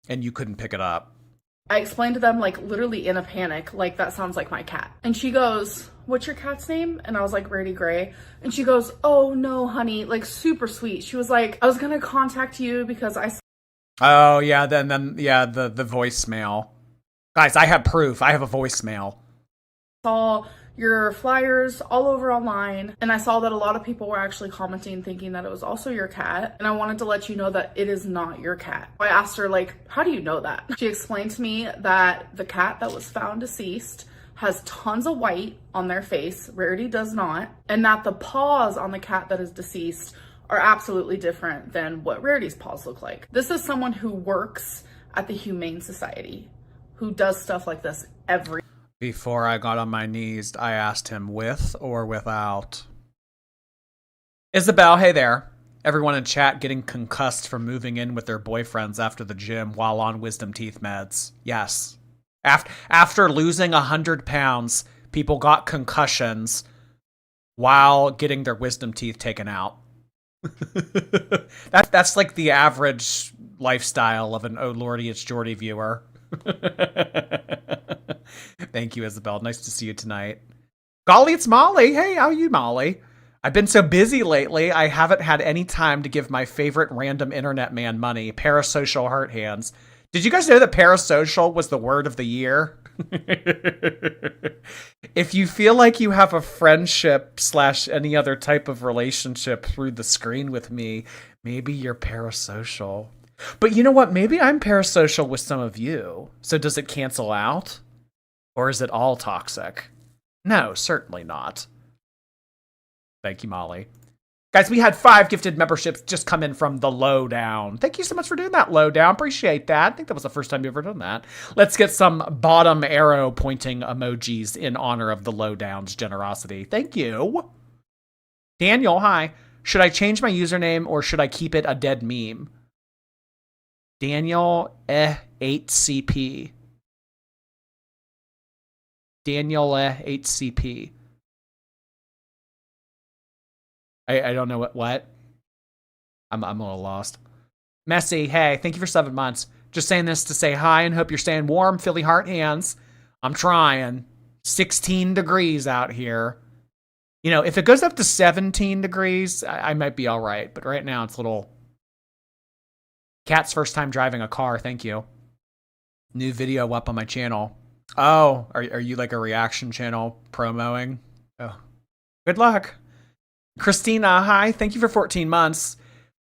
And you couldn't pick it up. I explained to them, like, literally in a panic, like, that sounds like my cat. And she goes, what's your cat's name? And I was like, Rarity Gray. And she goes, oh no, honey, like, super sweet. She was like, I was gonna contact you because I... Oh, yeah, the voicemail. Guys, I have proof. I have a voicemail. Saw your flyers all over online, and I saw that a lot of people were actually commenting thinking that it was also your cat, and I wanted to let you know that it is not your cat. I asked her, like, how do you know that? She explained to me that the cat that was found deceased has tons of white on their face, Rarity does not, and that the paws on the cat that is deceased are absolutely different than what Rarity's paws look like. This is someone who works at the Humane Society, who does stuff like this every... Before I got on my knees, I asked him with or without. Isabel, hey there. Everyone in chat getting concussed from moving in with their boyfriends after the gym while on wisdom teeth meds. Yes. After losing 100 pounds, people got concussions while getting their wisdom teeth taken out. That's like the average lifestyle of an Oh Lordy, It's Jordy viewer. Thank you, Isabel. Nice to see you tonight. Golly, it's Molly. Hey, how are you, Molly? I've been so busy lately, I haven't had any time to give my favorite random internet man money, parasocial heart hands. Did you guys know that parasocial was the word of the year? If you feel like you have a friendship / any other type of relationship through the screen with me, maybe you're parasocial. But you know what? Maybe I'm parasocial with some of you. So does it cancel out? Or is it all toxic? No, certainly not. Thank you, Molly. Guys, we had 5 gifted memberships just come in from the Lowdown. Thank you so much for doing that, Lowdown. Appreciate that. I think that was the first time you've ever done that. Let's get some bottom arrow pointing emojis in honor of the Lowdown's generosity. Thank you. Daniel, hi. Should I change my username or should I keep it a dead meme? Daniel 8CP. Daniel 8CP. I don't know what? I'm a little lost. Messy, hey, thank you for 7 months. Just saying this to say hi and hope you're staying warm, Philly heart hands. I'm trying. 16 degrees out here. You know, if it goes up to 17 degrees, I might be all right. But right now it's a little... Cat's first time driving a car, thank you. New video up on my channel. Oh, are you like a reaction channel promoting? Oh, good luck. Christina, hi. Thank you for 14 months.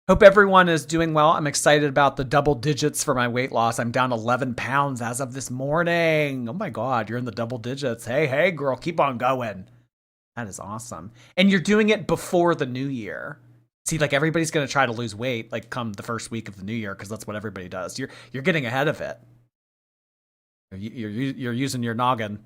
Hope everyone is doing well. I'm excited about the double digits for my weight loss. I'm down 11 pounds as of this morning. Oh my God, you're in the double digits. Hey, girl, keep on going. That is awesome. And you're doing it before the new year. See, like everybody's going to try to lose weight like come the first week of the new year because that's what everybody does. You're getting ahead of it. You're using your noggin.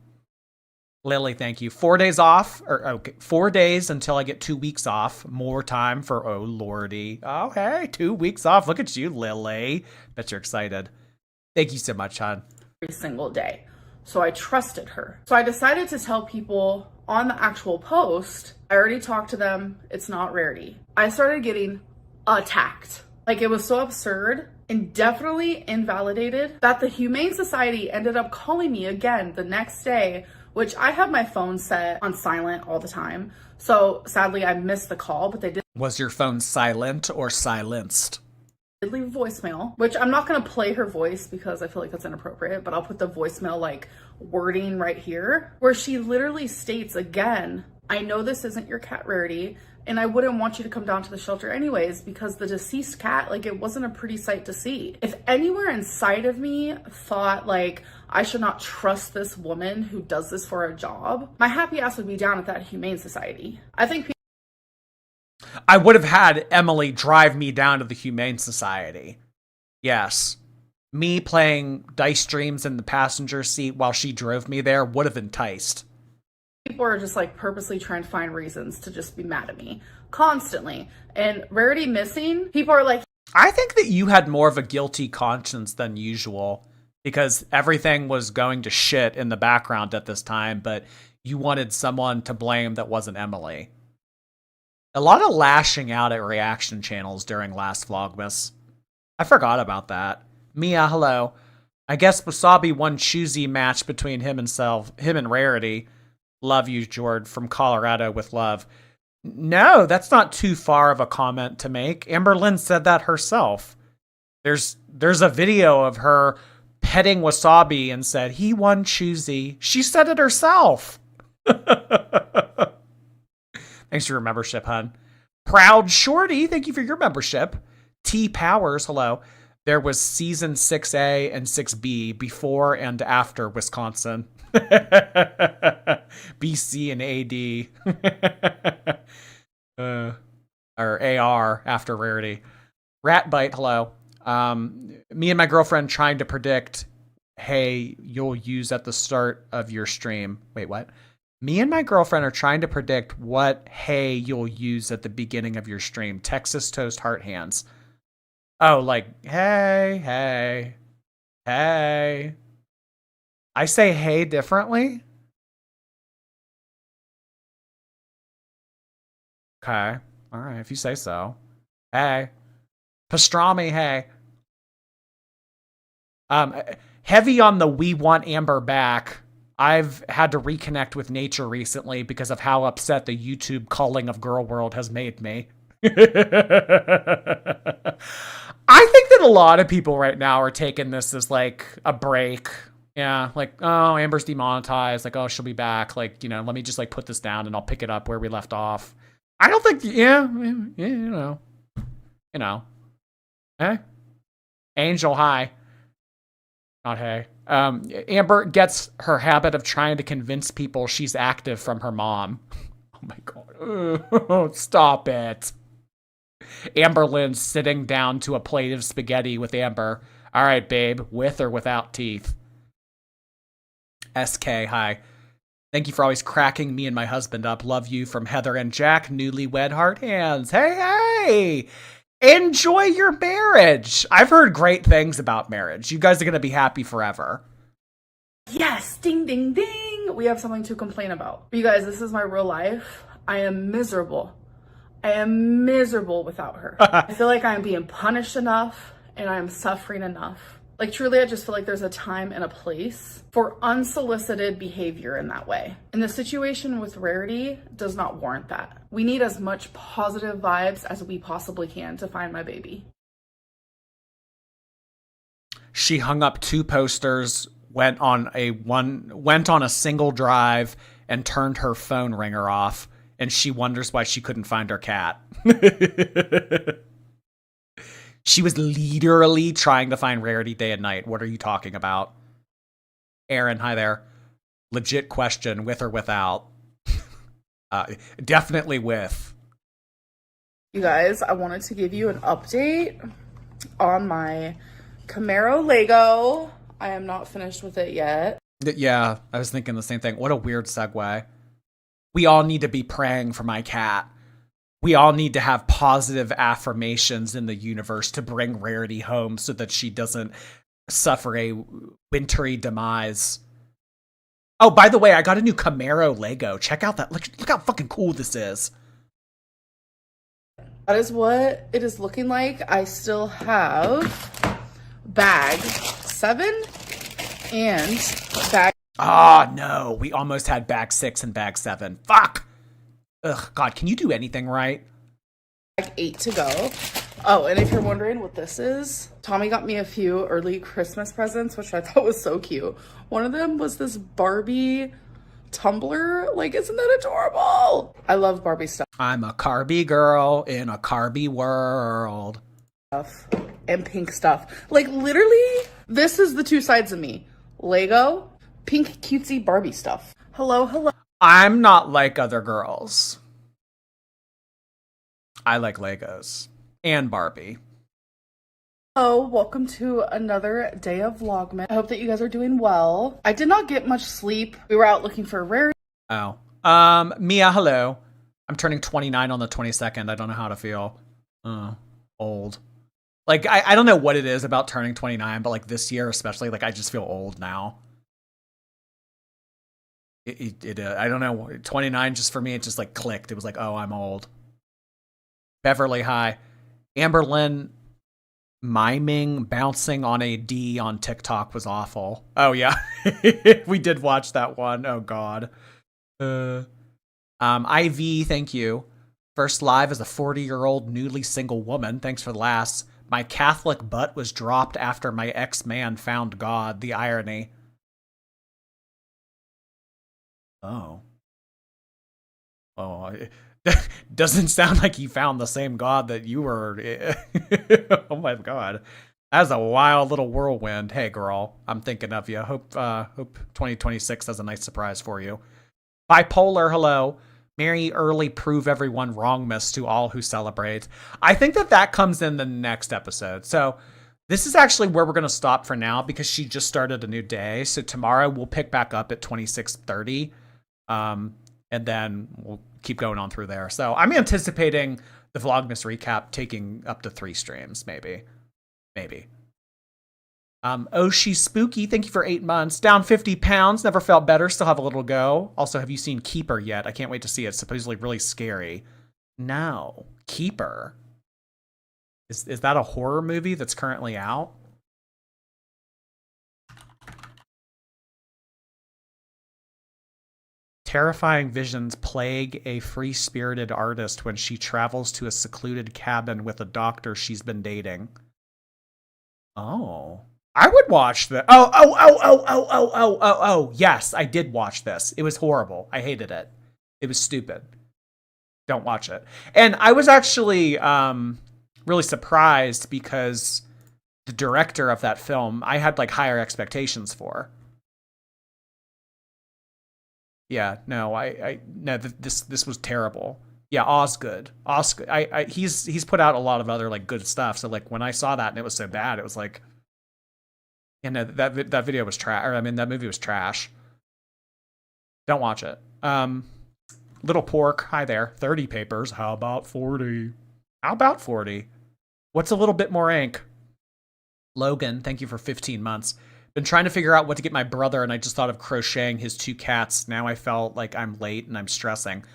Lily, thank you. 4 days off, or okay, 4 days until I get 2 weeks off. More time for oh lordy. Oh, hey, 2 weeks off. Look at you, Lily. Bet you're excited. Thank you so much, hon. Every single day. So I trusted her. So I decided to tell people on the actual post, I already talked to them. It's not rarity. I started getting attacked. Like it was so absurd and definitely invalidated that the Humane Society ended up calling me again the next day, which I have my phone set on silent all the time. So sadly, I missed the call, but they did. Was your phone silent or silenced? Leave a voicemail, which I'm not going to play her voice because I feel like that's inappropriate, but I'll put the voicemail like wording right here where she literally states again, I know this isn't your cat Rarity and I wouldn't want you to come down to the shelter anyways because the deceased cat, like it wasn't a pretty sight to see. If anywhere inside of me thought like I should not trust this woman who does this for a job, my happy ass would be down at that Humane Society. I think I would have had Emily drive me down to the Humane Society. Yes. Me playing Dice Dreams in the passenger seat while she drove me there would have enticed. people are just like purposely trying to find reasons to just be mad at me constantly. And Rarity missing, people are like, I think that you had more of a guilty conscience than usual because everything was going to shit in the background at this time, but you wanted someone to blame that wasn't Emily. A lot of lashing out at reaction channels during last Vlogmas. I forgot about that. Mia, hello. I guess Wasabi won choosy match between him and Rarity. Love you, Jord, from Colorado with love. No, that's not too far of a comment to make. Amberlynn said that herself. There's a video of her petting Wasabi and said, he won choosy. She said it herself. Thanks for your membership, hun. Proud Shorty, thank you for your membership. T Powers, hello. There was season 6A and 6B before and after Wisconsin. BC and AD. Or AR after Rarity. Ratbite, hello. Me and my girlfriend trying to predict, hey, you'll use at the start of your stream. Wait, what? Me and my girlfriend are trying to predict what hey you'll use at the beginning of your stream. Texas Toast Heart Hands. Oh, like, hey. I say hey differently? Okay. All right, if you say so. Hey. Pastrami, hey. Heavy on the we want Amber back. I've had to reconnect with nature recently because of how upset the YouTube calling of Girl World has made me. I think that a lot of people right now are taking this as like a break. Yeah, like, oh, Amber's demonetized. Like, oh, she'll be back. Like, let me just like put this down and I'll pick it up where we left off. I don't think, Hey, Angel, hi. Not hey. Amber gets her habit of trying to convince people she's active from her mom. Oh my god. Stop it. Amberlynn sitting down to a plate of spaghetti with Amber. All right, babe, with or without teeth? SK, hi. Thank you for always cracking me and my husband up. Love you from Heather and Jack, newlywed heart hands. Hey! Enjoy your marriage. I've heard great things about marriage. You guys are going to be happy forever. Yes, ding, ding, ding. We have something to complain about. You guys, this is my real life. I am miserable. I am miserable without her. I feel like I am being punished enough and I am suffering enough. Like, truly, I just feel like there's a time and a place for unsolicited behavior in that way. And the situation with Rarity does not warrant that. We need as much positive vibes as we possibly can to find my baby. She hung up 2 posters, went on a single drive, and turned her phone ringer off. And she wonders why she couldn't find her cat. She was literally trying to find Rarity day and night. What are you talking about? Aaron, hi there. Legit question, with or without? Definitely with. You guys, I wanted to give you an update on my Camaro Lego. I am not finished with it yet. Yeah, I was thinking the same thing. What a weird segue. We all need to be praying for my cat. We all need to have positive affirmations in the universe to bring Rarity home so that she doesn't suffer a wintry demise. Oh, by the way, I got a new Camaro Lego. Check out that. Look how fucking cool this is. That is what it is looking like. I still have bag 7 and bag. Ah, no. We almost had bag 6 and bag 7. Fuck. Ugh, God, can you do anything right? 8 to go. Oh, and if you're wondering what this is, Tommy got me a few early Christmas presents, which I thought was so cute. One of them was this Barbie tumbler. Like, isn't that adorable? I love Barbie stuff. I'm a Carby girl in a Carby world. And pink stuff. Like, literally, this is the 2 sides of me. Lego, pink cutesy Barbie stuff. Hello, hello. I'm not like other girls. I like Legos and Barbie. Hello, welcome to another day of Vlogmas. I hope that you guys are doing well. I did not get much sleep. We were out looking for Rarity. Oh. Mia, hello. I'm turning 29 on the 22nd. I don't know how to feel. Old. Like, I don't know what it is about turning 29, but like this year especially, like I just feel old now. I don't know, 29 just for me, it just like clicked. It was like, oh, I'm old. Beverly, hi. Amberlynn miming IV on a D on TikTok was awful. Oh yeah, we did watch that one. Oh God. IV, thank you. First live as a 40-year-old newly single woman. Thanks for the laughs. My Catholic butt was dropped after my ex-man found God. The irony. Oh. Oh, doesn't sound like he found the same God that you were. Oh my God. That's a wild little whirlwind. Hey girl, I'm thinking of you. Hope 2026 has a nice surprise for you. Bipolar, hello. Merry early prove everyone wrongmas to all who celebrate. I think that comes in the next episode. So this is actually where we're going to stop for now because she just started a new day. So tomorrow we'll pick back up at 26:30. And then we'll keep going on through there. So I'm anticipating the Vlogmas recap taking up to 3 streams, maybe. Oh, she's spooky. Thank you for 8 months. Down 50 pounds. Never felt better. Still have a little go. Also, have you seen Keeper yet? I can't wait to see it. It's supposedly really scary. No. Keeper. Is that a horror movie that's currently out? Terrifying visions plague a free-spirited artist when she travels to a secluded cabin with a doctor she's been dating. Oh. I would watch the oh. Yes, I did watch this. It was horrible. I hated it. It was stupid. Don't watch it. And I was actually really surprised because the director of that film, I had like higher expectations for. Yeah, no, this was terrible. Yeah, Osgood. He's put out a lot of other like good stuff. So like when I saw that and it was so bad, it was like, you know, that video was trash. I mean, that movie was trash. Don't watch it. Little Pork, hi there. 30 papers. How about 40? How about 40? What's a little bit more ink? Logan, thank you for 15 months. Been trying to figure out what to get my brother, and I just thought of crocheting his 2 cats. Now I felt like I'm late and I'm stressing.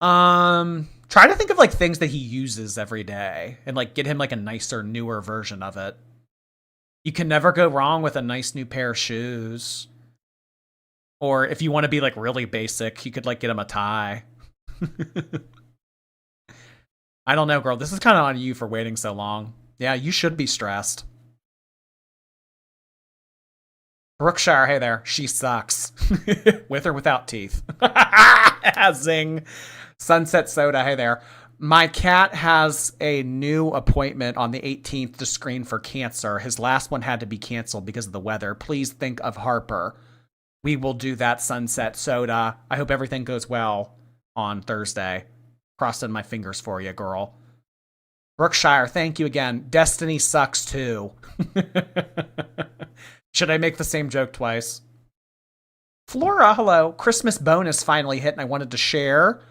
Try to think of like things that he uses every day and like get him like a nicer, newer version of it. You can never go wrong with a nice new pair of shoes. Or if you want to be like really basic, you could like get him a tie. I don't know, girl. This is kind of on you for waiting so long. Yeah, you should be stressed. Brookshire, hey there. She sucks. With or without teeth. Zing. Sunset Soda, hey there. My cat has a new appointment on the 18th to screen for cancer. His last one had to be canceled because of the weather. Please think of Harper. We will do that, Sunset Soda. I hope everything goes well on Thursday. Crossing my fingers for you, girl. Brookshire, thank you again. Destiny sucks too. Should I make the same joke twice? Flora, hello. Christmas bonus finally hit and I wanted to share.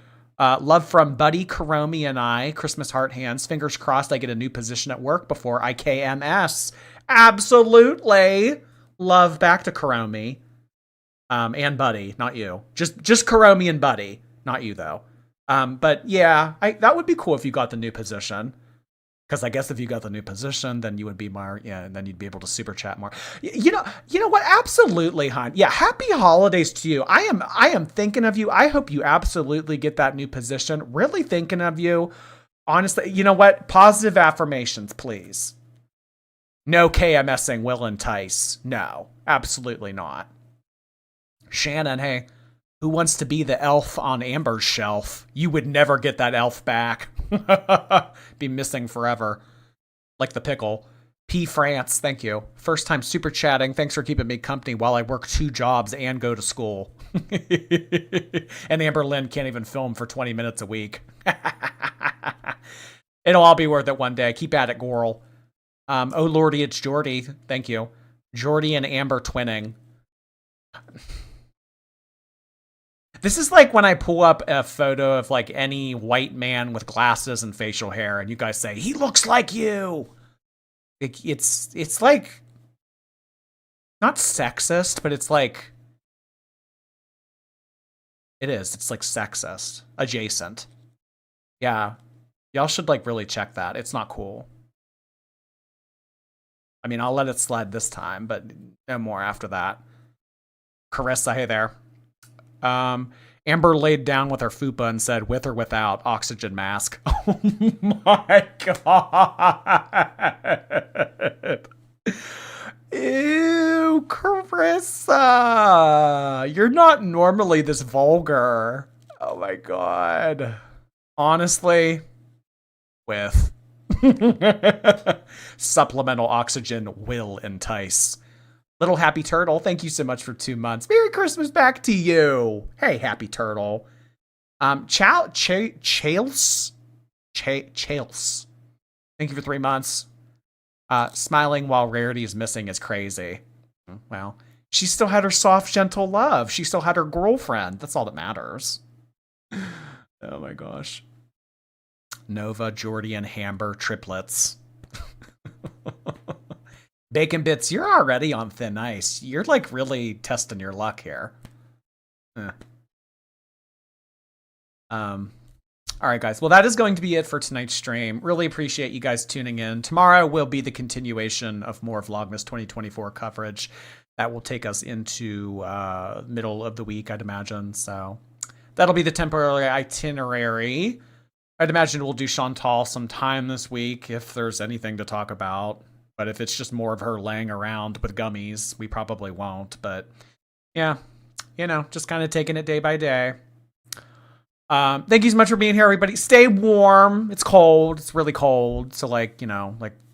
Love from Buddy, Karomi, and I. Christmas heart hands. Fingers crossed I get a new position at work before IKMS. Absolutely. Love back to Karomi. And Buddy, not you. Just Karomi and Buddy. Not you, though. But yeah, that would be cool if you got the new position. Because I guess if you got the new position, then you would be more, and then you'd be able to super chat more. You know what? Absolutely, hon. Yeah, happy holidays to you. I am thinking of you. I hope you absolutely get that new position. Really thinking of you. Honestly, you know what? Positive affirmations, please. No KMSing will entice. No, absolutely not. Shannon, hey, who wants to be the elf on Amber's shelf? You would never get that elf back. Be missing forever. Like the pickle. P. France, thank you. First time super chatting. Thanks for keeping me company while I work 2 jobs and go to school. And Amberlynn can't even film for 20 minutes a week. It'll all be worth it one day. Keep at it, Goral. Oh lordy, it's Jordy. Thank you. Jordy and Amber twinning. This is like when I pull up a photo of like any white man with glasses and facial hair and you guys say, he looks like you. It's like, not sexist, but it's like, it is. It's like sexist adjacent. Yeah. Y'all should like really check that. It's not cool. I mean, I'll let it slide this time, but no more after that. Carissa, hey there. Amber laid down with her fupa and said, with or without oxygen mask. Oh my God. Ew, Carissa. You're not normally this vulgar. Oh my God. Honestly, with supplemental oxygen will entice. Little Happy Turtle, thank you so much for 2 months. Merry Christmas back to you. Hey, Happy Turtle. Chales. Thank you for 3 months. Smiling while Rarity is missing is crazy. Well, she still had her soft, gentle love. She still had her girlfriend. That's all that matters. Oh my gosh. Nova, Jordy, and Hamber triplets. Bacon Bits, you're already on thin ice. You're like really testing your luck here. All right, guys. Well, that is going to be it for tonight's stream. Really appreciate you guys tuning in. Tomorrow will be the continuation of more Vlogmas 2024 coverage. that will take us into middle of the week, I'd imagine. So that'll be the temporary itinerary. I'd imagine we'll do Chantal sometime this week if there's anything to talk about. But if it's just more of her laying around with gummies, we probably won't. But yeah, just kind of taking it day by day. Thank you so much for being here, everybody. Stay warm. It's cold. It's really cold. So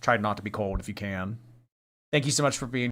try not to be cold if you can. Thank you so much for being